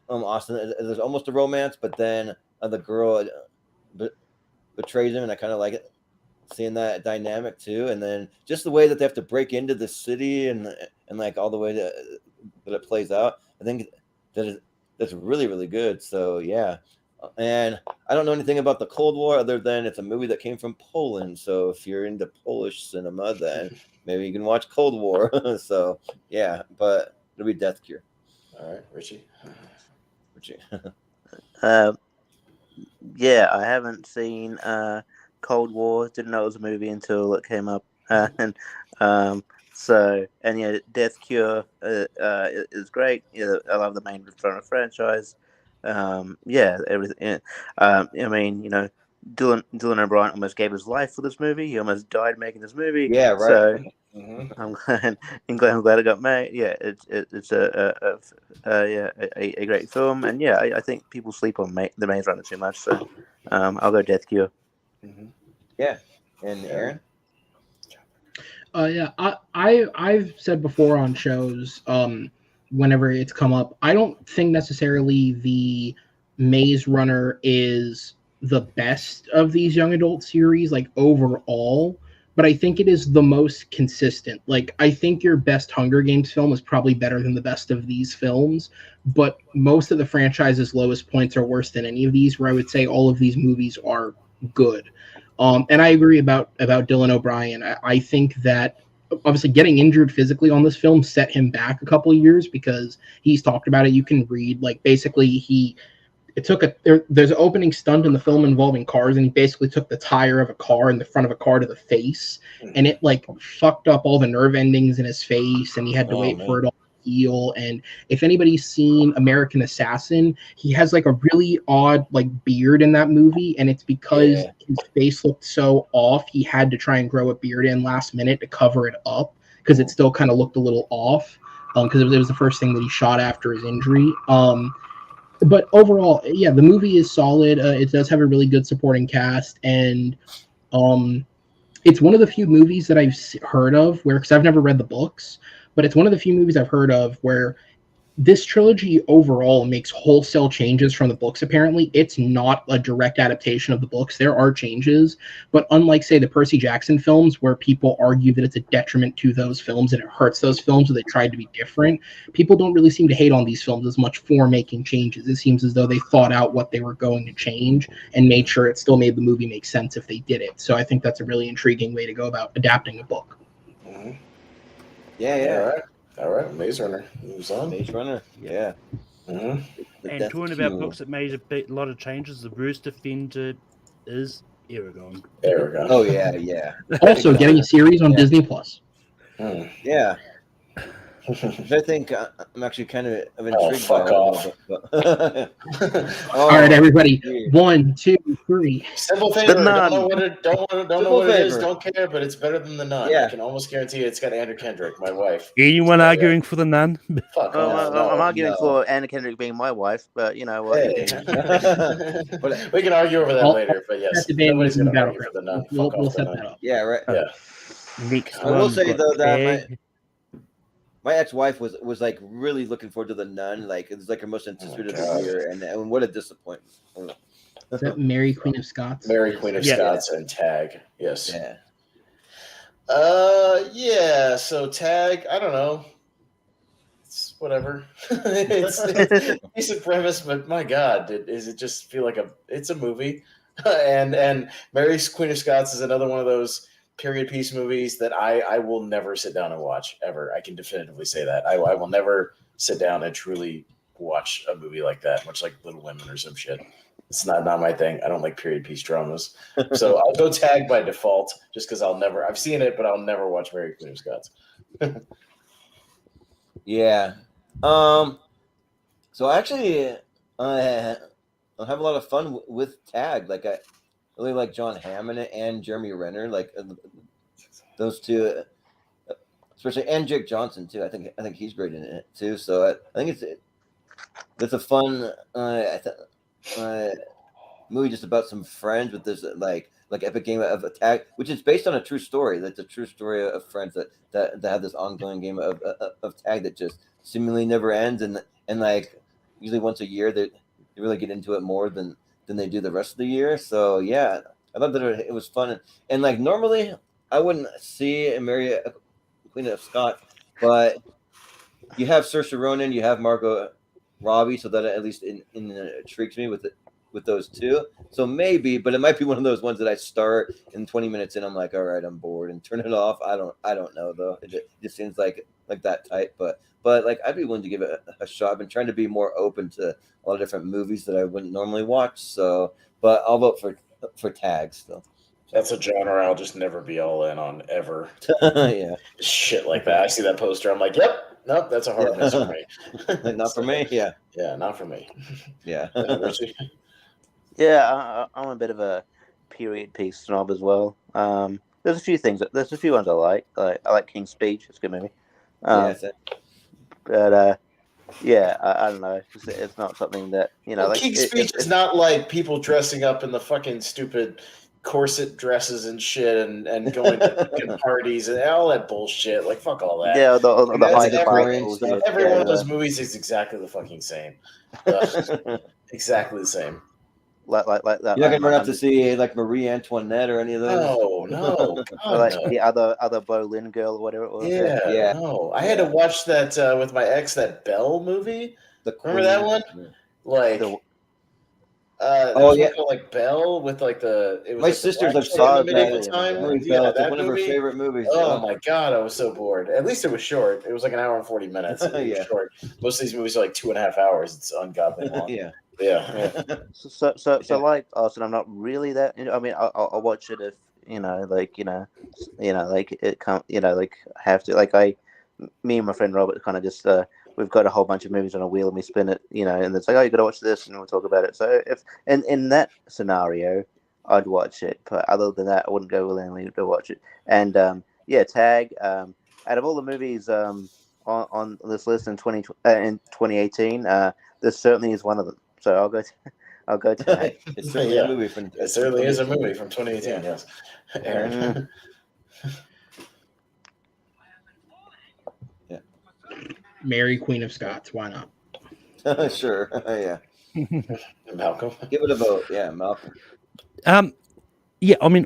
Austin, there's almost a romance, but then the girl betrays him, and I kind of like it. seeing that dynamic too, and then just the way that they have to break into the city and like all the way that it plays out. I think that's really, really good. So yeah. And I don't know anything about the Cold War other than it's a movie that came from Poland. So if you're into Polish cinema, then maybe you can watch Cold War. So yeah, but it'll be Death Cure. All right, Richie. Yeah, I haven't seen Cold War. Didn't know it was a movie until it came up. And yeah, Death Cure is great. Yeah, I love the main franchise. Yeah, everything. I mean, Dylan O'Brien almost gave his life for this movie. He almost died making this movie. Yeah, right. So I'm glad it got made. Yeah, it's a great film, and yeah, I think people sleep on the Maze Runner too much. So I'll go Death Cure. Yeah, and Aaron. Yeah, I've said before on shows, whenever it's come up, I don't think necessarily the Maze Runner is the best of these young adult series, like overall, but I think it is the most consistent. Like, I think your best Hunger Games film is probably better than the best of these films, but most of the franchise's lowest points are worse than any of these, where I would say all of these movies are good. And I agree about Dylan O'Brien. I think that obviously getting injured physically on this film set him back a couple of years, because he's talked about it. You can read, like, basically there's an opening stunt in the film involving cars, and he basically took the tire of a car in the front of a car to the face, and it like fucked up all the nerve endings in his face, and he had to wait for it all to heal. And if anybody's seen American Assassin, he has like a really odd like beard in that movie, and it's because his face looked so off, he had to try and grow a beard in last minute to cover it up, because it still kind of looked a little off, because it was the first thing that he shot after his injury. But overall, yeah, the movie is solid. It does have a really good supporting cast, and it's one of the few movies that I've heard of where, because I've never read the books, but it's one of the few movies I've heard of where this trilogy overall makes wholesale changes from the books. Apparently, it's not a direct adaptation of the books. There are changes, but unlike, say, the Percy Jackson films, where people argue that it's a detriment to those films and it hurts those films, or they tried to be different, people don't really seem to hate on these films as much for making changes. It seems as though they thought out what they were going to change and made sure it still made the movie make sense if they did it. So I think that's a really intriguing way to go about adapting a book. Yeah. All right, Maze Runner moves on. Maze Runner, yeah. And talking about books that made a lot of changes, the Rouge Defender is Aragon. Oh yeah. Also, getting a series on Disney Plus. Yeah. I think I'm actually kind of intrigued. Fuck off. All right, everybody. 1, 2, 3. Simple favor. Don't know what it is. Don't care, but it's better than The Nun. Yeah. I can almost guarantee it's got Anna Kendrick, my wife. Anyone arguing for The Nun? Fuck off. I'm arguing for Anna Kendrick being my wife, but you know what? Hey. We can argue over that later, but yes, nobody's going to argue for The Nun. We'll set that up. Yeah, right. Yeah. I will say though that my ex-wife was like really looking forward to The Nun. Like it was like her most anticipated year, and what a disappointment. Is that Mary Queen of Scots? Mary Queen of Scots and Tag. Yes. Yeah. Yeah. So Tag, I don't know. It's whatever. it's a decent premise, but my God, does it just feel like it's a movie? and Mary Queen of Scots is another one of those period piece movies that I will never sit down and watch ever. I can definitively say that. I will never sit down and truly watch a movie like that, much like Little Women or some shit. It's not my thing. I don't like period piece dramas. So I'll go Tag by default just because I've seen it, but I'll never watch Mary Queen of Scots. Yeah. So actually, I'll have a lot of fun with Tag. Like I really like John Hamm in it and Jeremy Renner, like those two, especially, and Jake Johnson too. I think he's great in it too. So I think it's a fun movie just about some friends with this like epic game of Tag, which is based on a true story. That's a true story of friends that have this ongoing game of Tag that just seemingly never ends, and like usually once a year they really get into it more than they do the rest of the year. So yeah, I thought that it was fun, and like normally I wouldn't see and marry a Queen of Scots, but you have Saoirse Ronan, you have Margot Robbie, so that at least intrigues me with those two. So maybe, but it might be one of those ones that I start and 20 minutes in, I'm like, all right, I'm bored, and turn it off. I don't know though. It just seems like that type, but like I'd be willing to give it a shot. I've been trying to be more open to a lot of different movies that I wouldn't normally watch. So, but I'll vote for Tag still. That's a genre I'll just never be all in on ever. Yeah, Shit like that. I see that poster. I'm like, yep, nope, that's a hard miss for me. Not for me. Yeah, not for me. Yeah. Yeah, I'm a bit of a period piece snob as well. There's a few things. There's a few ones I like. I like King's Speech. It's a good movie. But yeah, I don't know. It's not something that like King's Speech is not like people dressing up in the fucking stupid corset dresses and shit and going to fucking parties and all that bullshit. Like, fuck all that. Yeah, every one of those movies is exactly the fucking same. Exactly the same. Like that. You're not gonna run up to see like Marie Antoinette or any of those. No. Like the other Boleyn girl or whatever it was. Yeah. No. I had to watch that with my ex, that Belle movie. Remember that one? Like. Like Belle with like it was my like sister's obsessed with medieval time. That one of her favorite movies. Oh my god, I was so bored. At least it was short. It was like an hour and 40 minutes. It was short. Most of these movies are like 2.5 hours. It's ungodly long. Yeah. So like Austin, I'm not really that. I mean, I'll watch it if like it can't. Like have to. Like me and my friend Robert kind of just. We've got a whole bunch of movies on a wheel and we spin it, and it's like, oh, you got to watch this, and we'll talk about it. So if in that scenario, I'd watch it, but other than that, I wouldn't go willingly to watch it. And Tag. Out of all the movies on this list in 2018, this certainly is one of them. So I'll go Tag. It's certainly a movie from. It certainly is a movie from 2018. Yes, Aaron. Mary, Queen of Scots. Why not? Sure. Yeah. Maelcolm. Give it a vote. Yeah, Maelcolm. Yeah, I mean,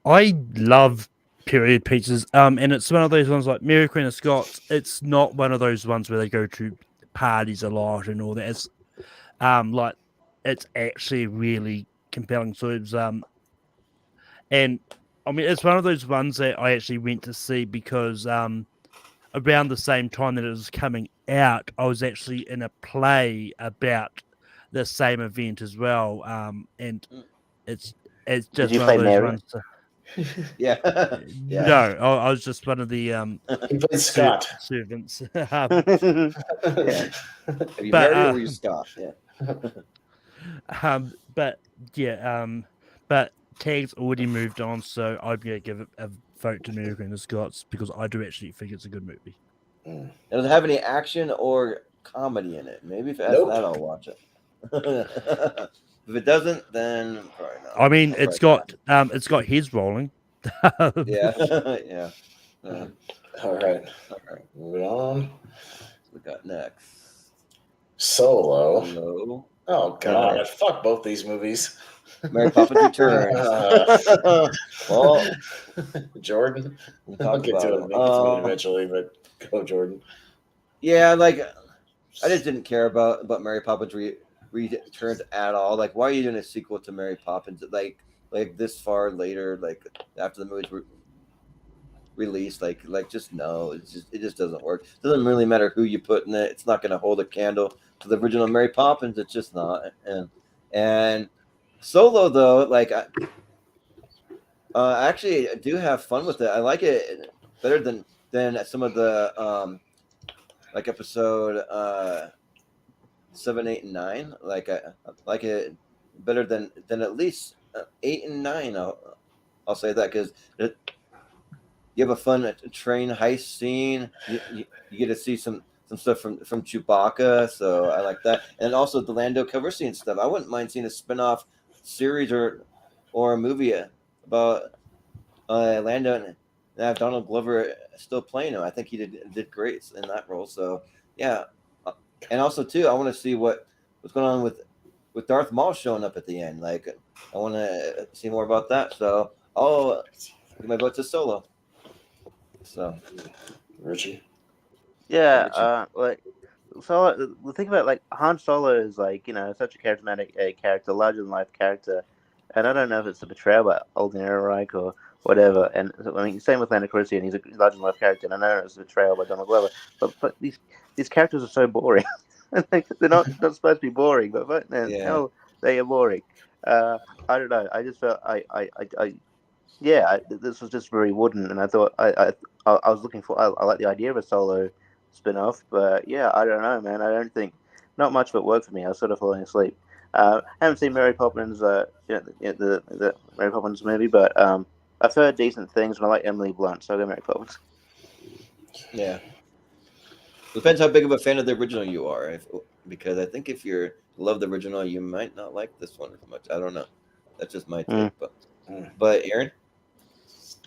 I love period pieces. And it's one of those ones like Mary, Queen of Scots. It's not one of those ones where they go to parties a lot and all that. It's like it's actually really compelling. So it's and I mean, it's one of those ones that I actually went to see because around the same time that it was coming out, I was actually in a play about the same event as well. And it's just Did you one play of those Mary? ones. Yeah. No, I was just one of the He played Scott. servants. Have you married or were you Scott? Yeah. But Tag's already moved on, so I'm gonna give it a vote to Mary, Queen of Scots because I do actually think it's a good movie. Does it have any action or comedy in it? Maybe if it has that, I'll watch it. If it doesn't, then probably not. I mean, it's got heads rolling. Yeah. All right. Moving on. We got next Solo. Oh god, fuck both these movies. Mary Poppins Returns. Well, Jordan. I'll get to it eventually, but go Jordan. Yeah, like I just didn't care about Mary Poppins Returns at all. Like, why are you doing a sequel to Mary Poppins? Like this far later, like after the movie's released, like just no. It just doesn't work. It doesn't really matter who you put in it. It's not going to hold a candle to the original Mary Poppins. It's just not. And Solo though, like actually I do have fun with it. I like it better than some of the like episode 7, 8, and 9. Like I like it better than at least 8 and 9. I'll say that because you have a fun train heist scene. You get to see some stuff from Chewbacca, so I like that. And also the Lando cover scene stuff. I wouldn't mind seeing a spin-off series or a movie about Lando and have Donald Glover still playing him. I think he did great in that role. So yeah, and also too, I want to see what's going on with with Darth Maul showing up at the end. Like, I want to see more about that. So I'll give my vote to Solo. So, Richie. Yeah, like Solo. The thing about like Han Solo is like such a charismatic character, larger than life character, and I don't know if it's a betrayal by Alden Ehrenreich or whatever. And I mean, same with Lando Calrissian, he's a larger than life character, and I know it's a betrayal by Donald Glover. But these characters are so boring. They're not supposed to be boring, but hell, they are boring. I don't know. I just felt this was just very wooden, and I thought I was looking for. I like the idea of a Solo spin-off, but yeah, I don't know, man. I don't think not much of it worked for me. I was sort of falling asleep. I haven't seen Mary Poppins, the Mary Poppins movie, but I've heard decent things, and I like Emily Blunt, so I'll go Mary Poppins. Yeah. Depends how big of a fan of the original you are, because I think if you love the original, you might not like this one as much. I don't know. That's just my take, but Aaron.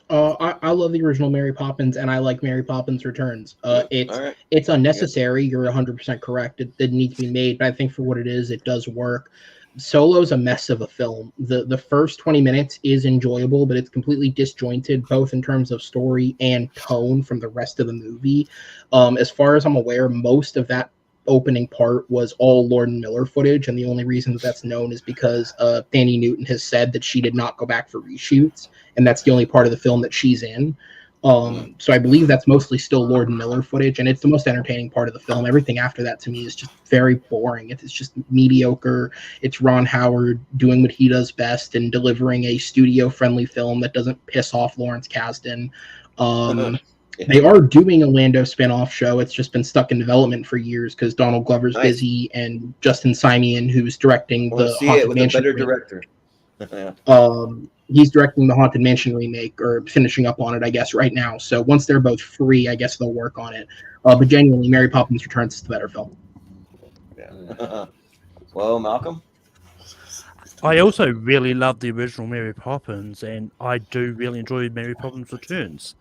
I love the original Mary Poppins, and I like Mary Poppins Returns. It's unnecessary. You're 100% correct. It didn't need to be made, but I think for what it is, it does work. Solo's a mess of a film. The first 20 minutes is enjoyable, but it's completely disjointed, both in terms of story and tone from the rest of the movie. As far as I'm aware, most of that opening part was all Lord and Miller footage, and the only reason that's known is because Thandie Newton has said that she did not go back for reshoots, and that's the only part of the film that she's in. So I believe that's mostly still Lord and Miller footage, and it's the most entertaining part of the film. Everything after that to me is just very boring. It's just mediocre. It's Ron Howard doing what he does best and delivering a studio-friendly film that doesn't piss off Lawrence Kasdan. They are doing a Lando spinoff show. It's just been stuck in development for years because Donald Glover's busy, and Justin Simien, who's directing the Haunted Mansion director. He's directing the Haunted Mansion remake, or finishing up on it, I guess, right now. So once they're both free, I guess they'll work on it. But genuinely, Mary Poppins Returns is the better film. Yeah. Well, Maelcolm? I also really love the original Mary Poppins, and I do really enjoy Mary Poppins Returns.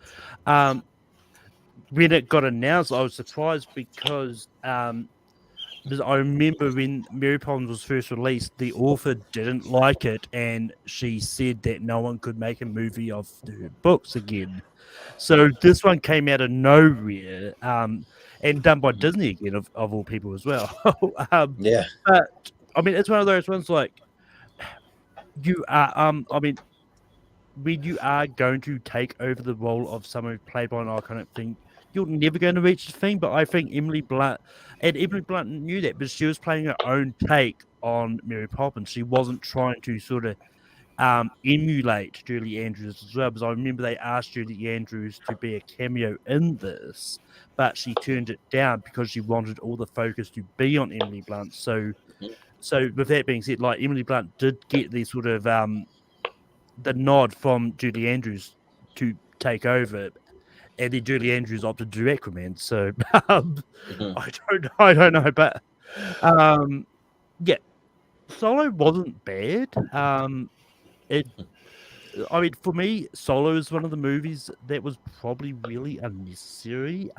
When it got announced, I was surprised because I remember when Mary Poppins was first released, the author didn't like it, and she said that no one could make a movie of her books again. So this one came out of nowhere, and done by Disney again, of all people as well. Yeah. But I mean, it's one of those ones like you are. I mean, when you are going to take over the role of someone played by an iconic thing, you're never going to reach the thing. But I think Emily Blunt knew that, but she was playing her own take on Mary Poppins. She wasn't trying to sort of emulate Julie Andrews as well, because I remember they asked Julie Andrews to be a cameo in this, but she turned it down because she wanted all the focus to be on Emily Blunt. So with that being said, like, Emily Blunt did get the sort of the nod from Julie Andrews to take over, and then Julie Andrews opted to do Aquaman. So I don't know, but yeah, Solo wasn't bad. I mean, for me, Solo is one of the movies that was probably really unnecessary.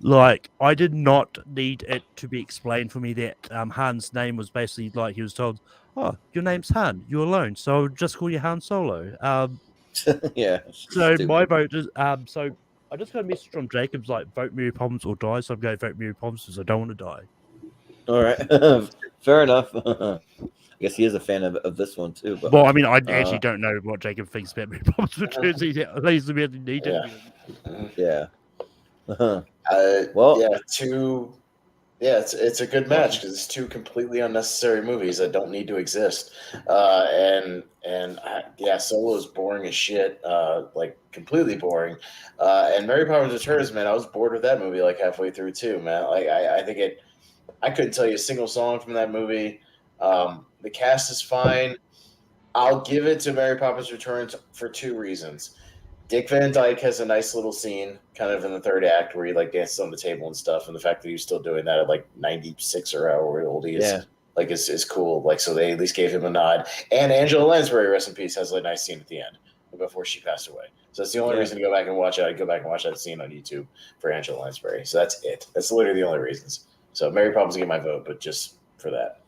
Like, I did not need it to be explained for me that Han's name was basically like he was told, "Oh, your name's Han. You're alone, so just call you Han Solo." Yeah. So Stupid. my vote is so I just got a message from Jacob's like, vote Mary Poppins or die. So I'm going to vote Mary Poppins because I don't want to die. All right. Fair enough. I guess he is a fan of this one too. But well, I mean, I actually don't know what Jacob thinks about Mary Poppins Returns. He's really needed. Yeah. Well, yeah, it's a good match because it's two completely unnecessary movies that don't need to exist. Solo is boring as shit, like completely boring. And Mary Poppins Returns, man, I was bored with that movie like halfway through too, man. Like I couldn't tell you a single song from that movie. The cast is fine. I'll give it to Mary Poppins Returns for two reasons. Dick Van Dyke has a nice little scene kind of in the third act where he like dances on the table and stuff. And the fact that he's still doing that at like 96 or however old he is, like is cool. Like, so they at least gave him a nod. And Angela Lansbury, rest in peace, has a nice scene at the end before she passed away. So that's the only reason to go back and watch it. I'd go back and watch that scene on YouTube for Angela Lansbury. So that's it. That's literally the only reasons. So Mary Poppins will get my vote, but just for that.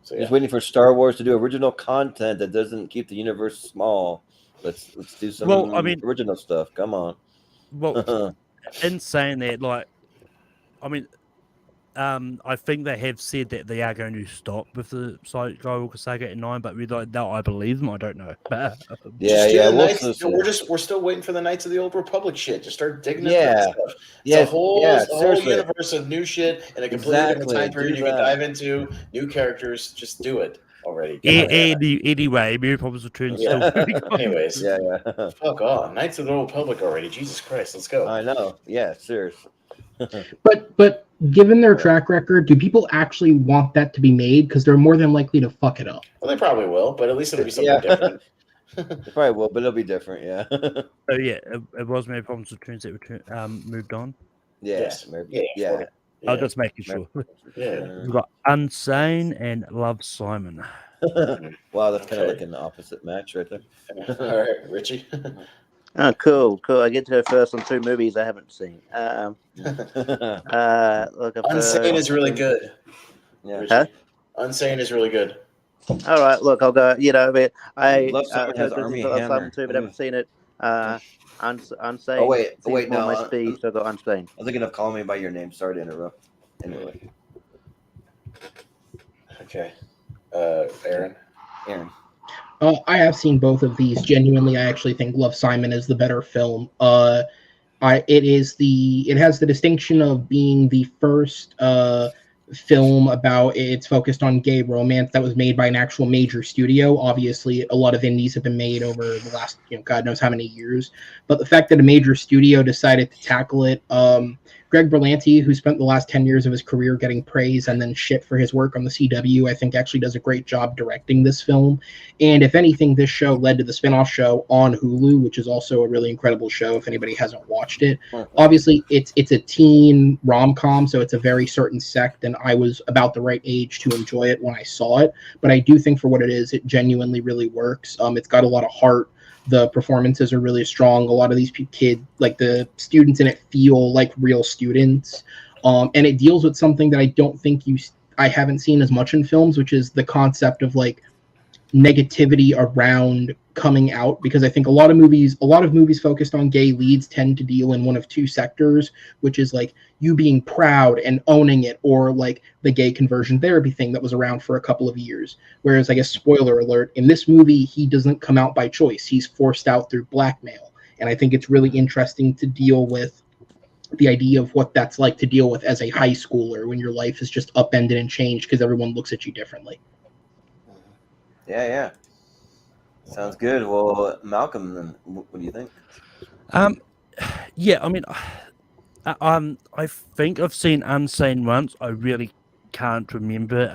So Just waiting for Star Wars to do original content that doesn't keep the universe small. Let's do some original stuff. Come on. Well, in saying that, like, I mean, I think they have said that they are going to stop with the Skywalker saga at 9, but I believe them. I don't know. We're still waiting for the Knights of the Old Republic shit to start digging into that stuff. It's a whole universe of new shit in a completely different time period you can dive into, new characters. Just do it already. Anyway, Mary Poppins Returns still. Anyways, fuck off, Knights of the Old Republic already. Jesus Christ, let's go. I know. Yeah, seriously. But given their track record, do people actually want that to be made? Because they're more than likely to fuck it up. Well, they probably will, but at least it'll be something different. They probably will, but it'll be different. Yeah. So yeah, it was Mary Poppins Returns that moved on. Yes. Yeah. I'll just making sure. We've got Unsane and Love Simon. Wow, that's kind of like an opposite match right there. All right, Richie. Oh, cool. I get to go first on 2 movies I haven't seen. Unsane is really good. Yeah. Huh? Unsane is really good. All right, look, I'll go. I Love Simon has Armie Hammer too, but haven't seen it. Unsane. Oh wait, no. My speed, so I got Unsane. I'm thinking of Calling Me by Your Name. Sorry to interrupt. Anyway. Okay. Aaron. I have seen both of these. Genuinely, I actually think Love, Simon is the better film. It has the distinction of being the first film it's focused on gay romance that was made by an actual major studio. Obviously, a lot of indies have been made over the last, God knows how many years. But the fact that a major studio decided to tackle it, Greg Berlanti, who spent the last 10 years of his career getting praise and then shit for his work on the CW, I think actually does a great job directing this film. And if anything, this show led to the spinoff show on Hulu, which is also a really incredible show if anybody hasn't watched it. Obviously, it's a teen rom-com, so it's a very certain sect, and I was about the right age to enjoy it when I saw it. But I do think for what it is, it genuinely really works. It's got a lot of heart. The performances are really strong. A lot of these kids, like the students in it, feel like real students. And it deals with something that I don't think I haven't seen as much in films, which is the concept of like negativity around coming out, because I think a lot of movies focused on gay leads tend to deal in one of 2 sectors, which is like you being proud and owning it, or like the gay conversion therapy thing that was around for a couple of years. Whereas, I guess, spoiler alert, in this movie, he doesn't come out by choice. He's forced out through blackmail. And I think it's really interesting to deal with the idea of what that's like to deal with as a high schooler when your life is just upended and changed because everyone looks at you differently. Yeah. Sounds good. Well, Maelcolm, then, what do you think? Yeah, I mean, I think I've seen Unsane once. I really can't remember.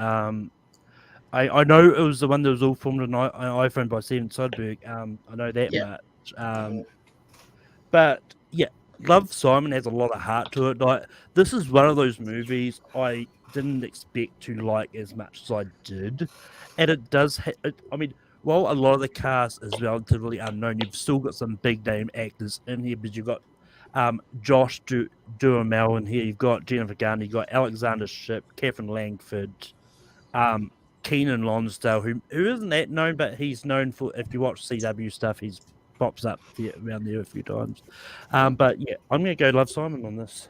I know it was the one that was all filmed on an iPhone by Steven Soderbergh. I know that much. But yeah, Love, Simon has a lot of heart to it. Like, this is one of those movies I didn't expect to like as much as I did, and it does. I mean, while a lot of the cast is relatively unknown, you've still got some big name actors in here. But you've got Josh Duhamel in here. You've got Jennifer Garner. You've got Alexander Shipp, Catherine Langford, Keenan Lonsdale, who isn't that known, but he's known for, if you watch CW stuff, he's pops up around there a few times. But yeah, I'm going to go Love, Simon on this.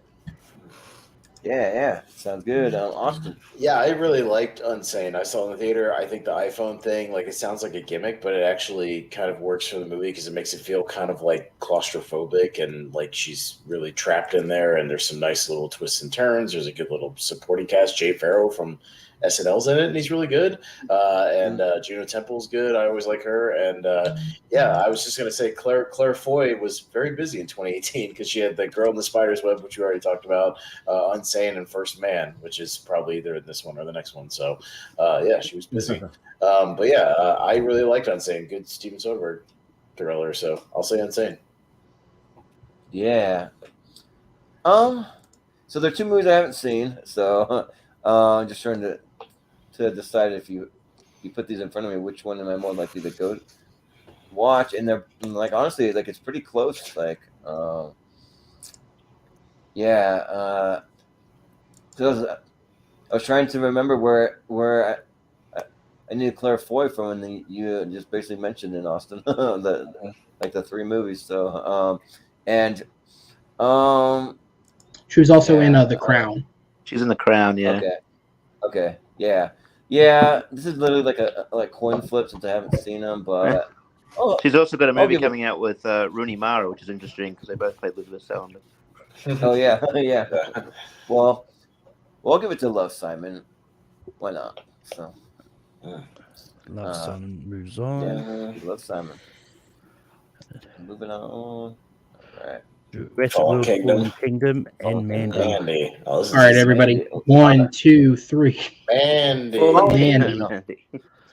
Yeah, sounds good. Austin. Yeah, I really liked Unsane. I saw it in the theater. I think the iPhone thing, like, it sounds like a gimmick, but it actually kind of works for the movie because it makes it feel kind of like claustrophobic and like she's really trapped in there. And there's some nice little twists and turns. There's a good little supporting cast. Jay Farrow from SNL's in it, and he's really good. And Juno Temple's good. I always like her. And I was just gonna say Claire Foy was very busy in 2018 because she had The Girl in the Spider's Web, which we already talked about, Unsane, and First Man, which is probably either in this one or the next one. So she was busy. I really liked Unsane. Good Steven Soderbergh thriller. So I'll say Unsane. Yeah. So there are 2 movies I haven't seen. So I'm just trying to decide if you put these in front of me, which one am I more likely to go watch? And they're like, honestly, like, it's pretty close. Like, so I was trying to remember where I need to clarify from when you just basically mentioned in Austin the 3 movies. So She was also in The Crown. She's in The Crown, yeah. Okay, yeah. This is literally like coin flip since I haven't seen them, but she's also got a movie give coming out with Rooney Mara, which is interesting because they both played Elizabeth Salander. Oh yeah, yeah. Well, I'll give it to Love, Simon. Why not? So, Love Simon moves on. Yeah, Love, Simon. Moving on. All right. Fallen Kingdom and Mandy. All right, everybody. 1, 2, 3.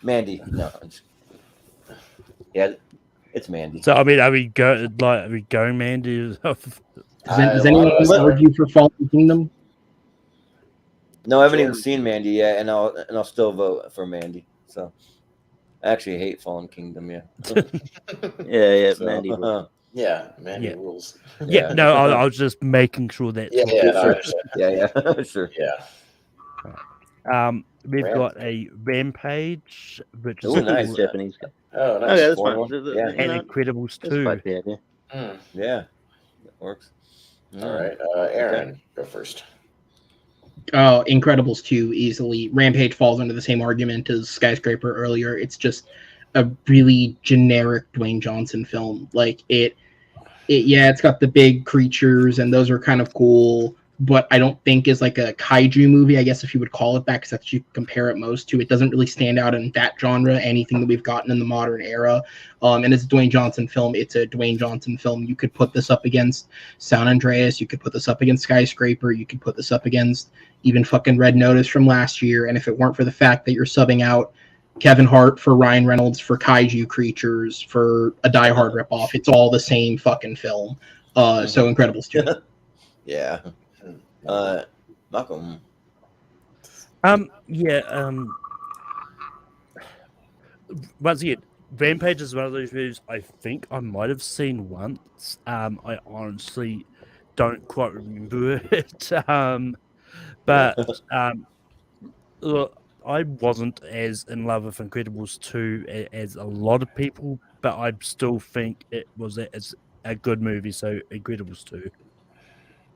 Mandy. No. Yeah, it's Mandy. So I mean, are we going Mandy? Does anyone argue for Fallen Kingdom? No, I haven't even seen Mandy yet, and I'll still vote for Mandy. So I actually hate Fallen Kingdom. Yeah. yeah, so, Mandy. Yeah, Mandy rules. Yeah, no, I was just making sure that. Yeah, sure. Yeah. We've got a Rampage, which is nice Japanese. Oh, nice. Okay, that's fine. And Incredibles 2. Yeah, that works. All right, Aaron, go first. Oh, Incredibles 2 easily. Rampage falls under the same argument as Skyscraper earlier. It's just a really generic Dwayne Johnson film. Like it's got the big creatures and those are kind of cool, but I don't think is like a kaiju movie, I guess if you would call it that, because that's what you compare it most to. It doesn't really stand out in that genre, anything that we've gotten in the modern era. And it's a Dwayne Johnson film. It's a Dwayne Johnson film. You could put this up against San Andreas. You could put this up against Skyscraper. You could put this up against even fucking Red Notice from last year. And if it weren't for the fact that you're subbing out Kevin Hart for Ryan Reynolds for kaiju creatures for a Die Hard ripoff, it's all the same fucking film. So Incredibles 2. Yeah. Maelcolm. Once again, Rampage is one of those movies I think I might have seen once. I honestly don't quite remember it. But look, I wasn't as in love with Incredibles 2 as a lot of people, but I still think it was a good movie. So Incredibles 2.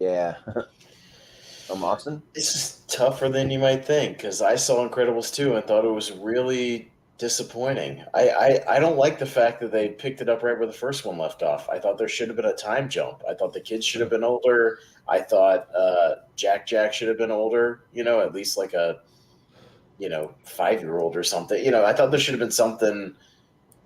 Yeah. Austin? This is tougher than you might think because I saw Incredibles 2 and thought it was really disappointing. I don't like the fact that they picked it up right where the first one left off. I thought there should have been a time jump. I thought the kids should have been older. I thought Jack should have been older, at least like a 5-year-old or something. I thought there should have been something.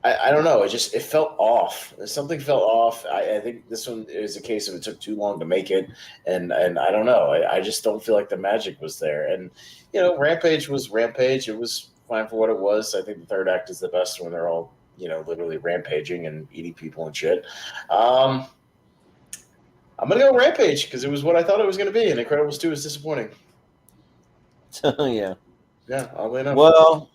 I don't know. It felt off. Something felt off. I think this one is a case of it took too long to make it, and I don't know. I just don't feel like the magic was there. And Rampage was Rampage. It was fine for what it was. I think the third act is the best when they're all literally rampaging and eating people and shit. I'm gonna go Rampage because it was what I thought it was gonna be, and Incredibles 2 is disappointing. Yeah, oddly enough. Well,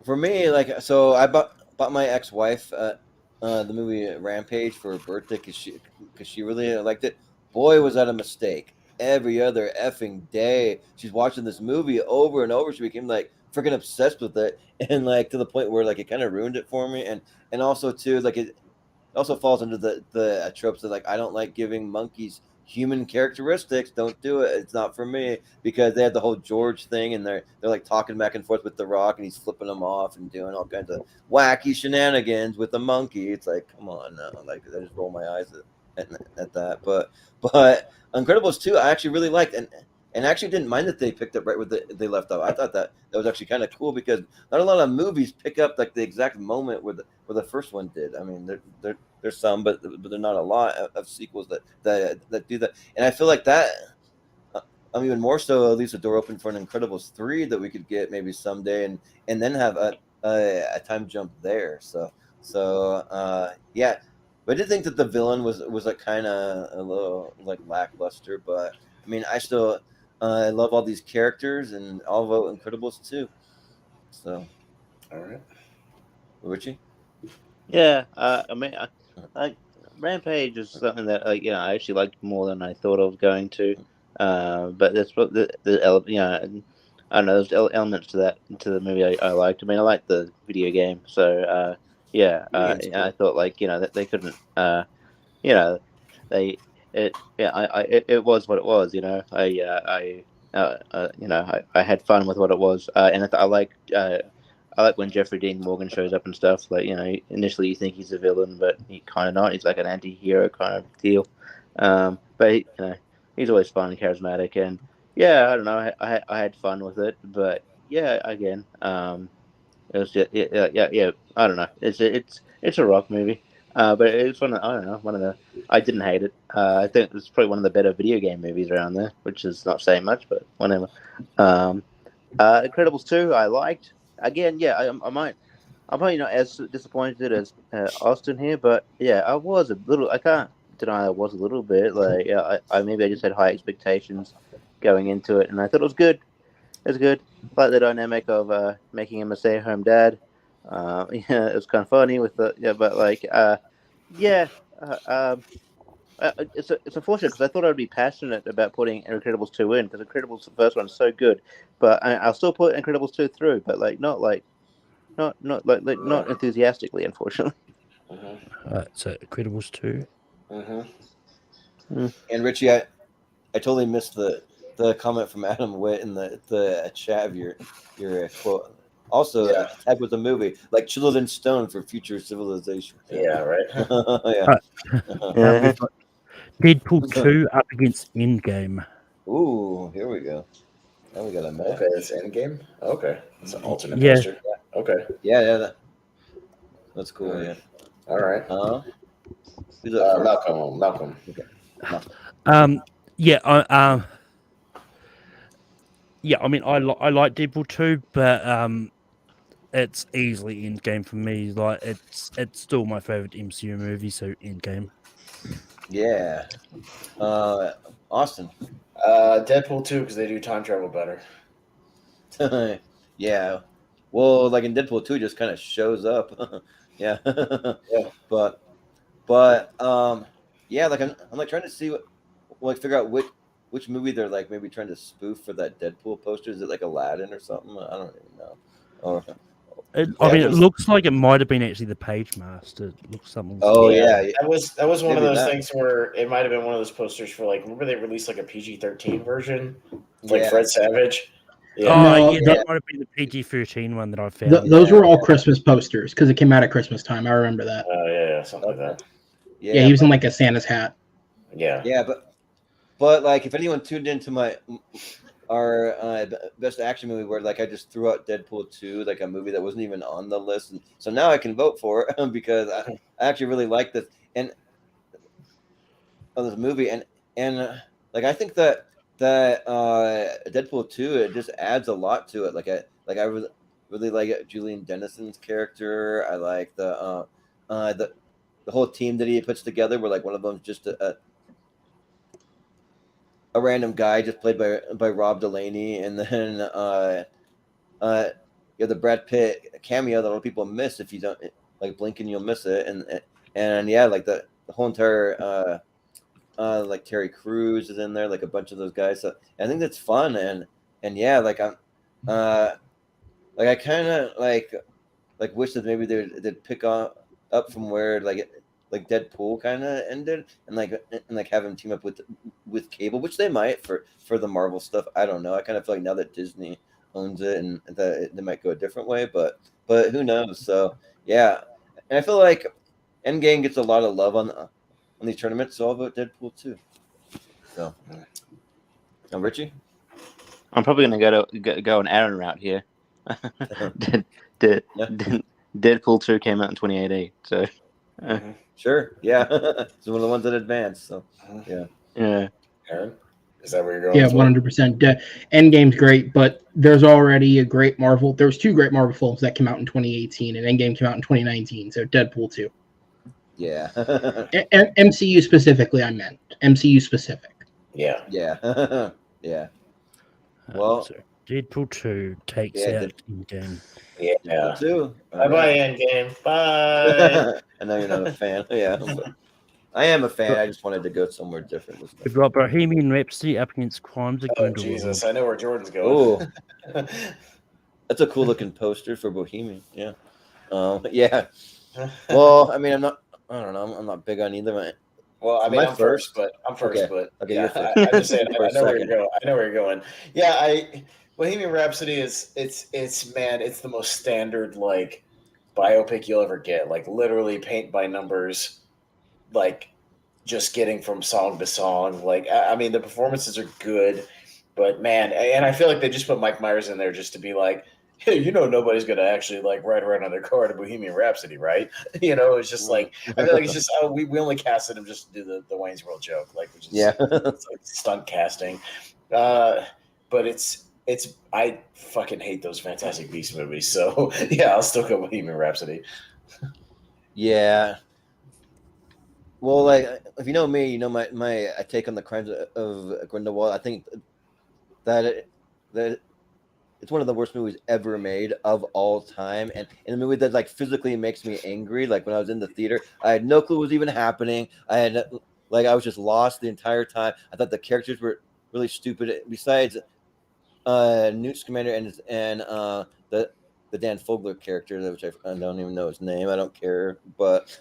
for me, so I bought my ex-wife the movie Rampage for her birthday because she really liked it. Boy, was that a mistake. Every other effing day, she's watching this movie over and over. She became freaking obsessed with it, and to the point where it kind of ruined it for me. And also too, it also falls into the tropes that I don't like giving monkeys human characteristics. Don't do it. It's not for me, because they had the whole George thing, and they're talking back and forth with The Rock, and he's flipping them off and doing all kinds of wacky shenanigans with the monkey. It's come on now. I just roll my eyes at that. But Incredibles 2, I actually really liked, and actually didn't mind that they picked up right where they left off. I thought that was actually kind of cool, because not a lot of movies pick up the exact moment where the first one did. I mean, there's some, but there's not a lot of sequels that do that. And I feel like that, even more so, leaves the door open for an Incredibles 3 that we could get maybe someday, and then have a time jump there. So yeah. But I did think that the villain was kind of a little lackluster, but I mean, I still I love all these characters, and I'll vote Incredibles 2. So, all right, Richie. Yeah, I mean, Rampage is something that I actually liked more than I thought I was going to. But that's what I don't know. There's elements to the movie I liked. I mean, I liked the video game, so yeah. I thought like that they couldn't. You know, they it was what it was. I had fun with what it was, and I like when Jeffrey Dean Morgan shows up and stuff. Like initially you think he's a villain, but he kind of not. He's like an anti-hero kind of deal. But he's always fun and charismatic, and yeah, I don't know. I had fun with it, but yeah, again, it was just, yeah. I don't know. It's a rock movie, but it's one. I don't know. One of the. I didn't hate it. I think it's probably one of the better video game movies around there, which is not saying much, but whatever. Incredibles 2, I liked. Again, yeah, I'm probably not as disappointed as Austin here, but yeah, I was a little. I can't deny I was a little bit like, yeah, I maybe I just had high expectations going into it, and I thought it was good. It was good. Like the dynamic of making him a stay-at-home dad. It was kind of funny with but like, it's unfortunate because I thought I'd be passionate about putting Incredibles 2 in because Incredibles the first one is so good, but I'll still put Incredibles 2 through, but like not enthusiastically, unfortunately. So Incredibles 2. And Richie, I totally missed the comment from Adam Witt in the chat of your quote. Also, tag with the movie like chiseled in stone for future civilization. Yeah, right. We've got Deadpool 2 up against Endgame. Ooh, here we go. Now we got a match. Okay, it's Endgame. Okay, it's an alternate Yeah. poster. Okay. Yeah. That's cool. Yeah. All right. Who's up first? Maelcolm. Okay. Yeah, I mean, I like Deadpool 2, but it's easily Endgame for me. Like, it's still my favorite MCU movie, so Endgame. Yeah. Austin. Deadpool 2 because they do time travel better. Yeah. Well, like in Deadpool 2, just kind of shows up. Yeah. Yeah. But yeah, like I'm like trying to see figure out which movie they're like maybe trying to spoof for that Deadpool poster. Is it like Aladdin or something? I don't even know. Or it looks like it might have been actually the Page Master. It looks something. Oh yeah. That was one of Maybe those that. things where it might have been one of those posters for like remember they released like a PG-13 version, like Fred Savage. Yeah. That might have been the PG-13 one that I found. Those were all Christmas posters because it came out at Christmas time. I remember that. Yeah, something like that. Yeah, he was in like a Santa's hat. Yeah. Yeah, but like if anyone tuned into our best action movie where like I just threw out Deadpool 2, like a movie that wasn't even on the list, and so now I can vote for it because I actually really like this and this movie and like I think that Deadpool 2 it just adds a lot to it. Like I really like Julian Dennison's character. I like the whole team that he puts together where like one of them's just a random guy just played by Rob Delaney, and then the Brad Pitt cameo that a lot of people miss if you don't like blink and you'll miss it, and yeah, like the whole entire like Terry Crews is in there, like a bunch of those guys. So I think that's fun, and yeah, like I'm like I kind of like wish that maybe they'd pick up from where like Deadpool kind of ended, and have him team up with Cable, which they might for the Marvel stuff. I don't know. I kind of feel like now that Disney owns it, and that they might go a different way, but who knows? So yeah, and I feel like Endgame gets a lot of love on these tournaments, so I'll vote Deadpool 2. So, now Richie, I'm probably gonna go an Aaron route here. Deadpool 2 came out in 2018, so. Sure, yeah, it's one of the ones that advanced. So, yeah. Aaron, is that where you're going? Yeah, 100%. Endgame's great, but there's already there's two great Marvel films that came out in 2018, and Endgame came out in 2019. So Deadpool 2. Yeah. MCU specifically, I meant MCU specific. Yeah. Yeah. Yeah. Well, so Deadpool 2 takes out Endgame. Yeah. Too. Bye, Endgame. Bye. I know you're not a fan. Yeah. I am a fan. I just wanted to go somewhere different this We've time. got Bohemian Rhapsody up against Crimes of Oh Grindelwald. Jesus, I know where Jordan's going. Oh, that's a cool looking poster for Bohemian. Yeah. Yeah. Well, I mean, I don't know. I'm not big on either. Well, I Am mean, I I'm first, first? but Okay, yeah, you're first. I'm just saying, For I a know where you're second. going. I know where you're going. Yeah, Bohemian Rhapsody it's man, it's the most standard like biopic you'll ever get. Like literally paint by numbers, like just getting from song to song. Like I mean, the performances are good, but man, and I feel like they just put Mike Myers in there just to be like, hey, nobody's gonna actually like ride around on their car to Bohemian Rhapsody, right? It's just like I feel like it's just we only casted him just to do the Wayne's World joke, like which is it's like stunt casting. But it's I fucking hate those Fantastic Beasts movies. So yeah, I'll still go Bohemian Rhapsody. Yeah. Well, like if you know me, you know my take on the Crimes of Grindelwald. I think that it's one of the worst movies ever made of all time, and a movie that like physically makes me angry. Like when I was in the theater, I had no clue what was even happening. I was just lost the entire time. I thought the characters were really stupid. Besides Newt Scamander and the Dan Fogler character, which I don't even know his name. I don't care, but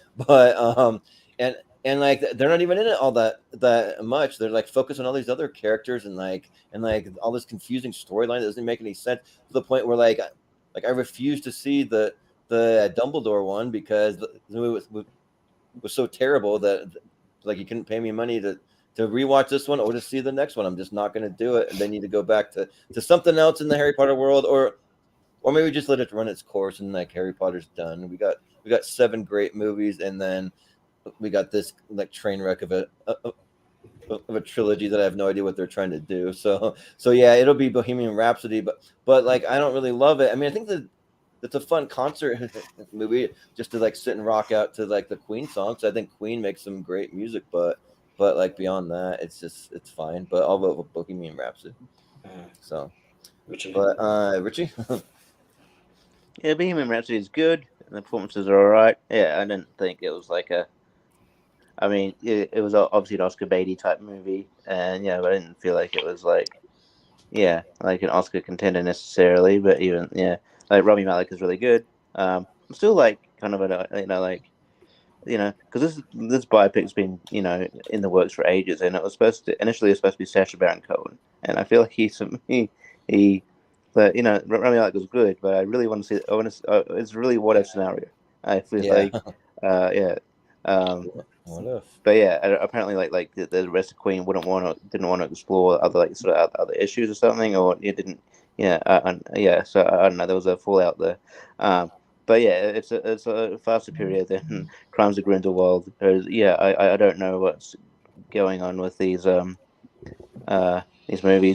and like they're not even in it all that much. They're like focused on all these other characters and like all this confusing storyline that doesn't make any sense to the point where like I refuse to see the Dumbledore one because the movie was so terrible that like you couldn't pay me money to rewatch this one or to see the next one. I'm just not going to do it. And they need to go back to something else in the Harry Potter world, or maybe just let it run its course and like Harry Potter's done. We got 7 great movies, and then we got this like train wreck of a trilogy that I have no idea what they're trying to do. So yeah, it'll be Bohemian Rhapsody, but like I don't really love it. I mean, I think that it's a fun concert movie just to like sit and rock out to like the Queen songs. I think Queen makes some great music, but like beyond that, it's fine. But I'll vote with Bohemian Rhapsody. So, Richie. But Richie, Yeah, Bohemian Rhapsody is good, and the performances are all right. Yeah, I didn't think it was like I mean, it was obviously an Oscar Beatty type movie, and yeah, but I didn't feel like it was like an Oscar contender necessarily. But even like Rami Malek is really good. I'm still like kind of because this biopic's been in the works for ages, and it was initially supposed to be Sacha Baron Cohen, and I feel like but Rami Malek was good, but I really want to see. It's really what if scenario. I feel like what if? But yeah, apparently like the rest of Queen didn't want to explore other like sort of other issues or something, or it didn't. So I don't know. There was a fallout there. But yeah, it's a far superior than Crimes of Grindelwald. I don't know what's going on with these movies.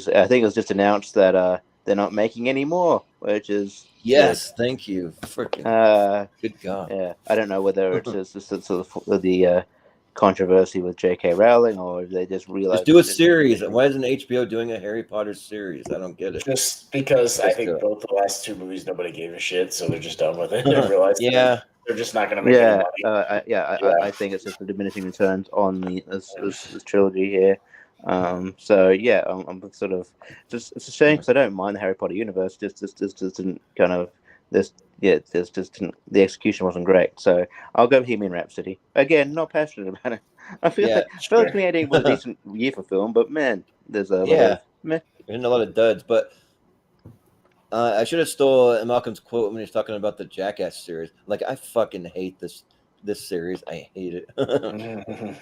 I think it was just announced that they're not making any more, which is yes, good. Thank you. Freaking good God. Yeah, I don't know whether it's just sort of the controversy with J.K. Rowling, or they just realized. Just do a series. Why isn't HBO doing a Harry Potter series? I don't get it. Just because I think both the last 2 movies nobody gave a shit, so they're just done with it. They realized they're just not going to make any money. I think it's just a diminishing returns on this trilogy here. So yeah, I'm sort of just it's a shame because I don't mind the Harry Potter universe. Just didn't kind of the execution wasn't great. So I'll go Bohemian Rhapsody again. Not passionate about it. I feel like 2018 was a decent year for film, but man, there's a lot of meh. And a lot of duds. But I should have stole Maelcolm's quote when he was talking about the Jackass series. Like I fucking hate this series. I hate it.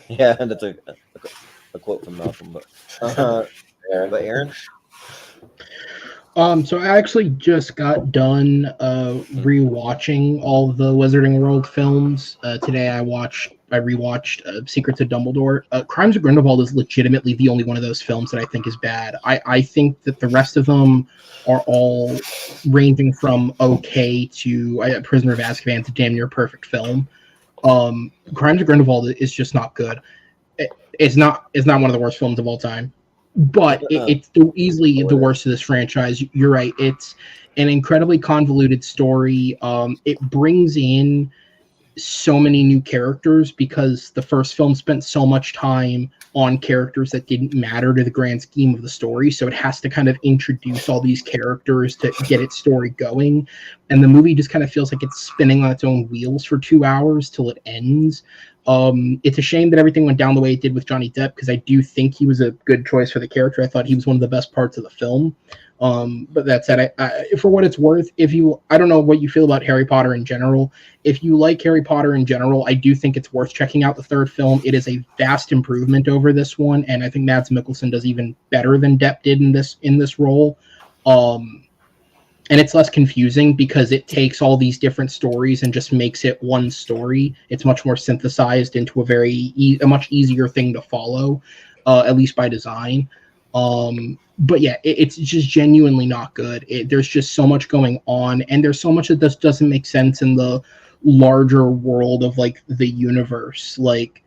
Yeah, that's a quote from Maelcolm. But Aaron. So I actually just got done rewatching all of the Wizarding World films. Today I rewatched Secrets of Dumbledore. Crimes of Grindelwald is legitimately the only one of those films that I think is bad. I think that the rest of them are all ranging from okay to Prisoner of Azkaban to damn near perfect film. Crimes of Grindelwald is just not good. It's not one of the worst films of all time. But it's easily the worst of this franchise. You're right. It's an incredibly convoluted story. It brings in so many new characters because the first film spent so much time on characters that didn't matter to the grand scheme of the story. So it has to kind of introduce all these characters to get its story going. And the movie just kind of feels like it's spinning on its own wheels for 2 hours till it ends. It's a shame that everything went down the way it did with Johnny Depp, because I do think he was a good choice for the character. I thought he was one of the best parts of the film. But that said, I, for what it's worth, I don't know what you feel about Harry Potter in general. If you like Harry Potter in general, I do think it's worth checking out the third film. It is a vast improvement over this one, and I think Mads Mikkelsen does even better than Depp did in this role. And it's less confusing because it takes all these different stories and just makes it one story. It's much more synthesized into a much easier thing to follow, at least by design. But yeah, it's just genuinely not good. There's just so much going on, and there's so much that just doesn't make sense in the larger world of like the universe. Like,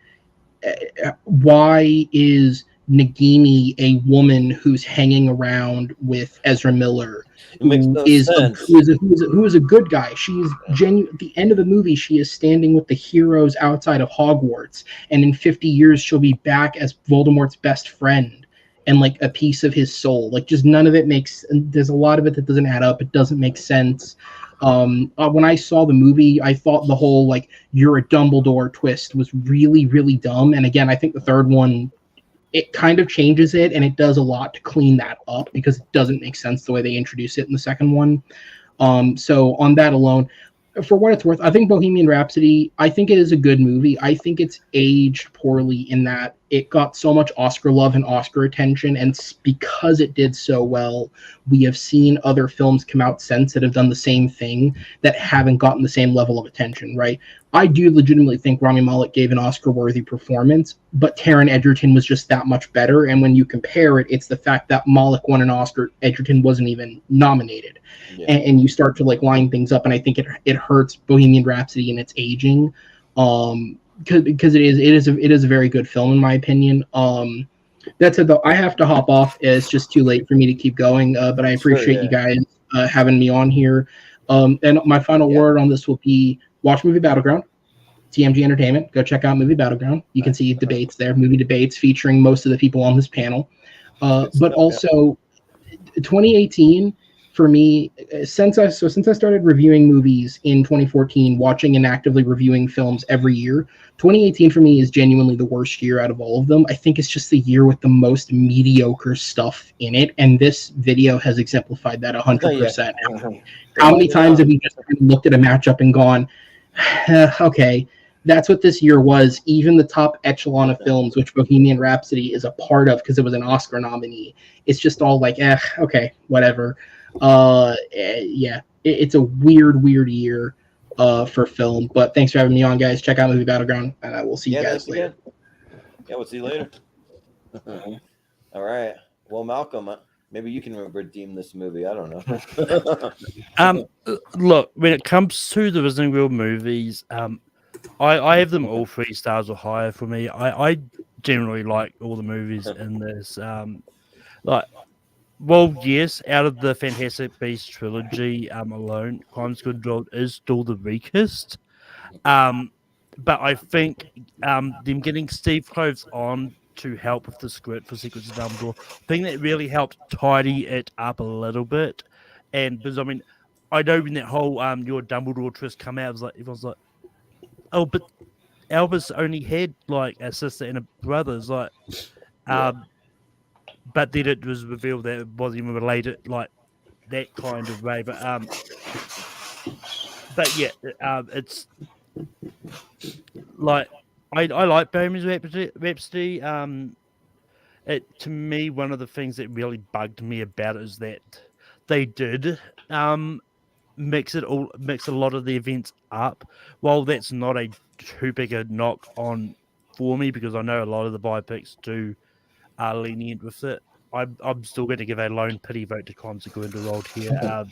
why is Nagini a woman who's hanging around with Ezra Miller, who is a good guy? She's genuine. At the end of the movie, she is standing with the heroes outside of Hogwarts, and in 50 years, she'll be back as Voldemort's best friend and like a piece of his soul. Like, just none of it makes. There's a lot of it that doesn't add up. It doesn't make sense. When I saw the movie, I thought the whole like "you're a Dumbledore" twist was really, really dumb. And again, I think the third one, it kind of changes it, and it does a lot to clean that up because it doesn't make sense the way they introduce it in the second one. So on that alone, for what it's worth, I think Bohemian Rhapsody, I think it is a good movie. I think it's aged poorly in that it got so much Oscar love and Oscar attention, and because it did so well, we have seen other films come out since that have done the same thing that haven't gotten the same level of attention, right? I do legitimately think Rami Malek gave an Oscar-worthy performance, but Taron Egerton was just that much better, and when you compare it, it's the fact that Malek won an Oscar, Egerton wasn't even nominated. Yeah. And you start to like line things up, and I think it hurts Bohemian Rhapsody in its aging, because it is a very good film in my opinion. That said, though, I have to hop off. It's just too late for me to keep going, but I appreciate you guys having me on here. And my final word on this will be: watch Movie Battleground, TMG Entertainment. Go check out Movie Battleground. You can see debates there, movie debates featuring most of the people on this panel. But also, 2018. For me, since I started reviewing movies in 2014, watching and actively reviewing films every year, 2018 for me is genuinely the worst year out of all of them. I think it's just the year with the most mediocre stuff in it, and this video has exemplified that 100%. How many times have we just looked at a matchup and gone, okay, that's what this year was. Even the top echelon of films, which Bohemian Rhapsody is a part of because it was an Oscar nominee, it's just all like, okay, whatever. It's a weird year for film, but thanks for having me on, guys. Check out Movie Battleground, and I will see you guys later. Yeah, we'll see you later. All right. Well, Maelcolm, maybe you can redeem this movie. I don't know. Look, when it comes to the Disney World movies, I have them all 3 stars or higher for me. I generally like all the movies in this. Well, yes, out of the Fantastic Beasts trilogy alone, Crimes Control is still the weakest. But I think them getting Steve Kloves on to help with the script for Secrets of Dumbledore, I think that really helped tidy it up a little bit. And because, I mean, I know when that whole your Dumbledore twist come out, everyone's like, oh, but Albus only had like a sister and a brother. It's like, but then it was revealed that it wasn't even related like that kind of way. But yeah, it's like I like Bohemian Rhapsody. To me, one of the things that really bugged me about it is that they did mix a lot of the events up. While that's not too big a knock on for me, because I know a lot of the biopics are lenient with it. I'm still going to give a lone pity vote to Crimes of Grindelwald here.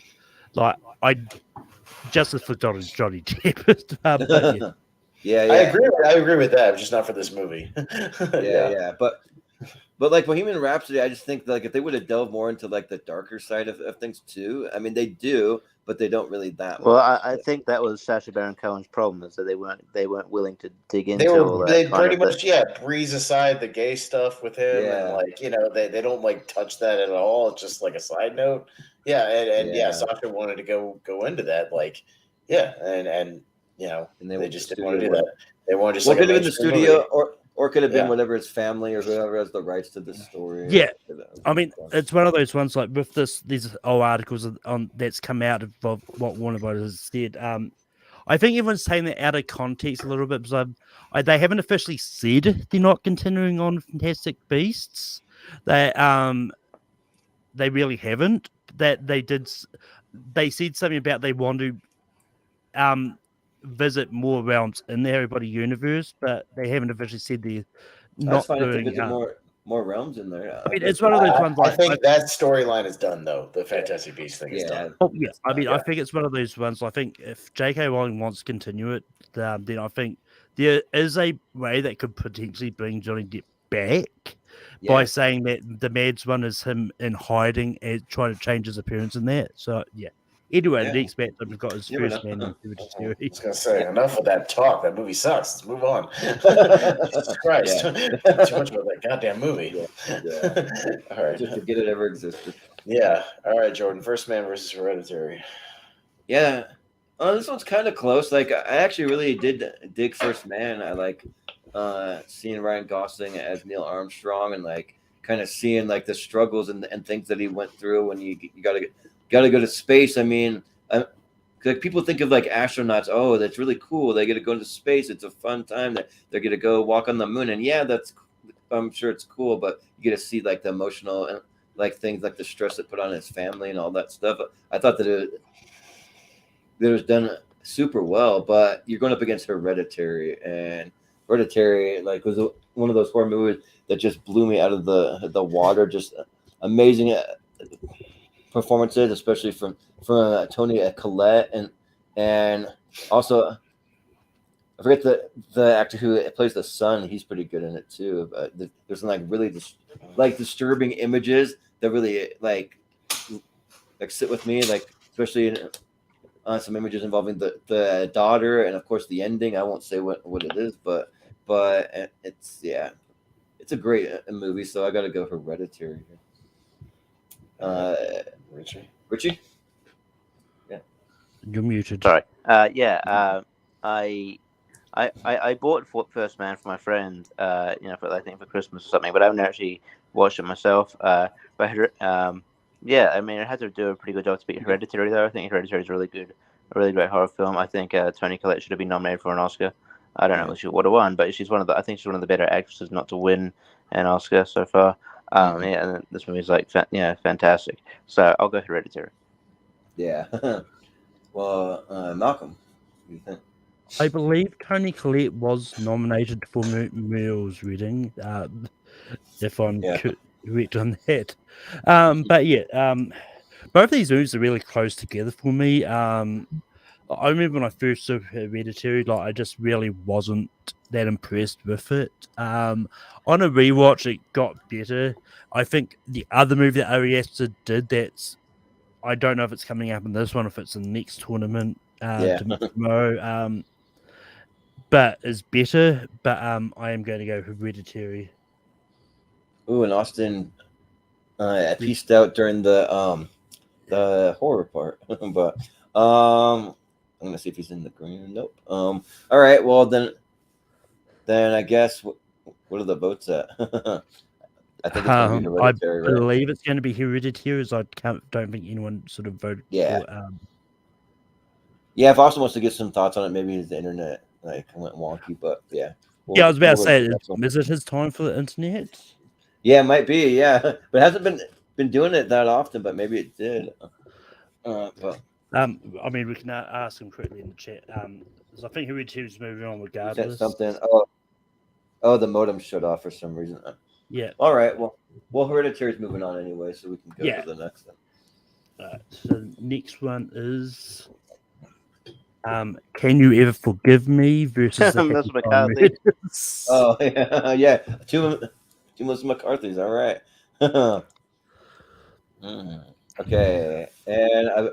Justice for Johnny Depp. Yeah. I agree with that, just not for this movie. Yeah. But But like Bohemian Rhapsody, I just think like if they would have delved more into like the darker side of things too. I mean, they do, but they don't really that Well, much. I think that was Sacha Baron Cohen's problem, is that they weren't willing to dig into They all were that they kind pretty of much breeze aside the gay stuff with him, and Yeah. like they don't like touch that at all. It's just like a side note. Yeah, and Yeah. Sasha wanted to go into that, like and And they just didn't want to do that. They wanted just Well, like could a have been the mainstream studio, movie. or could have been Yeah. whatever his family or whoever has the rights to the story. Yeah, I mean, it's one of those ones like with these old articles on that's come out of what Warner Brothers has said. I think everyone's taking that out of context a little bit because they haven't officially said they're not continuing on Fantastic Beasts. They really haven't. That they did. They said something about they want to visit more realms in the Harry Potter universe, but they haven't officially said they're That's not fine if they doing. visit more realms in there. I mean, it's one of those ones. I think that storyline is done though. The Fantastic Beasts thing is done. Oh, yeah. I mean, I think it's one of those ones. I think if J.K. Rowling wants to continue it, then I think there is a way that could potentially bring Johnny Depp back by saying that the Mads one is him in hiding and trying to change his appearance in that. So, yeah. Anyway, the next match I've got his first man in the series. I was gonna say enough of that talk. That movie sucks. Let's move on. Jesus Christ! Too much about that goddamn movie. All right, Just forget it ever existed. Yeah. All right, Jordan. First Man versus Hereditary. Yeah. This one's kind of close. Like I actually really did dig First Man. I like seeing Ryan Gosling as Neil Armstrong and like kind of seeing like the struggles and things that he went through when you gotta go to space. I mean, like people think of like astronauts. Oh, that's really cool. They get to go into space. It's a fun time. They're going to go walk on the moon. And yeah, I'm sure it's cool. But you get to see like the emotional and like things like the stress it put on his family and all that stuff. I thought that it was done super well. But you're going up against Hereditary, and Hereditary like was one of those horror movies that just blew me out of the water. Just amazing performances, especially from Tony Collette, and also I forget the actor who plays the son. He's pretty good in it too. But there's some like really disturbing images that really like sit with me, like especially in some images involving the daughter, and of course the ending. I won't say what it is, but it's a great movie. So I got to go Hereditary. Richie? Yeah. You're muted. Sorry. I bought First Man for my friend, I think for Christmas or something, but I haven't actually watched it myself. I mean, it had to do a pretty good job to beat Hereditary, though. I think Hereditary is a really great horror film. I think Toni Collette should have been nominated for an Oscar. I don't know if she would have won, but I think she's one of the better actresses not to win an Oscar so far. And this movie is like, fantastic. So I'll go Hereditary. Yeah. Well, Maelcolm, what do you think? I believe Toni Collette was nominated for Muriel's Reading, if I'm correct on that. Both these movies are really close together for me. I remember when I first saw Hereditary, like I just really wasn't that impressed with it. On a rewatch, it got better. I think the other movie that Ari Aster did, I don't know if it's coming up in this one, if it's in the next tournament tomorrow, but is better. But I am going to go Hereditary. Ooh, and Austin pieced out during the horror part, but I'm gonna see if he's in the green. Nope. All right. Well, then I guess what are the votes at? I think it's gonna be Hereditary. I believe it's going to be Hereditary, as I don't think anyone sort of voted. Yeah. For, yeah. If Austin wants to get some thoughts on it, maybe the internet like went wonky, but yeah. I was about to say, is it his time for the internet? Yeah, it might be. Yeah, but it hasn't been doing it that often. But maybe it did. I mean, we can ask him quickly in the chat. Because I think Hereditary is moving on regardless. Something. Oh, the modem shut off for some reason. Yeah. All right. Well, Hereditary's moving on anyway, so we can go to the next one. So the next one is Can You Ever Forgive Me versus the McCarthy. Oh yeah. Two Melissa McCarthy's. All right. Okay, and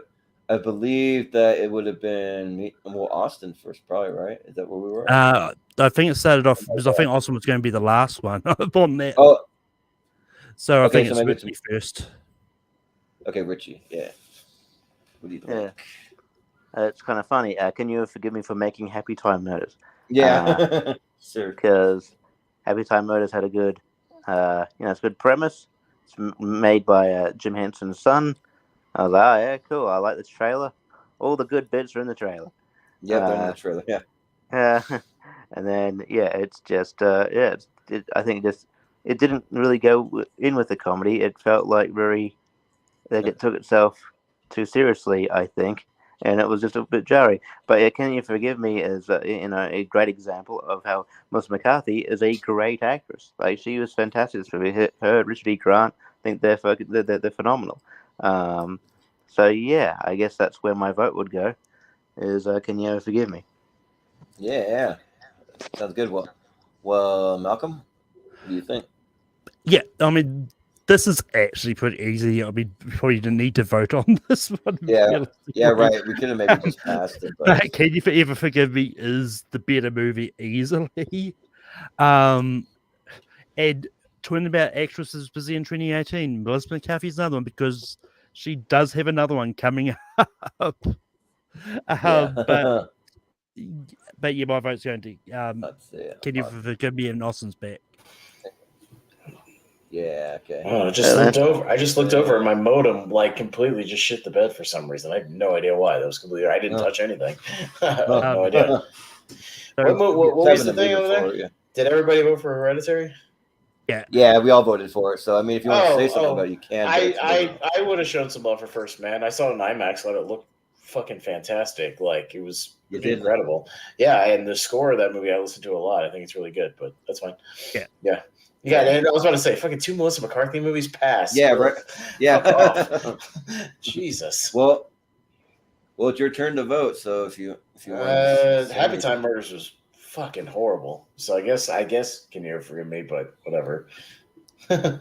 I believe that it would have been Austin first, probably, right? Is that where we were? I think it started off because I think Austin was going to be the last one upon that. Oh, so I okay, think so maybe it's Richie first. Okay, Richie. Yeah. What do you think? It's kind of funny. Can you forgive me for making Happy Time Murders? Yeah, sure. Because Happy Time Murders had a good, it's a good premise. It's made by Jim Henson's son. I was like, oh yeah, cool. I like this trailer. All the good bits are in the trailer. Yeah, they're in the trailer. Yeah. And then it's just I think it didn't really go in with the comedy. It felt like it took itself too seriously, I think, and it was just a bit jarring. But Can You Forgive Me is a great example of how Melissa McCarthy is a great actress. Like, she was fantastic for me. Her Richard E. Grant, I think they're phenomenal. So yeah, I guess that's where my vote would go. Is Can You Forgive Me? Yeah, sounds good. Well, Maelcolm, what do you think? Yeah, I mean, this is actually pretty easy. I mean, we probably didn't need to vote on this one. Yeah, right. We could have maybe just passed it. But... Can You Ever Forgive Me is the better movie easily. And talking about actresses busy in 2018, Melissa McCarthy's another one because she does have another one coming up. But yeah, my vote's going to Can You Forgive Me and Austin's back. Yeah, okay. Oh, I just looked over and my modem completely just shit the bed for some reason. I have no idea why. That was completely. I didn't touch anything. I have no idea. What was the thing over there? Yeah. Did everybody vote for Hereditary? Yeah, we all voted for it. So I mean, if you want to say something about it, you can. I would have shown some love for First Man. I saw it in IMAX. Let it look fucking fantastic. Like, it was incredible. Yeah, and the score of that movie I listened to a lot. I think it's really good, but that's fine. Yeah. And I was about to say, fucking 2 Melissa McCarthy movies pass. Yeah, right. Yeah. Jesus. Well, it's your turn to vote. So if you want, Happy Time Murders was fucking horrible. So I guess Can You Forgive Me? But whatever.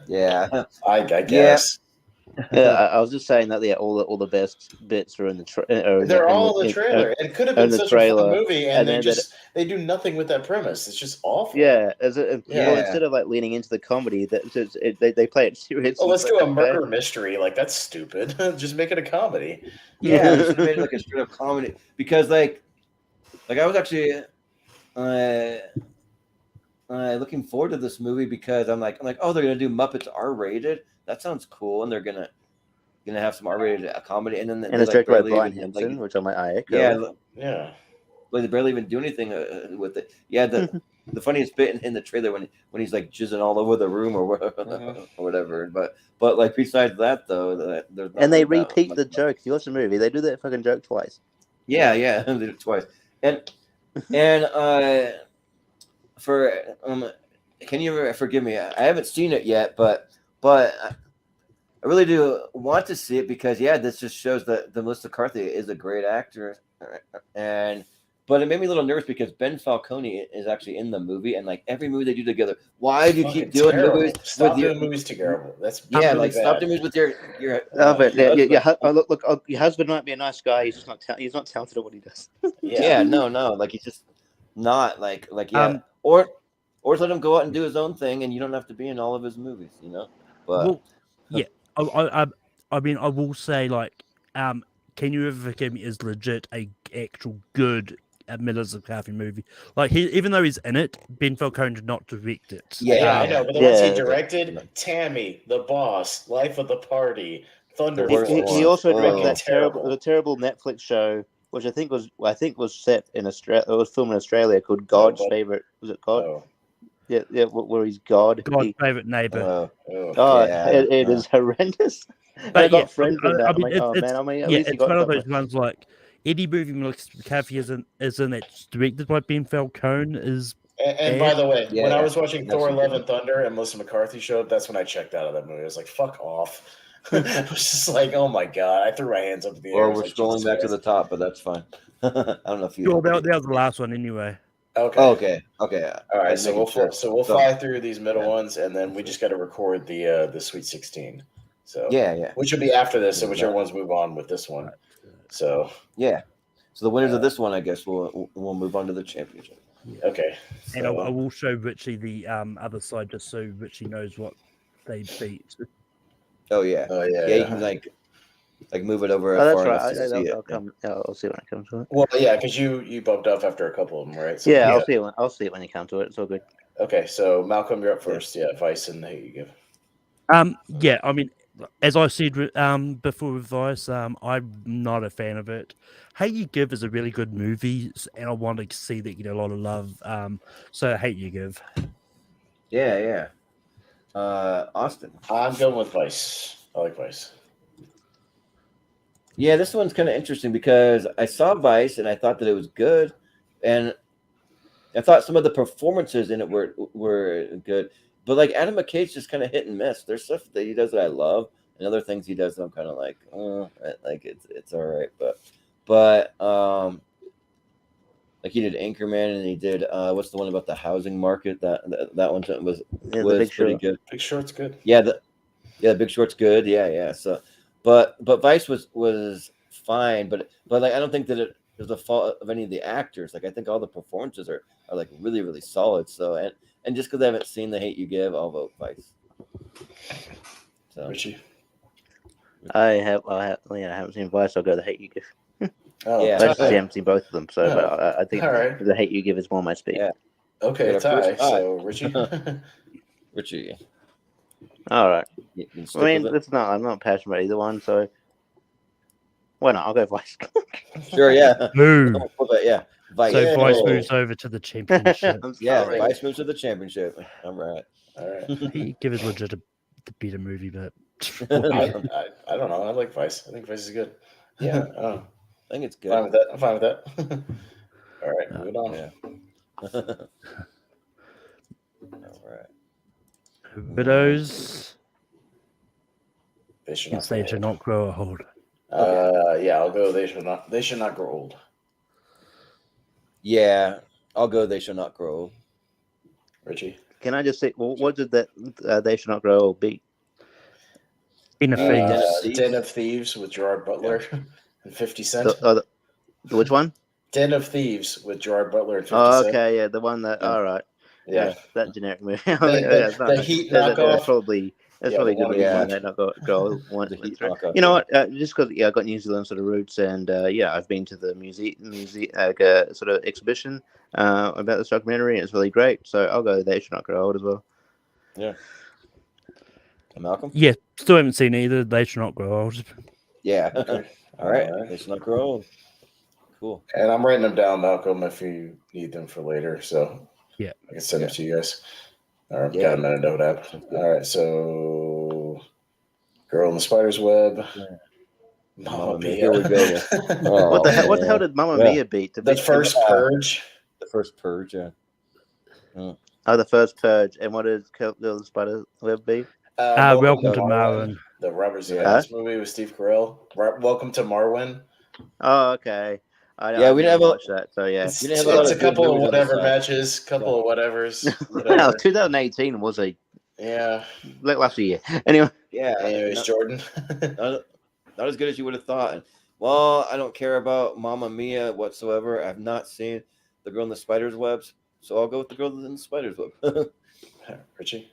Yeah, I guess. Yeah, I was just saying that. Yeah, all the best bits are in the trailer. They're all in the trailer. It could have been such a fun movie, and they do nothing with that premise. It's just awful. Yeah, well, instead of leaning into the comedy, they play it serious. Oh, let's do a murder mystery. Like, that's stupid. Just make it a comedy. Yeah, they should have made it a straight up comedy because I was actually looking forward to this movie because I'm like, oh, they're gonna do Muppets R-rated. That sounds cool, and they're gonna have some R-rated comedy, and then it's directed by Brian Henson, which I'm like, yeah. Like, they barely even do anything with it. Yeah, the funniest bit in the trailer when he's jizzing all over the room or whatever. But besides that though, and they repeat the joke. If you watch the movie, they do that fucking joke twice. Yeah, they did it twice, and for Can You Forgive Me? I haven't seen it yet, but I really do want to see it because this just shows that Melissa McCarthy is a great actor, but it made me a little nervous because Ben Falcone is actually in the movie, and every movie they do together. Why do you keep doing movies? Stop doing movies together. That's stop doing movies with your. Look, your husband might be a nice guy. He's just not. He's not talented at what he does. No. He's just not or just let him go out and do his own thing, and you don't have to be in all of his movies, But I mean, I will say Can You Ever Forgive Me is legit a actual good Melissa McCarthy movie. Even though he's in it, Ben Falcone did not direct it. I know, but the ones he directed, Tammy, The Boss, Life of the Party, Thunder. He also directed the terrible Netflix show, which I think was set in Australia. It was filmed in Australia, called God's Favorite. Was it God? Oh. Yeah, where he's God's favorite neighbor. It is horrendous. But I got friends with that. It's one of those ones any movie Melissa McCarthy is in that's directed by Ben Falcone is. And by the way, when I was watching Thor: Love and Thunder and Melissa McCarthy showed up, that's when I checked out of that movie. I was like, "Fuck off." I was just like, "Oh my god!" I threw my hands up in the air. Or we're scrolling back to the top, but that's fine. I don't know if you. That was the last one anyway. Okay. Oh, okay. Okay. All right. Just So making sure. we'll So, fly through these middle yeah. ones, and then we just got to record the Sweet 16. So Yeah. which would be after this, so Yeah, whichever ones move on with this one. So Yeah. So the winners of this one, I guess, will move on to the championship. okay. And So, I will show Richie the other side just so Richie knows what they beat. Oh yeah. oh yeah. Yeah, you can like move it over Oh, that's far enough right. to see it. I'll come. I'll see when I come to it. Well, yeah, because you bumped off after a couple of them, right? So, Yeah, I'll see it when you come to it. It's all good. Okay, so Maelcolm, you're up first. Yeah, Vice and Hey You Give. Yeah, I mean, as I said before with Vice, I'm not a fan of it. Hate You Give is a really good movie, and I want to see that get a lot of love. So Hate You Give. Yeah. Austin. I'm going with Vice. I like Vice. Yeah, this one's kind of interesting because I saw Vice and I thought that it was good, and I thought some of the performances in it were good. But like Adam McKay's just kind of hit and miss. There's stuff that he does that I love, and other things he does that I'm kind of like, like it's all right. But like he did Anchorman, and he did what's the one about the housing market? That one was Big pretty Short. good. Big Short's good. Yeah, Big Short's good. Yeah. So, but Vice was fine, but like I don't think that it was the fault of any of the actors. Like I think all the performances are like really really solid. So and just because I haven't seen The Hate You Give, I'll vote Vice. So Richie. I haven't seen Vice. I'll go The Hate You Give. Oh, Yeah. I actually haven't seen both of them, so Oh. but I think All right. The Hate You Give is more my speed. Yeah. Okay, Got a tie. first tie. So Richie. Richie, All right. you can stick I mean, with it? I'm not passionate about either one, so why not? I'll go Vice. Sure, yeah. Boo. Yeah, Vice. So Vice Oh. moves over to the championship. I'm Yeah, sorry. Vice moves to the championship. All right. All right. Hate You Give is legit the better movie, but I don't know. I like Vice. I think Vice is good. Yeah. Oh, I think it's fine good. with that. I'm fine with that. All right, moving on. Yeah. All right. Widows, They should yes, not. they Grow should old. not grow old. Yeah, I'll go. They should not grow old. Yeah, I'll go. They shall not grow. Richie. Can I just say, what did that They Should Not Grow Old beat? In a phase. Den of Thieves with Gerard Butler and 50 Cent. Which one? Den of Thieves with Gerard Butler and 50 Oh, Cent. okay, yeah, the one that. Yeah. All right, Yeah. that generic movie. The Heat knockoff. That's Yeah, probably the a good one reason why with- they not go one. The Heat through. knockoff, You know yeah. what? Just because I got New Zealand sort of roots, and I've been to the music sort of exhibition about this documentary, and it's really great. So I'll go. They Should Not Grow Old as well. Yeah. Maelcolm? Yeah, still haven't seen either. They should not grow old. Yeah. Okay. All right. All right. They shall not grow old. Cool. And I'm writing them down, Maelcolm, if you need them for later. So Yeah. I can send them to you guys. All right, Yeah. got a minute note app. All right, so Girl in the Spider's Web. Mamma Mia. Here we go. Oh, What the hell? What the man. hell did Mamma Yeah. Mia beat? The first Purge. The first Purge, yeah. Oh, the first Purge. And what did Girl in the Spider Web beat? Welcome to Marwin. The Robert Yeah. Zemeckis movie with Steve Carell. Welcome to Marwin. Oh, okay. Yeah, we didn't have a- watch that. So yeah. It's, You didn't have a lot it's a of good couple of movies on this whatever side. matches, couple of whatevers. Wow, Whatever. 2018 was a Yeah. lackluster year. Anyway. Yeah. Anyways, not, Jordan. not as good as you would have thought. Well, I don't care about Mamma Mia whatsoever. I've not seen The Girl in the Spider's Webs, so I'll go with The Girl in the Spider's Web. Richie.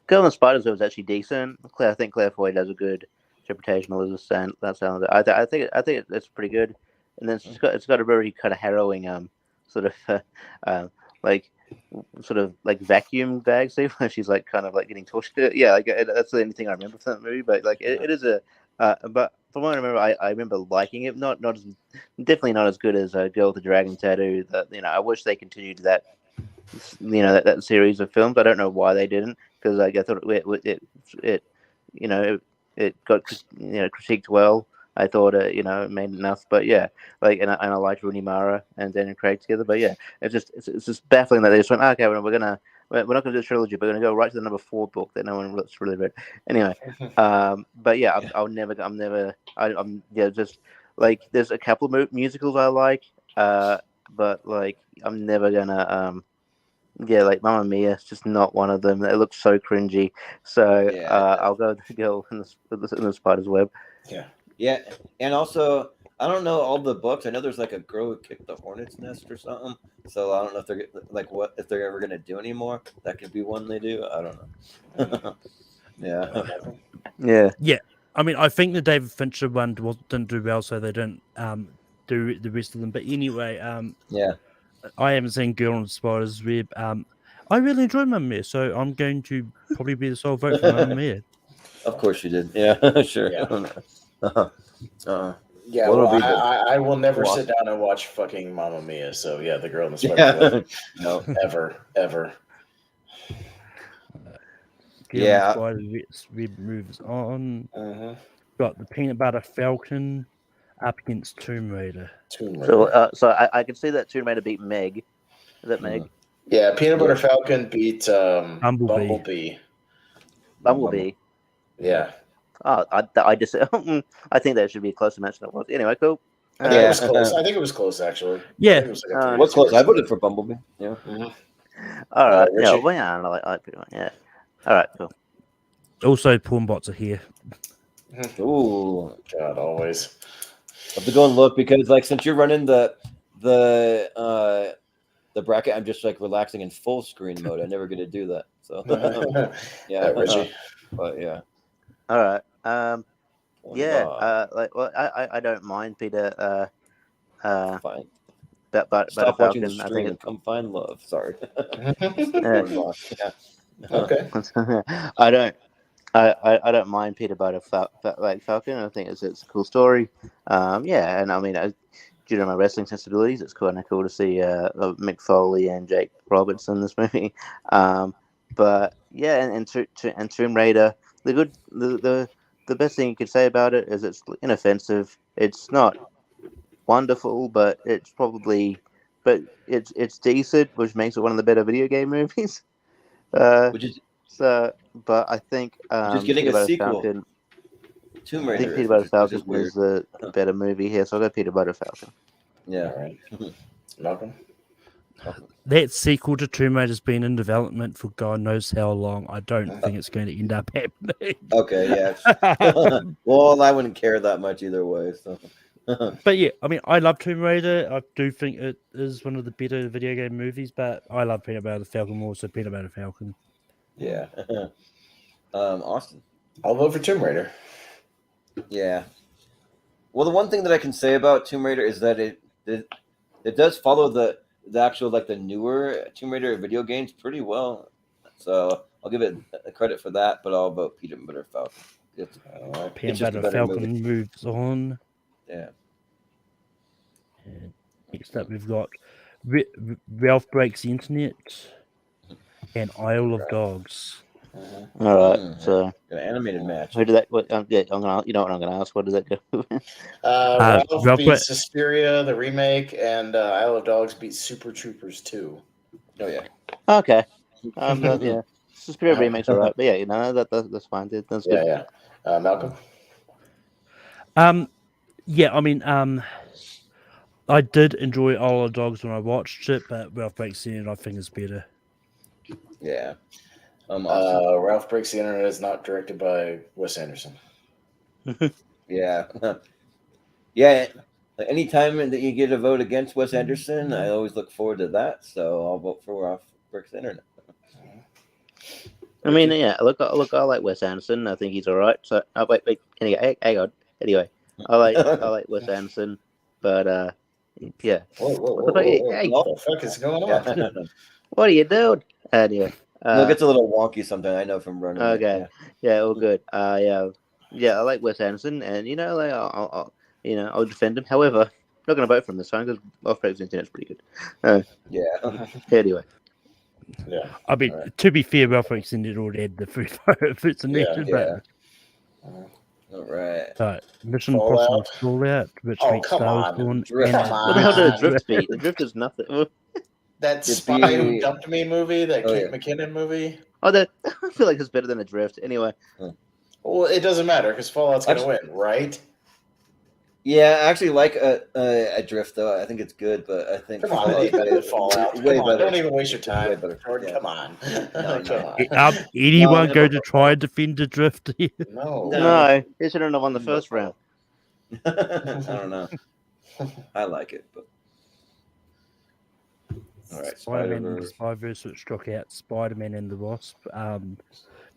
Girl in the Spider's Web was actually decent. I think Claire Foy does a good interpretation of Elizabeth that sounds. I think it's pretty good. And then it's got a very kind of harrowing sort of like vacuum bag scene where she's like kind of like getting tortured. Yeah, like that's the only thing I remember from that movie. But like it is a but from what I remember, I remember liking it. Not as definitely not as good as Girl with the Dragon Tattoo. That I wish they continued that. That series of films. I don't know why they didn't, because like I thought it got critiqued well. I thought it made enough, but yeah, and I liked Rooney Mara and Daniel Craig together. But yeah, it's just baffling that they just went, okay, we're not gonna do a trilogy, but we're gonna go right to the number 4 book that no one really read. Anyway, but yeah, just like there's a couple of musicals I like. but like I'm never gonna yeah, like Mamma Mia is just not one of them. It looks so cringy. So I'll go with the girl in the spider's web. Yeah. Yeah, and also I don't know all the books. I know there's like a girl who kicked the hornet's nest or something. So I don't know if they're like what if they're ever gonna do any more. That could be one they do. I don't know. Yeah. Yeah. I mean, I think the David Fincher one didn't do well, so they didn't do the rest of them. But anyway, Yeah. I haven't seen Girl on the Spider's Web. I really enjoyed Mamma Mia, so I'm going to probably be the sole vote for Mamma Mia. Of course you did. Yeah, sure. Yeah. Yeah, well, I will never sit down and watch fucking Mamma Mia. So yeah, the Girl in the Spider's Web. No, ever. Yeah. Spider's Web moves on. Got the Peanut Butter Falcon up against Tomb Raider. So I can see that Tomb Raider beat Meg. Is that Meg? Yeah, Peanut Butter Falcon beat Bumblebee. Bumblebee. Yeah. Oh, I just I think that should be a closer match than it was. Anyway, cool. I think it was close. I think it was close actually. Yeah. What's close? I voted for Bumblebee. Yeah. All right. Yeah. Well, yeah. I pretty much. Yeah. All right. Cool. Also, porn bots are here. Ooh. God, always. I have to go and look because, like, since you're running the bracket, I'm just like relaxing in full screen mode. I never get to do that. So yeah, Richie. But yeah. All right. Yeah. I don't mind Peter. Fine. But Stop watching the Falcon, stream and come find love. Sorry. Okay. I don't mind Peter Butter Falcon. I think it's a cool story. Yeah, and I mean, due to my wrestling sensibilities, it's kind of cool to see Mick Foley and Jake Robertson in this movie. But yeah, and Tomb Raider, the best thing you could say about it is it's inoffensive. It's not wonderful, but it's decent, which makes it one of the better video game movies. But I think just getting a sequel. Falcon, Tomb I Raider think Peter Butter Falcon is is the better movie here, so I'll go Peter Butter Falcon. Yeah. All right. Malcolm? That sequel to Tomb Raider's been in development for God knows how long. I don't think it's going to end up happening. Okay, yeah. Well, I wouldn't care that much either way. So. But yeah, I mean, I love Tomb Raider. I do think it is one of the better video game movies, but I love Peanut Butter Falcon more, so Peanut Butter Falcon. Yeah. Austin. I'll vote for Tomb Raider. Yeah. Well, the one thing that I can say about Tomb Raider is that it does follow the actual, like, the newer Tomb Raider video games pretty well. So I'll give it credit for that, but I'll vote Peanut Butter Falcon. Peanut Butter Falcon moves on. Yeah. And next up, we've got Ralph Breaks the Internet and Isle of Dogs. All right, so an animated match. Who did that? Yeah, I'm gonna. You know what I'm gonna ask? What does that go? Ralph beats Suspiria, the remake, and Isle of Dogs beats Super Troopers 2. Oh yeah. Okay. Yeah. Suspiria remake's alright, but yeah, you know that's fine. Dude. That's good. Yeah. Malcolm. Yeah, I mean, I did enjoy Isle of Dogs when I watched it, but Ralph Breaks the Internet I think is better. Yeah. Ralph Breaks the Internet is not directed by Wes Anderson. Yeah. Yeah. Anytime that you get a vote against Wes Anderson, I always look forward to that. So I'll vote for Ralph Breaks the Internet. I mean, yeah. Look, I like Wes Anderson. I think he's all right. So, wait. Anyway, hang on. Anyway, I like Wes Anderson, but yeah. What the fuck is going on? What are you doing? Anyway. It gets a little wonky sometimes. I know from running. Okay, yeah, all good. Yeah, I like Wes Anderson, and I'll defend him. However, I'm not going to vote for him this time because Ralph Breaks the Internet's pretty good. Yeah. Anyway. Yeah. I mean, to be fair, Ralph Breaks the Internet already had the free votes in there. Yeah. All right. Mission Impossible Fallout, which beats Star Wars. What the hell did the Drift beat? The Drift is nothing. That Spy Who Dumped Me movie, that Kate McKinnon movie. Oh, I feel like it's better than a Drift. Anyway. Well, it doesn't matter because Fallout's going to win, right? Yeah, I actually like Adrift though. I think it's good, but I think Come on, it's better than Fallout. Way Come on, better. don't even waste your Way time, better. Jordan. Yeah. Come on, No, come no. on. Anyone No, go to try and defend Adrift? No, No, he shouldn't have won the first round. I don't know. I like it, but all right. Spider-Man and the Spider-Verse. Spider-Verse, which struck out Spider-Man and the Wasp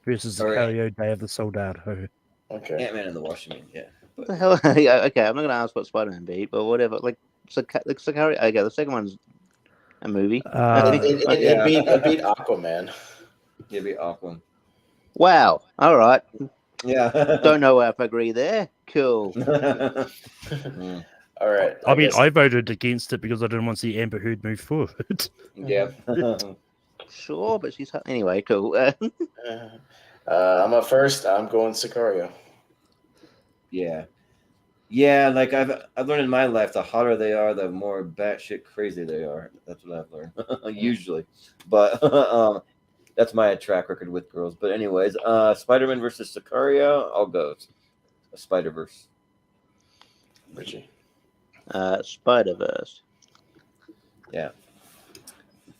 versus All right. Sicario, Day of the Soldado. Okay. Ant-Man and the Wasp, you mean? Yeah. What the hell? Yeah, okay, I'm not going to ask what Spider-Man beat, but whatever. Like Sicario. Okay, the second one's a movie. It beat Aquaman. It'd be Aquaman. Wow. All right. Yeah. Don't know if I agree there. Cool. Mm, All right. I mean, guess- I voted against it because I didn't want to see Amber Heard move forward. yeah. Sure, but she's anyway. Cool. I'm up first. I'm going Sicario. Yeah. Yeah, like I've learned in my life, the hotter they are, the more batshit crazy they are. That's what I've learned. Usually. But that's my track record with girls. But anyways, Spider-Man versus Sicario, I'll go Spider-Verse. Richie. Spider-Verse. Yeah.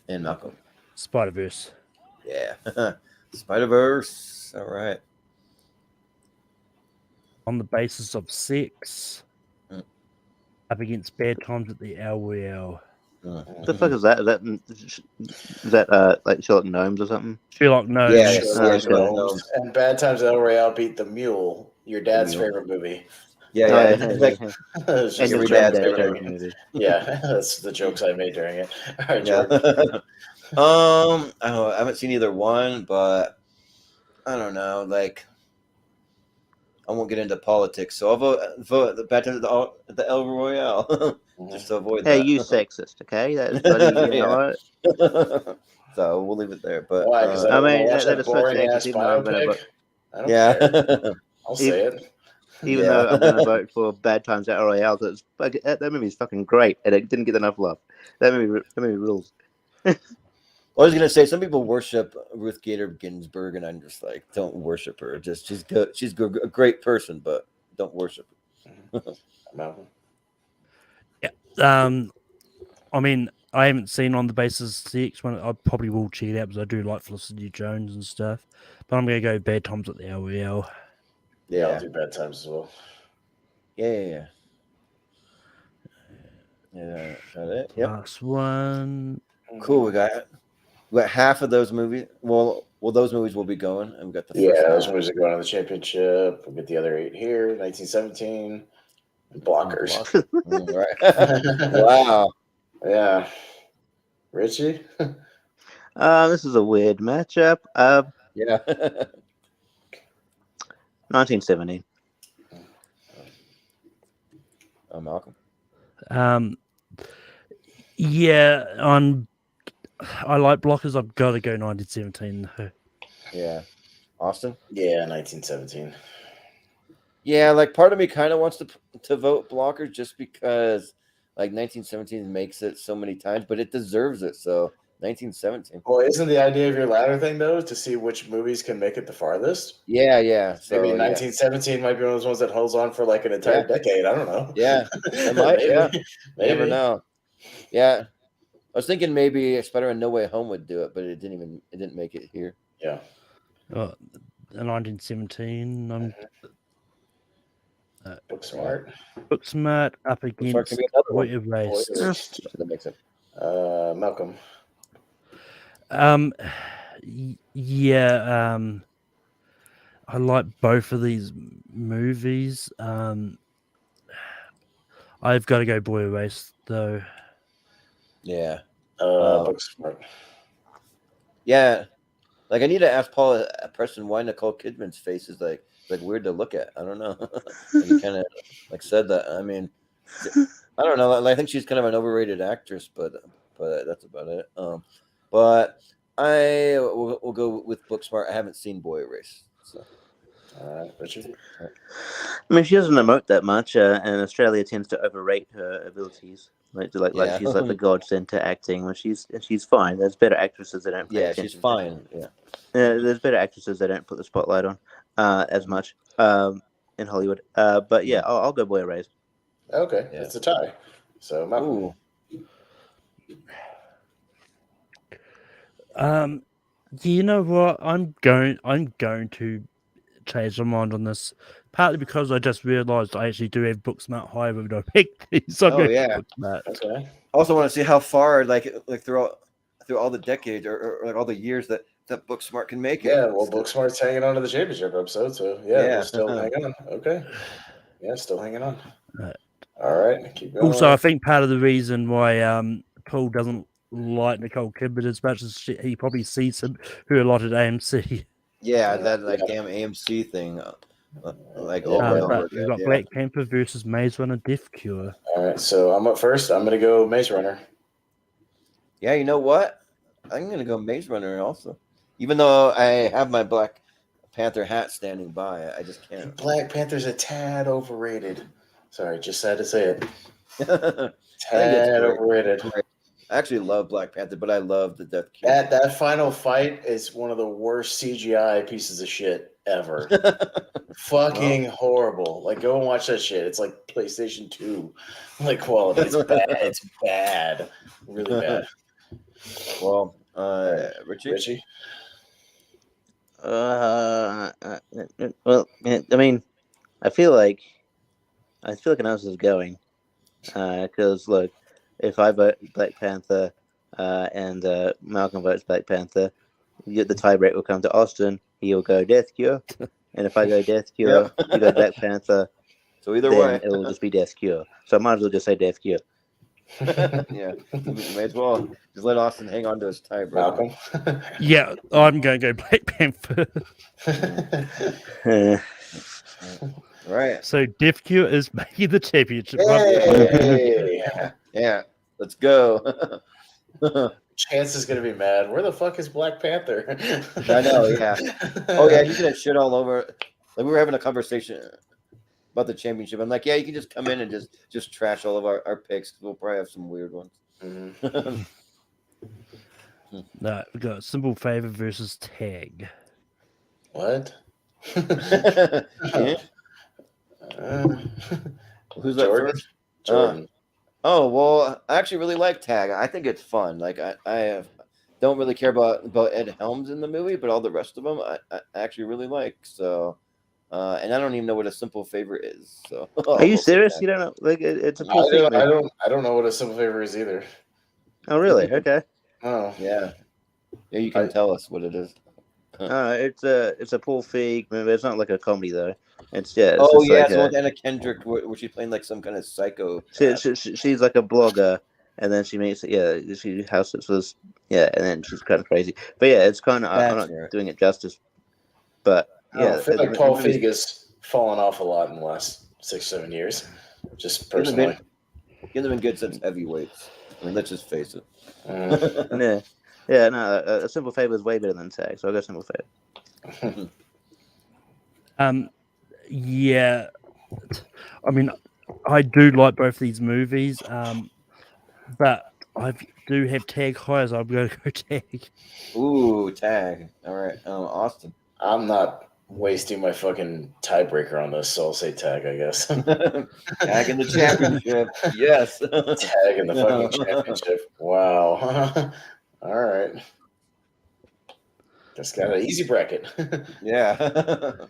And Malcolm. Spider-Verse. Yeah. Spider-Verse. All right. On the basis of sex, up against Bad Times at the El Royale. The fuck is that? Is that like Sherlock Gnomes or something? Sherlock Gnomes. Yeah, Sherlock Sherlock Gnomes. And Bad Times at El Royale beat The Mule, your dad's Mule. favorite movie. Yeah, Oh, yeah. yeah, It's like, It's just And a every your joke dad's I made favorite during it. movie. Yeah, that's the jokes I made during it. All right, yeah. Jordan. I haven't seen either one, but I don't know. Like, I won't get into politics, so I'll vote the Bad Times at the El Royale just to avoid Hey, that. you sexist, okay? That's bloody, you know what? So we'll leave it there. But Why? Because I I don't mean, watch that that is so boring ass sexist, even though I'm gonna biopic. vote. I don't yeah, care. I'll say it. Even Yeah. though I'm going to vote for Bad Times at Royale, that movie is fucking great, and it didn't get enough love. That movie rules. I was gonna say some people worship Ruth Gator Ginsburg, and I'm just like, don't worship her. Just she's good. She's a great person, but don't worship her. Malcolm. I mean, I haven't seen On the Basis of Sex one. I probably will check it out because I do like Felicity Jones and stuff. But I'm gonna go Bad Times at the El Royale. Yeah, I'll do Bad Times as well. Yeah. Is that it? Yep. Last one. Cool. We got half of those movies. Well, those movies will be going, and we got the first Yeah, those half. movies are going on the championship. We'll get the other 8 here. 1917. Blockers. Right. Wow. Yeah. Richie? This is a weird matchup. Yeah. 1917. Oh, Malcolm. Yeah, I like blockers. I've got to go 1917. Yeah. Austin? Yeah, 1917. Yeah, like part of me kind of wants to vote blockers just because like 1917 makes it so many times, but it deserves it. So 1917. Well, isn't the idea of your ladder thing, though, to see which movies can make it the farthest? Yeah. So Maybe 1917 might be one of those ones that holds on for like an entire decade. I don't know. Yeah. It might, Maybe. yeah. Maybe. Never know. Yeah. I was thinking maybe Spider-Man No Way Home would do it, but it didn't make it here. Yeah. 1917. Booksmart. Booksmart up against can be another one. Boy Erased. That makes it. Malcolm. Yeah. I like both of these movies. I've got to go Boy Erased though. Yeah. Booksmart. Yeah. Like I need to ask Preston why Nicole Kidman's face is like weird to look at. I don't know. Like he kind of like said that. I mean, I don't know. I think she's kind of an overrated actress, but that's about it. But I will go with Booksmart. I haven't seen Boy Erased. So. Richard. I mean, she doesn't emote that much, and Australia tends to overrate her abilities. Like she's like the godsend to acting. When she's fine. There's better actresses that don't. Yeah, she's fine. Yeah. There's better actresses that don't put the spotlight on as much in Hollywood. But yeah, I'll go Boy Erased. Okay, Yeah. it's a tie. So Maelcolm. Ooh. You know what? I'm going to change my mind on this. Partly because I just realised I actually do have Booksmart higher with no pick these. So I'm going yeah. to Booksmart. Okay. I also want to see how far, like through all the decades or like all the years that Booksmart can make it. Yeah, well, Booksmart's hanging on to the championship episode, so we'll still hang on. Okay. Yeah, still hanging on. All right, keep going. Also, I think part of the reason why Paul doesn't like Nicole Kidman as much as he probably sees her a lot at AMC. Yeah, that damn AMC thing. Like Yeah, over and But over we've again. got Black Panther versus Maze Runner Death Cure. All right, so I'm up first. I'm going to go Maze Runner. Yeah, you know what? I'm going to go Maze Runner also. Even though I have my Black Panther hat standing by, I just can't. Black Panther's a tad overrated. Sorry, just sad to say it. I think Tad it's overrated. I actually love Black Panther, but I love the Death Cure. That final fight is one of the worst CGI pieces of shit ever. Fucking horrible. Like, go and watch that shit. It's like PlayStation 2 like quality. It's bad. It's bad. Really bad. Well, Richie? Well, I mean, I feel like I know this is going. Because look, if I vote Black Panther and Maelcolm votes Black Panther, the tiebreak will come to Austin. He'll go Death Cure, and if I go Death Cure, you go Black Panther. So either then way, it will just be Death Cure. So I might as well just say Death Cure. Yeah, may as well just let Austin hang on to his tiebreak. Maelcolm? Yeah, I'm going to go Black Panther. Right. So Death Cure is making the championship. Hey! Yeah, let's go. Chance is going to be mad. Where the fuck is Black Panther? I know, yeah. Oh, yeah, he's going to shit all over. Like, we were having a conversation about the championship. I'm like, yeah, you can just come in and just trash all of our picks. We'll probably have some weird ones. Mm-hmm. No, we got Simple Favor versus Tag. What? Yeah. Who's that Jordan? first? Jordan. Oh, well, I actually really like Tag. I think it's fun. Like, I don't really care about Ed Helms in the movie, but all the rest of them I actually really like. So, and I don't even know what a Simple Favor is. So, Are you serious? You don't know? Like, it's a cool thing. I don't know what a Simple Favor is either. Oh, really? Okay. Oh, yeah. You can tell us what it is. It's a Paul Feig movie. It's not like a comedy though. It's it's like one with Anna Kendrick where she's playing like some kind of psycho. She's like a blogger, and then she makes she house sits with and then she's kind of crazy. But yeah, it's kind of I'm not doing it justice. But yeah, I feel like Paul Feig has fallen off a lot in the last 6-7 years. Just personally, he hasn't been good since Heavyweights. I mean, let's just face it. No, a Simple Favor is way better than Tag, so I'll go Simple Favor. Yeah, I mean, I do like both these movies, but I do have Tag higher, so I'm going to go Tag. Ooh, Tag. All right, Austin. I'm not wasting my fucking tiebreaker on this, so I'll say Tag, I guess. Tag in the championship. Yes. Tag in the fucking championship. Wow. All right. Just got an easy bracket. Yeah.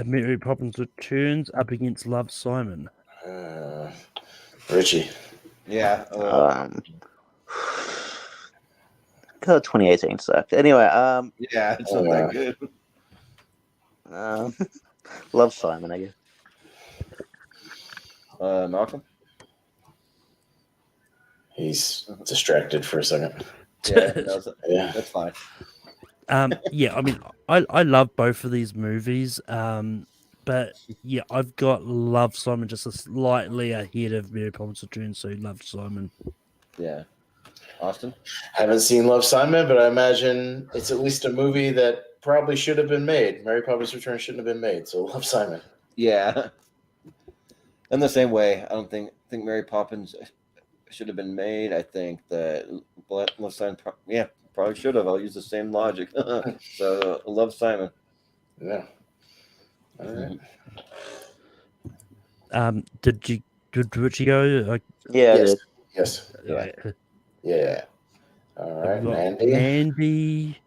Mary Poppins Returns up against Love, Simon. Richie. Yeah. God, 2018 sucked. Anyway, yeah, it's not that good. Love Simon, I guess. Maelcolm? He's distracted for a second. Yeah, that's fine. Yeah, I mean, I love both of these movies, but yeah, I've got Love, Simon just slightly ahead of Mary Poppins Returns, so Love, Simon. Yeah. Austin? Haven't seen Love, Simon, but I imagine it's at least a movie that probably should have been made. Mary Poppins Return shouldn't have been made, so Love, Simon. Yeah. In the same way, I don't think Mary Poppins should have been made. I think that Love, Simon, probably should have. I'll use the same logic. So, Love, Simon. Yeah. All right. Did Richie go? Yeah, Yes. it Yes. Yeah. All right, Mandy. Mandy.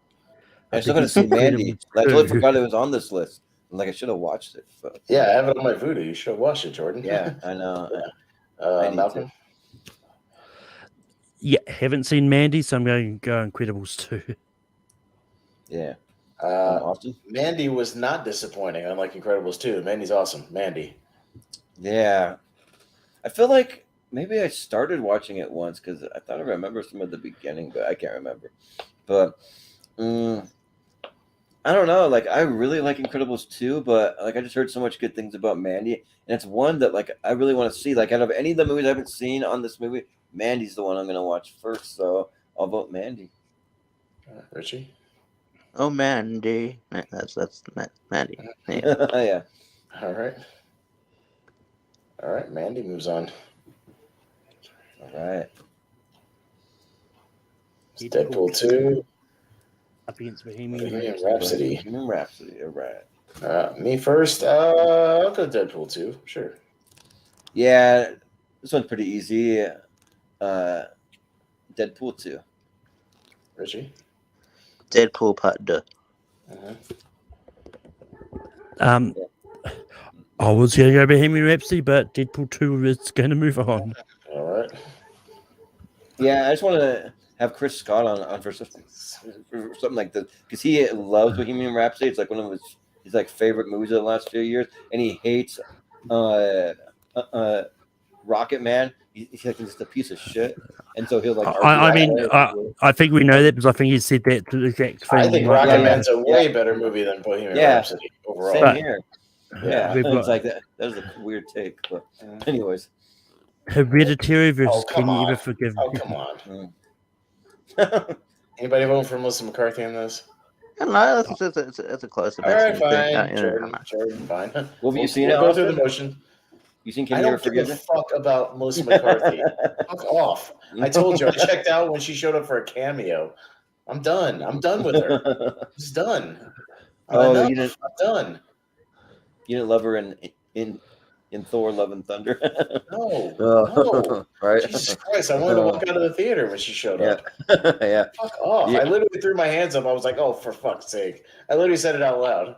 I still gotta see Mandy. I totally forgot it was on this list. Like I should have watched it. But, Yeah, I have it on my Voodoo. You should have watched it, Jordan. yeah, I know. Yeah. I need Maelcolm. Yeah, haven't seen Mandy, so I'm going to go Incredibles 2. Yeah. Austin. Mandy was not disappointing, unlike Incredibles 2. Mandy's awesome. Mandy. Yeah. I feel like maybe I started watching it once because I thought I remember some of the beginning, but I can't remember. But I don't know. Like I really like Incredibles 2, but like I just heard so much good things about Mandy, and it's one that like I really want to see. Like out of any of the movies I haven't seen on this movie, Mandy's the one I'm gonna watch first. So I'll vote Mandy. Richie. Oh, Mandy. That's Mandy. Yeah. Yeah. All right. Mandy moves on. All right. Deadpool 2. Up against Bohemian Rhapsody. Bohemian Rhapsody. All right. Me first. I'll go Deadpool 2. Sure. Yeah, this one's pretty easy. Deadpool 2. Richie. Deadpool Part 2. I was going to go Bohemian Rhapsody, but Deadpool 2 is going to move on. All right. Yeah, I just want to have Chris Scott on for something like this because he loves Bohemian Rhapsody. It's like one of his like favorite movies of the last few years, and he hates Rocket Man. He's like just a piece of shit, and so he'll like. I think we know that because I think he said that to the exact thing. I think Rocket Man's a way better movie than Bohemian Rhapsody overall. Same here. Yeah, We've it's like that. That was a weird take, but anyways. Hereditary versus Can You Ever Forgive Me? Oh, come on. Anybody vote for Melissa McCarthy on this? No, it's a close debate. All right, fine. Yeah, Jordan, fine. Well, have you seen it? Go through the motion. You seen Can You Ever Forgive Me? I don't give a fuck about Melissa McCarthy. Fuck off. I told you, I checked out when she showed up for a cameo. I'm done. I'm done with her. It's done. I'm done. You didn't love her in Thor: Love and Thunder? No. Right? Jesus Christ! I wanted to walk out of the theater when she showed up. Yeah. Fuck off! Yeah. I literally threw my hands up. I was like, "Oh, for fuck's sake!" I literally said it out loud.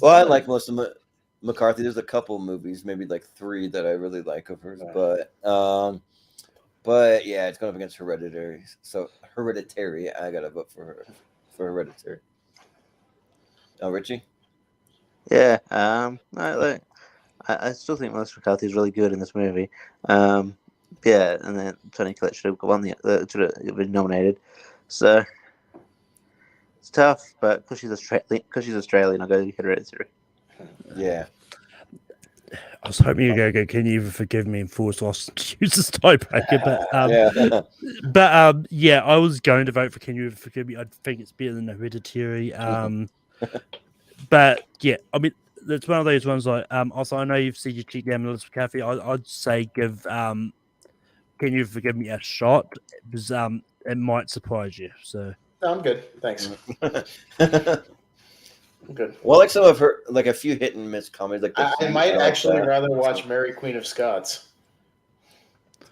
I like Melissa McCarthy. There's a couple movies, maybe like 3 that I really like of hers, but yeah, it's going up against Hereditary. So Hereditary, I gotta vote for her for Hereditary. Oh, Richie. Yeah, I still think Melissa McCarthy is really good in this movie. Yeah, and then Toni Collette should have won should have been nominated. So it's tough, but because she's Australian, I go Hereditary. Yeah. I was hoping you'd go. Can You Ever Forgive Me? And force Austin to use this tiebreaker, but yeah, I was going to vote for Can You Ever Forgive Me. I think it's better than Hereditary. But yeah, I mean, it's one of those ones like also I know you've seen your cheek down Melissa McCarthy. I'd say give Can You Forgive Me a shot because it might surprise you. So no, I'm good. Thanks. I'm good. Well, like some of her, like a few hit and miss comedies. Like I might actually rather watch Mary Queen of Scots.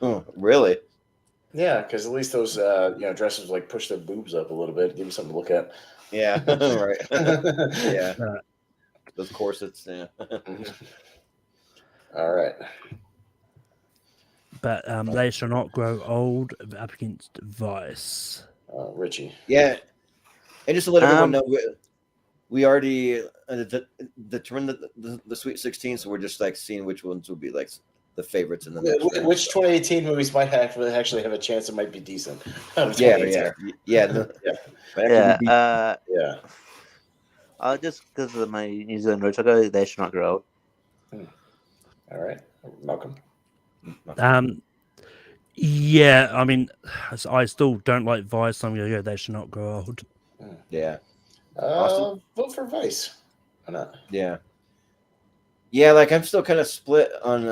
Oh, really? Yeah, because at least those dresses like push their boobs up a little bit, give you something to look at. Yeah, right. Yeah, those corsets. Yeah. All right. But They Shall Not Grow Old up against Vice. Richie. Yeah, and just to let everyone know, we already determined the Sweet 16, so we're just like seeing which ones will be like the favorites in the next round. Which 2018 movies might actually have a chance it might be decent. Yeah. I'll just because of my New Zealand roots, I'll go They Shall Not Grow Old. All right, Maelcolm. Yeah, I mean, I still don't like Vice. So I'm gonna go They Shall Not Grow Old. Yeah. Vote for Vice. Why not? Yeah. Yeah, like I'm still kind of split on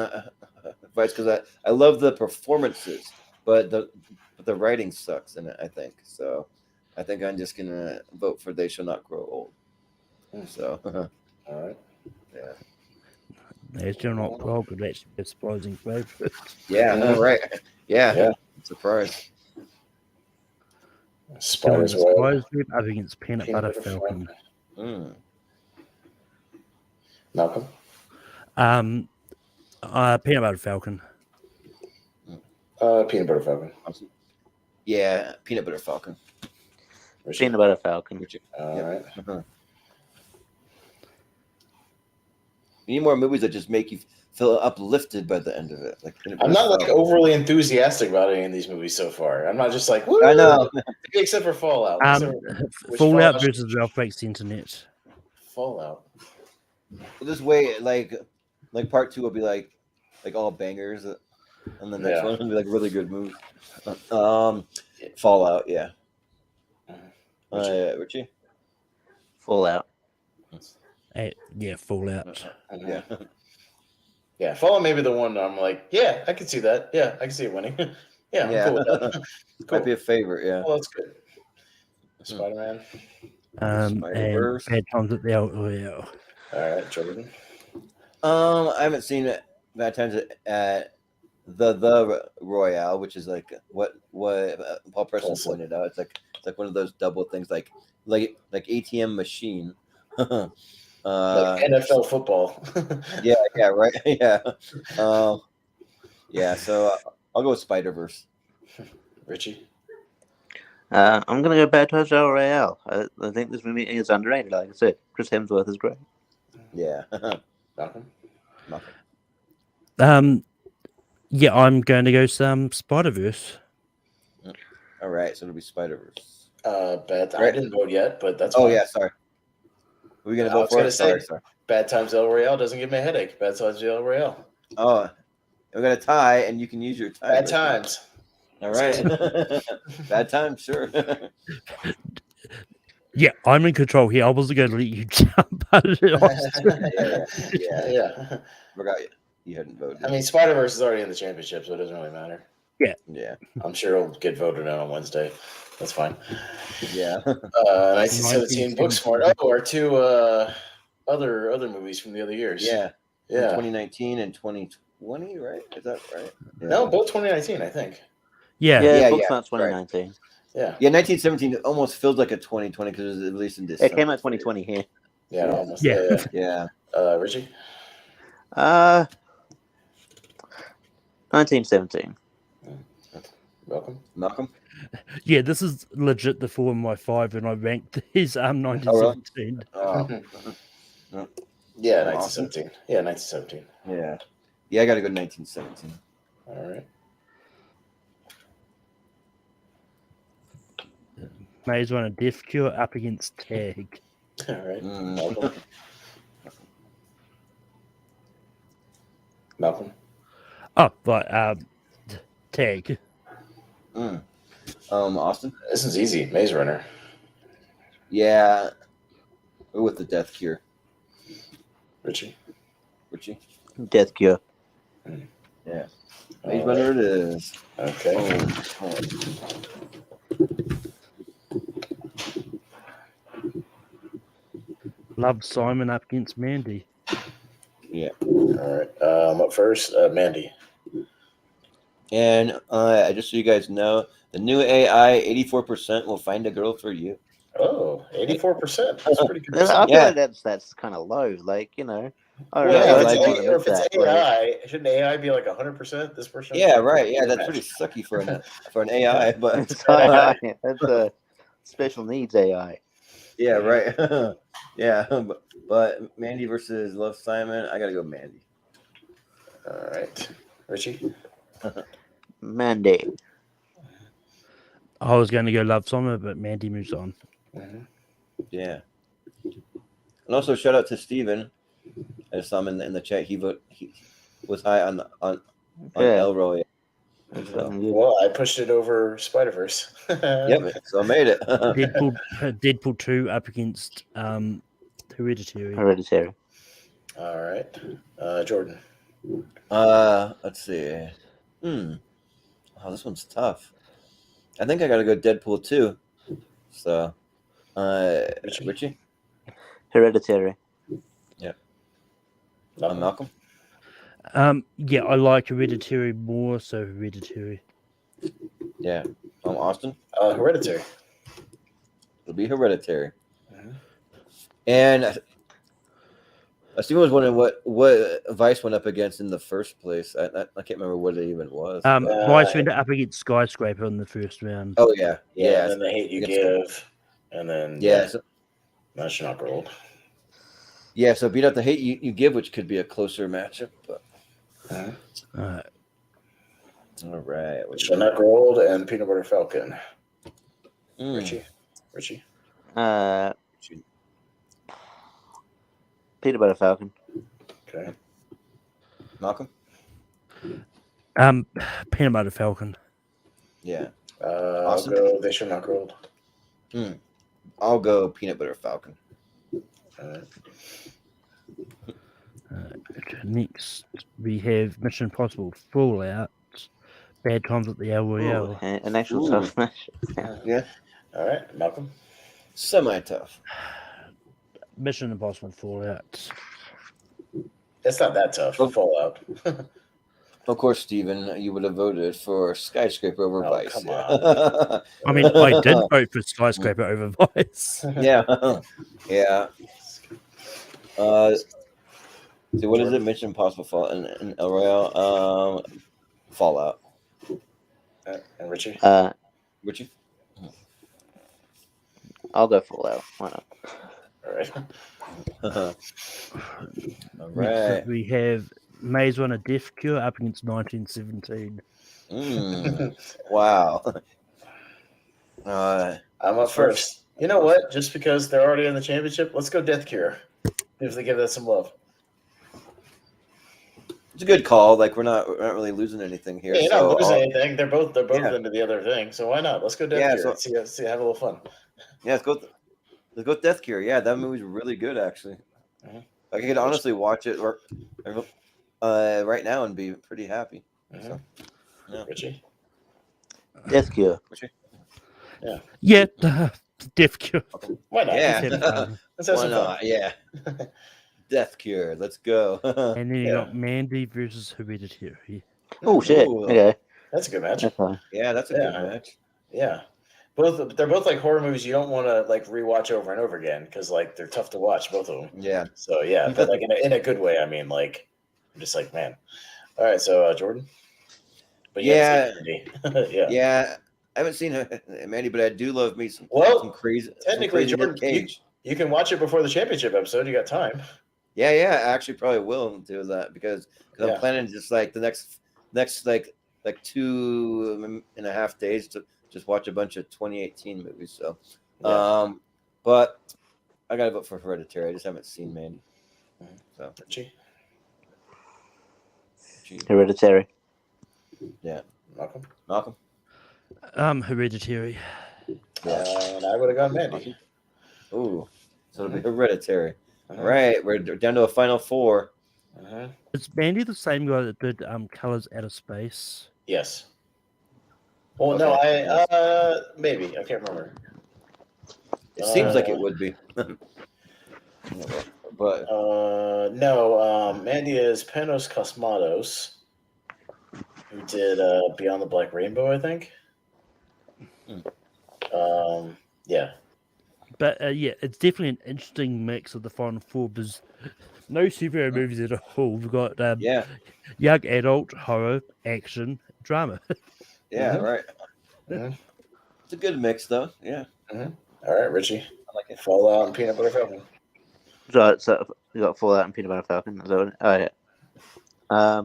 Vice because I love the performances, but the writing sucks in it, I think. So I think I'm just gonna vote for They Shall Not Grow Old. So all right. Yeah. They're still not well, but that's a surprising favorite. Yeah, right. Yeah. Yeah. Surprise. Still in Spider's the Web. surprise group up against Peanut Peanut Butter Butter Falcon. Malcolm. Peanut Butter Falcon. Peanut Butter Falcon. Yeah, Peanut Butter Falcon. Peanut Butter Falcon. All Yep. right. You need more movies that just make you feel uplifted by the end of it. Like Peanut I'm Butter not like Falcon. overly enthusiastic about any of these movies so far. I'm not just like, woo! I know. Except for Fallout. Which Fallout versus Ralph Breaks the Internet. Fallout. This way, like part 2 will be like all bangers, and the next one will be like really good movies. Fallout, yeah. Richie. Fallout. Yeah, Fallout. Yeah. Yeah, Fallout may be the one I'm like, yeah, I can see that. Yeah, I can see it winning. Yeah, I'm cool with that. Cool. Might be a favorite, yeah. Well, that's good. Spider-Man. And Spider-Verse. Bad Times at the El Royale. All right, Jordan. I haven't seen it Bad Times at the Royale, which is like what Paul Preston pointed out. It's like one of those double things, like ATM machine. Like NFL football. yeah, right, yeah. Yeah, so I'll go with Spider-Verse. Richie. I'm gonna go Bad Times at El Royale. I think this movie is underrated. Like I said, Chris Hemsworth is great. Yeah. Malcolm. Yeah, I'm going to go some Spider-Verse. All right, so it'll be Spider-Verse. Bad. I didn't vote yet, but that's. Oh fine. yeah, sorry. Are we gonna vote for it? Sorry. Bad Times El Royale doesn't give me a headache. Bad Times El Royale. Oh, we got a tie, and you can use your tie. Bad Times. All right. Bad Times, sure. Yeah, I'm in control here. I wasn't going to let you jump out of it. Yeah. Forgot you hadn't voted. I mean, Spider-Verse is already in the championship, so it doesn't really matter. Yeah. I'm sure it'll get voted on Wednesday. That's fine. Yeah. 1917 Booksmart. Oh, our two other movies from the other years. Yeah. Yeah. 2019 and 2020, right? Is that right? Yeah. No, both 2019, I think. Yeah. Booksmart's 2019. Yeah. Yeah, 1917 almost feels like a 2020 because it was released in December. It came out 2020 here. Yeah, almost. Yeah. Yeah. Richie? 1917. Malcolm? Yeah, this is legit the 4 in my 5, and I ranked these 1917. Yeah, 1917. Yeah, 1917. Yeah. Yeah, I got to go 1917. All right. Maze Runner Death Cure up against Tag. All right. Malcolm? Oh, right. Tag. Austin? This is easy. Maze Runner. Yeah. We're with the Death Cure. Richie? Death Cure. Yeah. Maze Runner it is. Okay. Oh. Simon up against Mandy. Yeah. All right. Up first, Mandy. And just so you guys know, the new AI 84% will find a girl for you. Oh, 84%. That's pretty good. I feel like that's kind of low. Like, you know. If it's AI, shouldn't AI be like 100%? This person? Yeah, right. Yeah, that's pretty sucky for an AI, but it's AI. That's a special needs AI. Yeah, right. Yeah, but Mandy versus Love Simon, I gotta go Mandy. All right, Richie. Mandy. I was going to go Love Simon, but Mandy moves on. Mm-hmm. Yeah. And also shout out to Steven. I saw him in the chat. He was high on Elroy. So. Well, I pushed it over Spider-Verse. Yep, so I made it. Deadpool 2 up against Hereditary. All right. Jordan. Let's see. Oh, this one's tough. I think I gotta go Deadpool 2. So Richie? Hereditary. Yep. Malcolm? Yeah, I like Hereditary more, so Hereditary. Yeah. Austin? Hereditary. It'll be Hereditary. Mhm. And Steven was wondering what Vice went up against in the first place. I can't remember what it even was. Vice went up against Skyscraper in the first round. Oh yeah, Yeah, and then The Hate You Give, and then that's not gold. Yeah, so beat out The Hate You Give, which could be a closer matchup. But all right, Shoutout Gold and Peanut Butter Falcon. Richie. Peanut Butter Falcon. Okay. Maelcolm. Peanut Butter Falcon. Yeah. I'll go They Shall Not Gold. I'll go Peanut Butter Falcon. Next, we have Mission Impossible Fallout, Bad Times at the El Royale. An actual tough match. Yeah. All right, Maelcolm. Semi-tough. Mission Impossible Fallout. It's not that tough. Fallout. Of course, Steven, you would have voted for Skyscraper over Vice. Come on. I mean, I did vote for Skyscraper over Vice. Yeah. Yeah. So what is it? Mission Impossible Fallout and El Royale? Fallout. And Richie? Richie? I'll go Fallout. Why not? All right. All right. We have Maze Runner Death Cure up against 1917. Wow. I'm up first. You know what? Just because they're already in the championship, let's go Death Cure. If they give that some love. It's a good call. Like we're not really losing anything here. Yeah, you're not losing anything. They're both into the other thing. So why not? Let's go Death Cure. See, have a little fun. Yeah, let's go with Death Cure. Yeah, that movie's really good actually. I could honestly watch it right now and be pretty happy. So, yeah. Richie? Death Cure. Richie? Yeah. Yeah, Death Cure. Why not? Yeah. Let's have Why some not? fun. Yeah. Death Cure. Let's go. And then you got Mandy versus Hereditary. Oh shit. Ooh. Okay. That's a good match. Yeah, that's a good match. Yeah. They're both like horror movies you don't want to like rewatch over and over again because like they're tough to watch, both of them. Yeah. So yeah, but like in a good way. I mean, like I'm just like, man. All right, so Jordan. But yeah, yeah. I haven't seen Mandy, but I do love me some crazy. Technically, some crazy Jordan, you can watch it before the championship episode. You got time. Yeah, I actually probably will do that because I'm planning just like the next like 2.5 days to just watch a bunch of 2018 movies. So, but I gotta vote for Hereditary. I just haven't seen Mandy. So, Richie. Hereditary. Yeah. Maelcolm. Hereditary. And I would have gone Mandy. Ooh, so it'll be Hereditary. All right, we're down to a final four. Is Mandy the same guy that did Colors Out of Space? Yes. Well, no, I maybe I can't remember. It seems like it would be. But no, Mandy is Panos Cosmatos, who did Beyond the Black Rainbow, I think. Yeah. But it's definitely an interesting mix of the final four because no superhero movies at all. We've got young adult, horror, action, drama. Yeah, right. It's a good mix, though. Yeah. All right, Richie. I like it. Fallout and Peanut Butter Falcon. So you got Fallout and Peanut Butter Falcon. Is that what it? Oh yeah.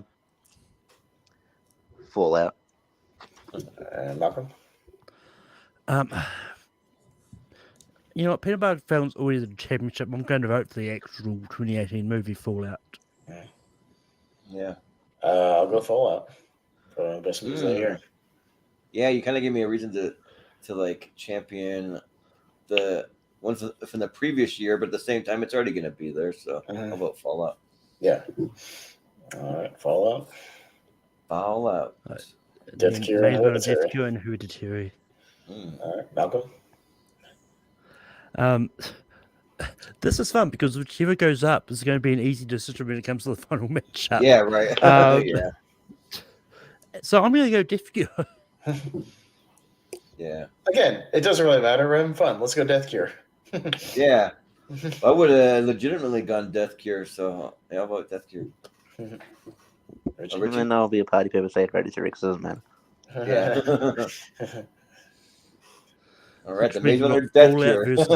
Fallout. And Maelcolm. You know what? Peanut Butter Falcon's already the championship. I'm going to vote for the actual 2018 movie Fallout. Yeah. I'll go Fallout for the best movies of the year. Yeah, you kind of gave me a reason to like champion the ones from the previous year, but at the same time, it's already going to be there. So I'll vote Fallout. Yeah. All right, Fallout. Fallout. Death Cure and Hereditary. Death Cure and Hereditary. All right, Maelcolm. This is fun because whichever goes up is going to be an easy decision when it comes to the final matchup. Yeah, right. Yeah. So I'm going to go Death Cure. Yeah. Again, it doesn't really matter. We're having fun. Let's go Death Cure. Yeah. I would have legitimately gone Death Cure, so yeah, I'll vote Death Cure. And then I'll be a party paper say Hereditary because it doesn't matter. Yeah. All right, the Which Maze means Runner not Death Fallout Cure. versus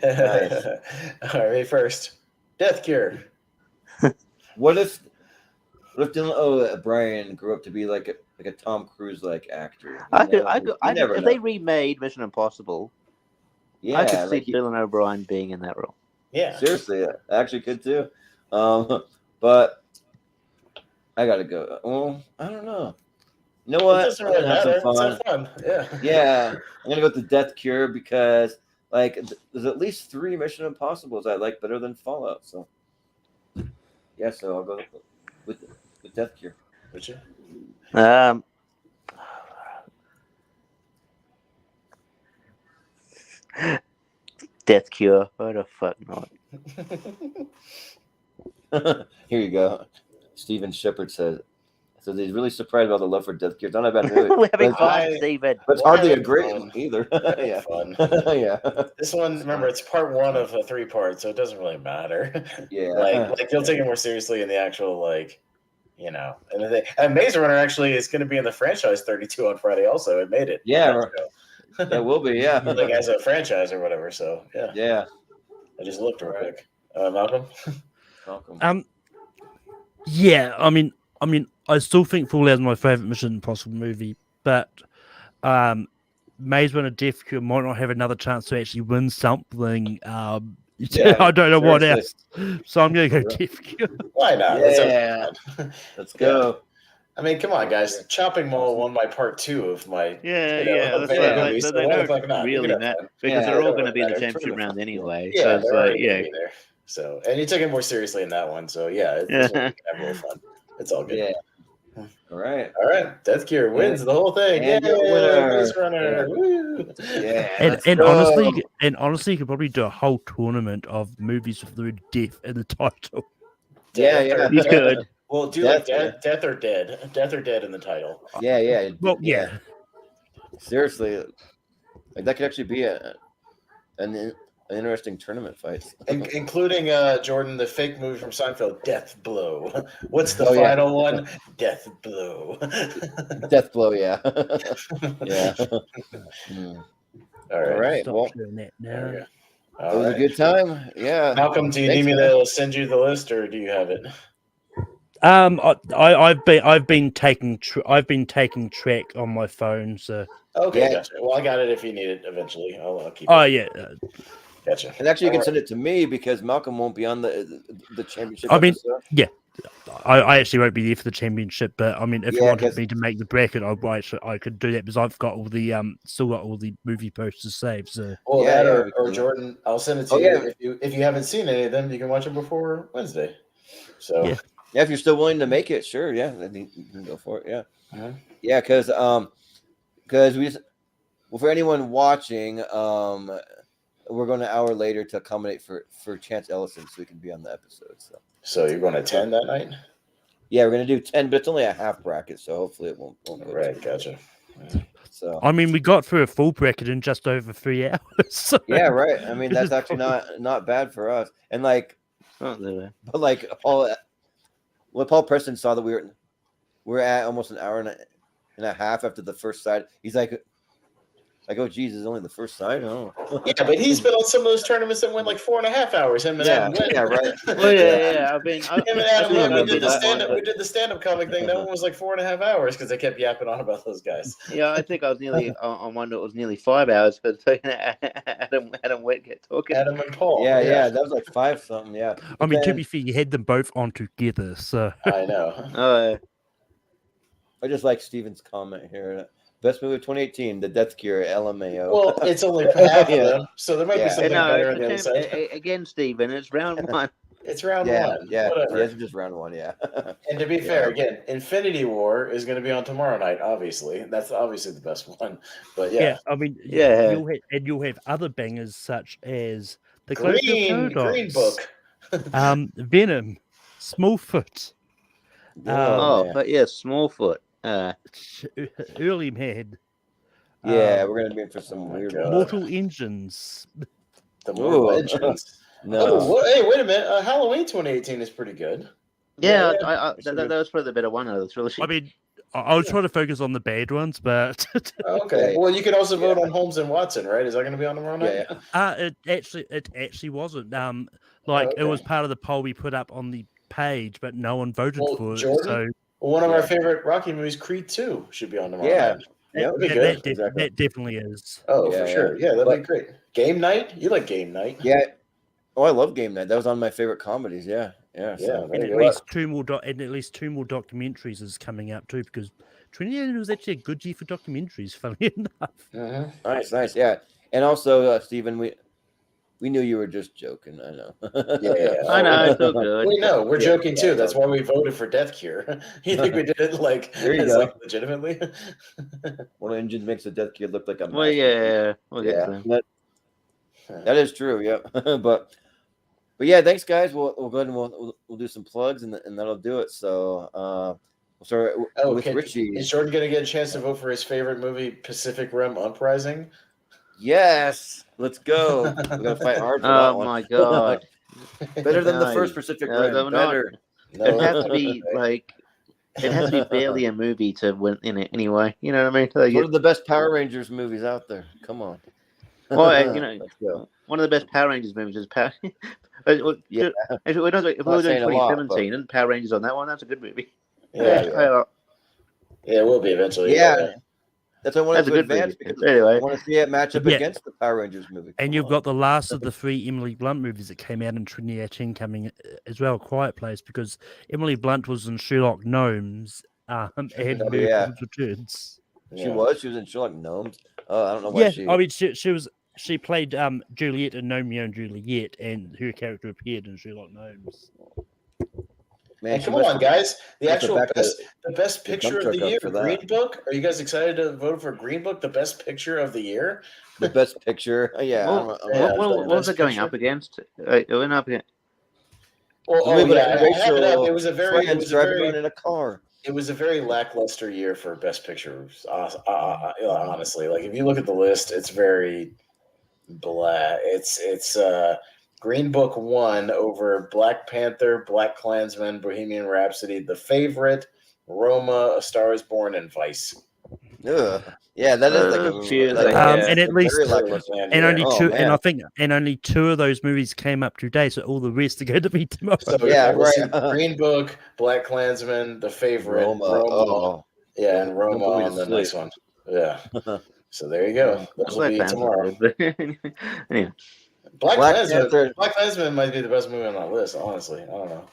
Death Cure. All right, first, Death Cure. What if Dylan O'Brien grew up to be like a Tom Cruise like actor? If they remade Mission Impossible, yeah, I could see Dylan O'Brien being in that role. Yeah, seriously, I actually could too. But I gotta go. Well, I don't know. You know what? It doesn't really matter. Fun. It's have fun. Yeah. Yeah, I'm gonna go with the Death Cure because like there's at least 3 Mission Impossibles I like better than Fallout. So yeah, so I'll go with Death Cure. Would you? Death Cure. Why the fuck not? Here you go. Steven Shepard says he's really surprised about the love for Death Cure. It's not a bad movie. We're having fun, Steven. But it's hardly a great one either. Yeah. Fun. Yeah. This one, remember, it's part 1 of a 3-part, so it doesn't really matter. Yeah. Like you'll take it more seriously in the actual and Maze Runner actually is going to be in the franchise 32 on Friday. Also, it made it. Yeah. It will be. Yeah. Like as a franchise or whatever. So yeah. Yeah. I just looked real quick. Maelcolm. Yeah, I mean, I still think Fallout is my favorite Mission Impossible movie, but Maze Runner Death Cure might not have another chance to actually win something. Yeah, I don't know what seriously. else, so I'm going to go Death Cure. Why not? Yeah. Let's go. I mean, come on, guys. Chopping Mall won my part 2 of my. That's favorite right. movie, So so they why the don't fuck not? really You can matter have fun. because Yeah, they're all it going to be in the doesn't championship matter. round anyway. Yeah, So it's they're like, already gonna be there. So, and you took it more seriously in that one. So yeah, we can have really fun. It's all good. Yeah. All right. Death Cure wins the whole thing. And Yay, your winner. Maze Runner. Woo. Yeah. And honestly, you could probably do a whole tournament of movies with the word death in the title. Yeah. you could. Well, do like Death or Dead. Death or Dead in the title. Yeah. Well, yeah. Seriously, like that could actually be an interesting tournament fight. Including Jordan, the fake movie from Seinfeld, Death Blow. What's the final one? Death Blow. Death Blow, yeah. Yeah. All right. Stop Well, doing that now. it was a good time. Yeah. Malcolm, do you need me to send you the list, or do you have it? I've been taking track on my phone, so. Okay, gotcha. Well, I got it if you need it eventually. I'll keep it. Oh yeah. Gotcha. And actually, you can send it to me because Maelcolm won't be on the championship. I mean, episode. yeah. I actually won't be there for the championship, but I mean, if you wanted me to make the bracket, I could do that because I've got all the still got all the movie posters saved. So or Jordan, I'll send it to you. If you haven't seen any of them, you can watch them before Wednesday. So yeah, if you're still willing to make it, sure, yeah, then you can go for it. Yeah, yeah, because for anyone watching, we're going an hour later to accommodate for Chance Ellison, so he can be on the episode. So you're going to 10 that night? Yeah, we're going to do 10, but it's only a half bracket, so hopefully it won't go. Right, gotcha. So I mean, we got through a full bracket in just over 3 hours. So. Yeah, right. I mean, that's actually not bad for us. And like, but like Paul Preston saw that we're at almost an hour and a half after the first side. He's like, oh, geez, it's only the first side. Oh, yeah, but he's been on some of those tournaments that went like 4.5 hours. Him and Adam went. Yeah, right. Well, yeah. Him and Adam went. We did the stand-up comic thing. That one was like 4.5 hours because they kept yapping on about those guys. Yeah, I think I was nearly on one that was nearly 5 hours, but Adam Wett get talking. Adam and Paul. Yeah, that was like 5 something. Yeah. I mean, to be fair, you had them both on together, so. I know. Oh. I just like Steven's comment here. Best movie of 2018, The Death Cure, LMAO. Well, it's only half of them, so there might be something better on the other side. Again, Stephen, it's round one. It's round Yeah, one. yeah. Whatever. Yeah, it's just round one. Yeah. And to be fair, again, Infinity War is going to be on tomorrow night. Obviously, that's obviously the best one. But yeah, I mean, Yeah. you'll have other bangers such as the Closure of Green Paradox, Book. Venom, Smallfoot, Oh, man. but yeah, Smallfoot. Early Man, Yeah, we're gonna be in for some my weird God. Mortal Engines. The Mortal Ooh. Engines. No. Oh, hey, wait a minute. Halloween 2018 is pretty good. Yeah, Yeah, that was probably the better one of the trilogy. I mean, I was trying to focus on the bad ones, but Okay. Well, you can also vote on Holmes and Watson, right? Is that going to be on tomorrow night? Yeah. it actually wasn't. It was part of the poll we put up on the page, but no one voted Well, for Jordan, it. So one of our favorite Rocky movies, Creed 2, should be on tomorrow Yeah. night. Yep. That'd be good. that definitely is. Oh, Yeah, for sure. Yeah, that'd be great. Game night? You like game night? Yeah. Oh, I love Game Night. That was on my favorite comedies. Yeah. Yeah. Yeah. So. there And you at go. least two more documentaries is coming out too, because 2018 was actually a good year for documentaries. Funny enough. Mhm. Nice. Yeah. And also, Stephen, we knew you were just joking. I know. Yeah. I know, it's all good. We know. We're joking too. yeah, That's why we voted for Death Cure. You think we did it There you go. legitimately? One of the engines makes the Death Kid look like a Well, yeah, we'll get to them. That is true. Yeah. But yeah, thanks guys. We'll go ahead and we'll do some plugs and that'll do it. So we'll start with Richie. Is Jordan going to get a chance to vote for his favorite movie, Pacific Rim Uprising? Yes, let's go. We're gonna fight hard for that Oh one. my god! Better than the No, first Pacific no, Rim. no, Better. It has to be like it has to be barely a movie to win in it anyway. You know what I mean? Like, One of the best Power Rangers movies out there. Come on. Well, Let's go. one of the best Power Rangers movies is Power. Yeah. If we were doing saying a lot, 2017 and Power Rangers on that one, that's a good movie. Yeah, it will be eventually. Yeah. That's why I wanted That's a to good advance movie. because Anyway. I want to see it match up Yeah. against the Power Rangers movie. And you've got the last of the 3 Emily Blunt movies that came out in 2018 coming as well, Quiet Place, because Emily Blunt was in Sherlock Gnomes and Maelcolm Returns. She was in Sherlock Gnomes. Oh, I don't know why I mean, she played Juliet in Romeo and Juliet, and her character appeared in Sherlock Gnomes. Man, come on, guys! The actual back the best picture of the truck up year, for that. Green Book. Are you guys excited to vote for Green Book, the best picture of the year? The best picture. Yeah. What was it going up against? It went up against. Well, I have it up. It was a very in a car. It was a very lackluster year for Best Picture. Honestly, like if you look at the list, it's very blah. It's Green Book won over Black Panther, Black Klansman, Bohemian Rhapsody, The Favorite, Roma, A Star Is Born, and Vice. Ugh. Yeah, that is and at least and I think only 2 of those movies came up today, so all the rest are going to be tomorrow. So Green Book, Black Klansman, The Favorite, Roma, and Roma on the next one. Yeah. So there you go. Those will be tomorrow. Anyway. Black Klansman might be the best movie on that list. Honestly, I don't know.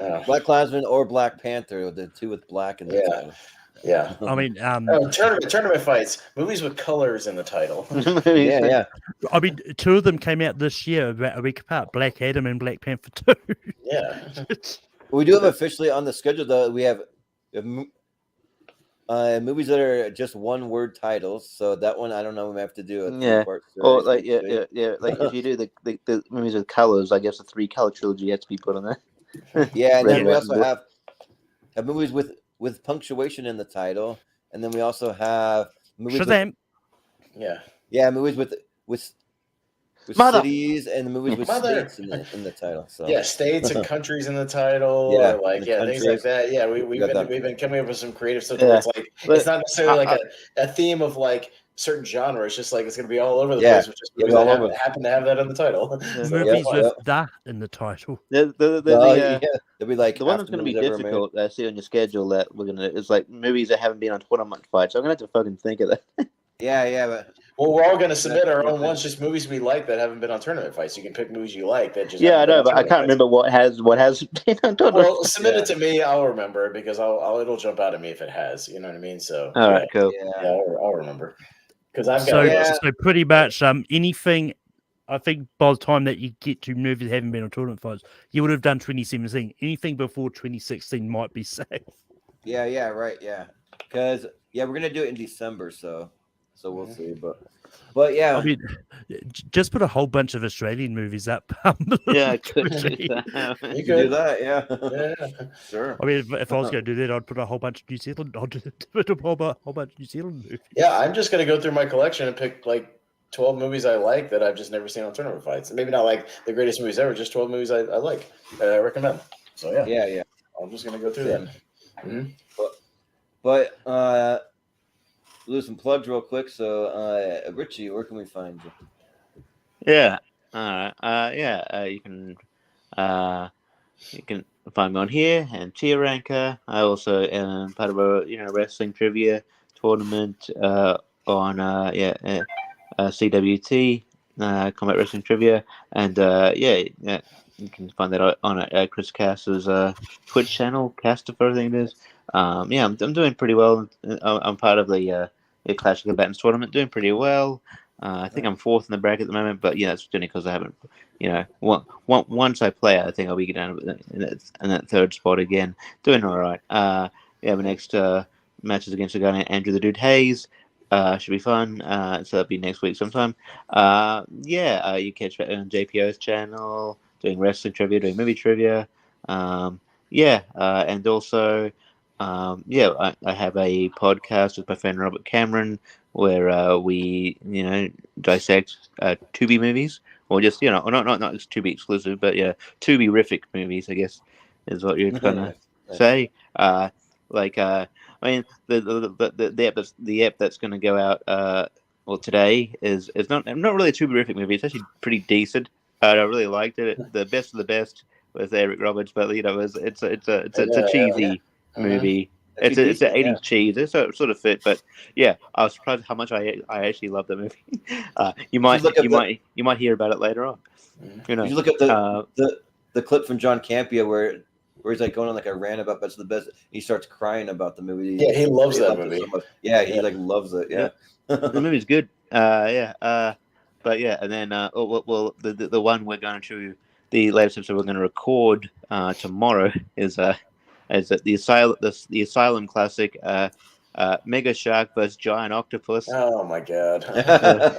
Yeah. Black Klansman or Black Panther, the 2 with black in the title. Yeah. I mean, tournament fights, movies with colors in the title. Yeah. I mean, 2 of them came out this year, about a week apart. Black Adam and Black Panther 2. Yeah. We do have officially on the schedule though. We have movies that are just 1-word titles. So that one, I don't know. We may have to do it. Yeah. Or like like if you do the movies with colors, I guess the 3-color trilogy has to be put on there. Yeah, and then we also have movies with punctuation in the title, and then we also have movies Shazam. Movies with cities and movies with states in the title. So states and countries in the title. Things like that. Yeah, we've been coming up with some creative stuff. Where it's like it's not necessarily like a theme of like certain genre. It's just like it's going to be all over the place. Which is happen to have that in the title. Movies with that in the title. They'll be like the one that's going to be difficult. I see on your schedule that we're gonna. It's like movies that haven't been on tournament fights. So I'm gonna have to fucking think of that. But we're all going to submit our own ones, just movies we like that haven't been on tournament fights. You can pick movies you like that just. Yeah, I know, but I can't remember what has been on tournament. Well, submit it to me. I'll remember because it'll jump out at me if it has. You know what I mean? So. All right, cool. Yeah, I'll remember because I've got. So pretty much anything I think by the time that you get to movies that haven't been on tournament fights, you would have done 2017. Anything before 2016 might be safe. Yeah, right, yeah. Because we're gonna do it in December, so we'll see. But yeah, I mean, just put a whole bunch of Australian movies up. Yeah, I could do that. you can do that. Yeah, sure. I mean, if I was going to do that, I'd put a whole bunch of New Zealand. I'd put a whole bunch of New Zealand movies. Yeah, I'm just gonna go through my collection and pick like 12 movies I like that I've just never seen on tournament fights. Maybe not like the greatest movies ever, just 12 movies I like that I recommend. So yeah. I'm just gonna go through them. Mm-hmm. But do some plugs real quick. So Richie, where can we find you? Yeah. All right. You can find me on here and Tier Ranker. I also am part of a wrestling trivia tournament on CWT Combat Wrestling Trivia, and you can find that on Chris Cass's Twitch channel, Castifer, I think it is. I'm doing pretty well. I'm part of the Clash of the Combatants tournament, doing pretty well. I think I'm fourth in the bracket at the moment, but that's only because I haven't, once I play, I think I'll be down in that third spot again, doing all right. My next match is against a guy named Andrew the Dude Hayes. Should be fun. So that'll be next week sometime. You catch that on JPO's channel, doing wrestling trivia, doing movie trivia. And also, I have a podcast with my friend Robert Cameron where we, dissect Tubi movies, or just, not just Tubi exclusive, but Tubi-rific movies, I guess, is what you're trying to say. I mean, the app that's going to go out today is not really a Tubi-rific movie. It's actually pretty decent. I really liked it. The best of the best with Eric Roberts, but it's a cheesy movie. It's an 80s cheese. It's sort of fit, but I was surprised how much I actually love the movie. You might hear about it later on. You look at the clip from John Campia where he's like going on like a rant about Best of the Best. He starts crying about the movie. Yeah, he loves that movie. So he like loves it. Yeah, the movie's good. And then the one we're going to, the latest episode we're going to record tomorrow is the Asylum classic Mega Shark vs Giant Octopus. Oh my god!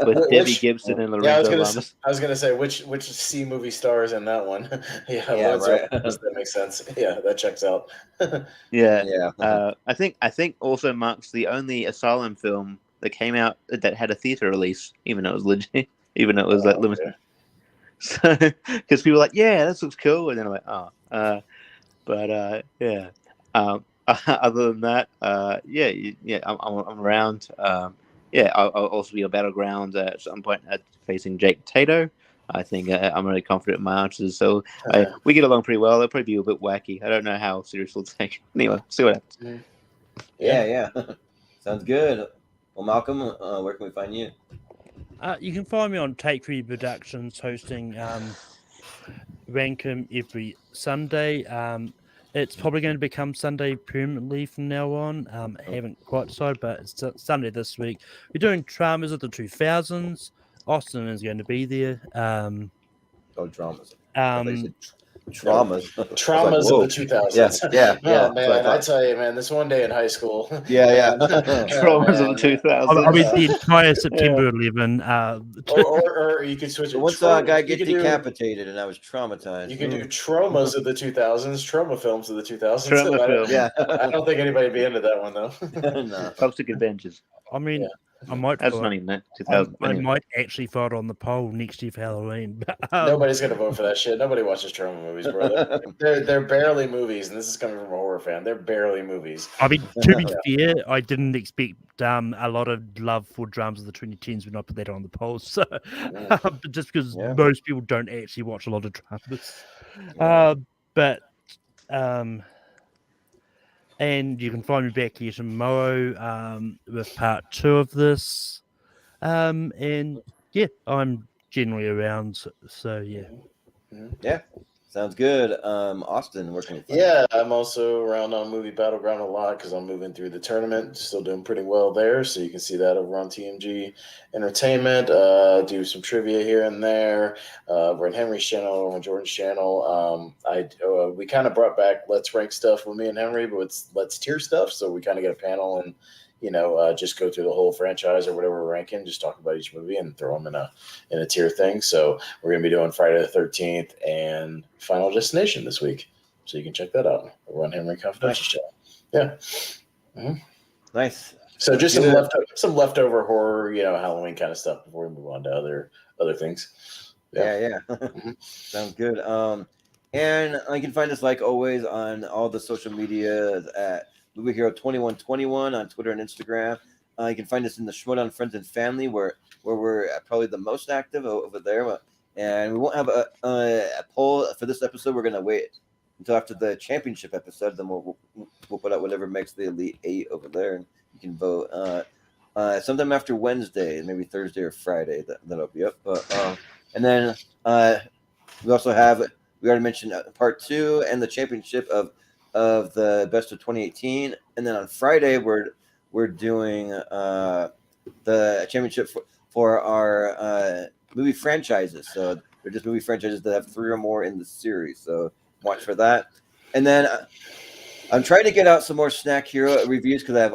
With Debbie Gibson and Lorenzo Lamas. I was gonna say which C movie stars in that one? Right. That makes sense. Yeah, that checks out. I think also marks the only Asylum film that came out that had a theater release, even though it was legit, even though it was limited. Okay. So, because people were like, yeah, this looks cool, and then I'm like, other than that, I'm around. I'll also be a battleground at some point facing Jake Tato. I think I'm really confident in my answers, so we get along pretty well. It'll probably be a bit wacky. I don't know how serious we'll take. Anyway, see what happens. Yeah. Sounds good. Well, Maelcolm, where can we find you? You can find me on Take 3 Productions, hosting Rankum every Sunday. It's probably going to become Sunday permanently from now on. I haven't quite decided, but it's Sunday this week. We're doing Dramas of the 2000s. Austin is going to be there. Dramas. Traumas of the 2000s. Yeah. Oh man, I tell you, man, this one day in high school. Yeah. Traumas of the 2000s. I mean, the entire September 11. Or you could switch it. Once a guy get decapitated, and I was traumatized. You can do traumas of the 2000s, trauma films of the 2000s. Trauma film. Yeah, I don't think anybody'd be into that one though. No. Toxic Adventures. I mean, I might. That's not even that 2000. I might actually vote on the poll next year for Halloween. But, nobody's gonna vote for that shit. Nobody watches trauma movies, bro. They're barely movies, and this is coming from a horror fan. They're barely movies. I mean, to be fair, I didn't expect a lot of love for dramas of the 2010s when I put that on the poll. So, just because most people don't actually watch a lot of dramas, and you can find me back here tomorrow with part 2 of this. And I'm generally around. So. Yeah. Sounds good. Austin, working with Yeah, I'm also around on Movie Battleground a lot because I'm moving through the tournament. Still doing pretty well there, so you can see that over on TMG Entertainment. Do some trivia here and there. We're on Henry's channel, on Jordan's channel. We kind of brought back Let's Rank stuff with me and Henry, but it's Let's Tier stuff. So we kind of get a panel and just go through the whole franchise or whatever we're ranking, just talk about each movie and throw them in a tier thing. So we're going to be doing Friday the 13th and Final Destination this week. So you can check that out. We're on Henry Confidential channel. Yeah. Mm-hmm. Nice. So just some leftover horror, Halloween kind of stuff before we move on to other things. Yeah. Sounds good. And you can find us like always on all the social media at Movie Hero 2121 on Twitter and Instagram. You can find us in the Schmodown Friends and Family, where we're probably the most active over there. And we won't have a poll for this episode. We're gonna wait until after the championship episode. Then we'll put out whatever makes the Elite Eight over there, and you can vote. Sometime after Wednesday, maybe Thursday or Friday. That'll be up. But and then we also have, we already mentioned part 2 and the championship of the best of 2018, and then on Friday we're doing the championship for our movie franchises. So they're just movie franchises that have 3 or more in the series. So watch for that. And then I'm trying to get out some more Snack Hero reviews because I have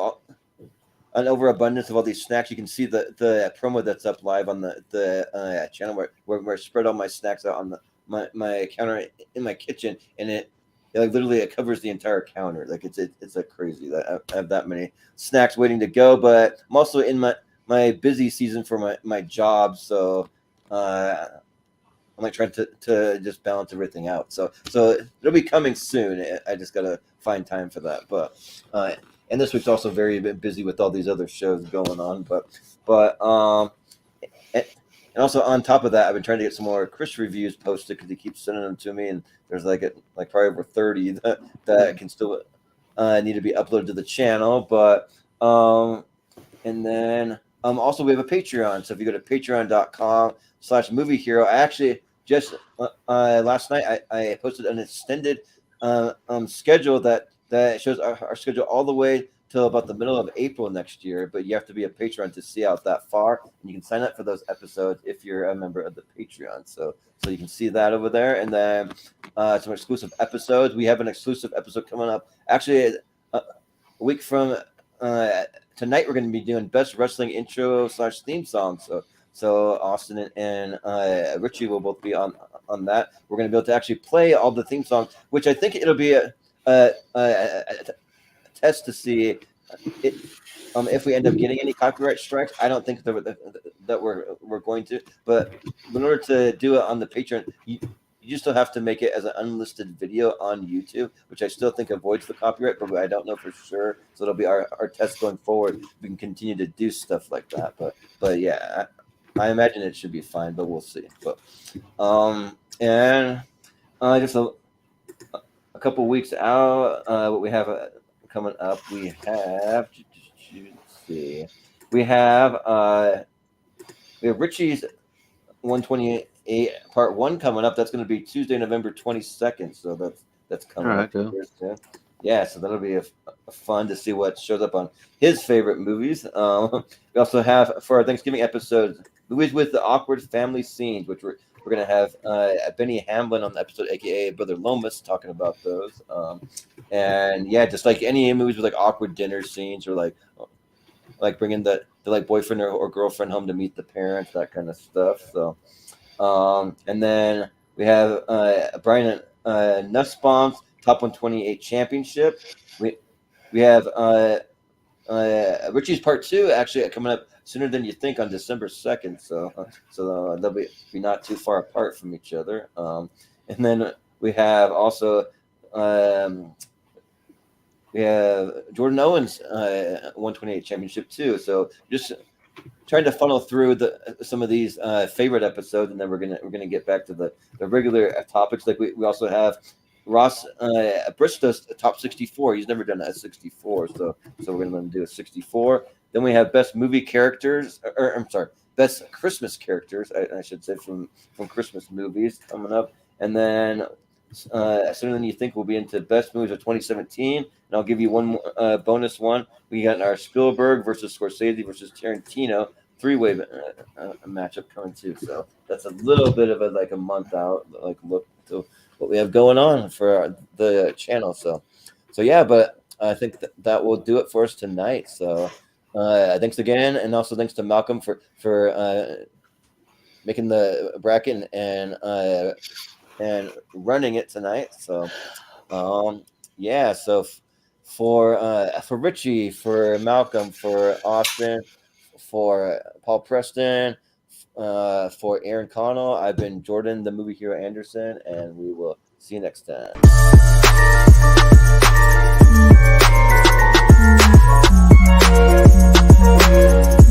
an overabundance of all these snacks. You can see the promo that's up live on the channel where I spread all my snacks out on my counter in my kitchen, and it literally it covers the entire counter. Like it's like crazy that I have that many snacks waiting to go. But I'm also in my busy season for my job, so I'm like trying to just balance everything out. So it'll be coming soon. I just gotta find time for that. But and this week's also very busy with all these other shows going on. But and also on top of that, I've been trying to get some more Chris reviews posted because he keeps sending them to me, and there's like probably over 30 that can still need to be uploaded to the channel. But and then also we have a Patreon. So if you go to patreon.com/movie hero, I actually just last night I posted an extended schedule that shows our schedule all the way till about the middle of April next year, but you have to be a Patreon to see out that far, and you can sign up for those episodes if you're a member of the Patreon. So you can see that over there, and then some exclusive episodes. We have an exclusive episode coming up. Actually, a week from tonight, we're going to be doing best wrestling intro / theme song. So Austin and Richie will both be on that. We're going to be able to actually play all the theme songs, which I think it'll be a test to see if we end up getting any copyright strikes. I don't think that we're going to, but in order to do it on the Patreon, you still have to make it as an unlisted video on YouTube, which I still think avoids the copyright, but I don't know for sure. So it'll be our test going forward. We can continue to do stuff like that, but yeah, I imagine it should be fine, but we'll see. But and just a couple weeks out, what we have coming up, we have Richie's 128 part 1 coming up. That's going to be Tuesday, November 22nd. So that's coming up. Cool. Yeah, so that'll be a fun to see what shows up on his favorite movies. We also have for our Thanksgiving episodes movies with the awkward family scenes, which we're going to have Benny Hamlin on the episode, aka Brother Lomas, talking about those. And yeah, just like any movies with like awkward dinner scenes, or like bringing the like boyfriend or girlfriend home to meet the parents, that kind of stuff. So, and then we have Brian Nussbaum's Top 128 Championship. We have Richie's Part 2 actually coming up sooner than you think on December 2nd. So they'll be not too far apart from each other. And then we have also we have Jordan Owens 128 Championship too. So just trying to funnel through some of these favorite episodes, and then we're gonna get back to the regular topics. Like we also have Ross Bristow's top 64. He's never done a 64, so we're gonna let him do a 64. Then we have best movie characters, or I'm sorry, best Christmas characters, I should say, from Christmas movies coming up. And then sooner than you think. We'll be into best movies of 2017, and I'll give you one bonus one. We got our Spielberg versus Scorsese versus Tarantino three-way matchup coming too. So that's a little bit of a month out. Like look to what we have going on for the channel. So yeah, but I think that will do it for us tonight. So thanks again, and also thanks to Maelcolm for making the bracket and running it tonight. So yeah. So for Richie, for Maelcolm, for Austin, for Paul Preston, for Aaron Connole, I've been Jordan, the movie hero Anderson, and we will see you next time.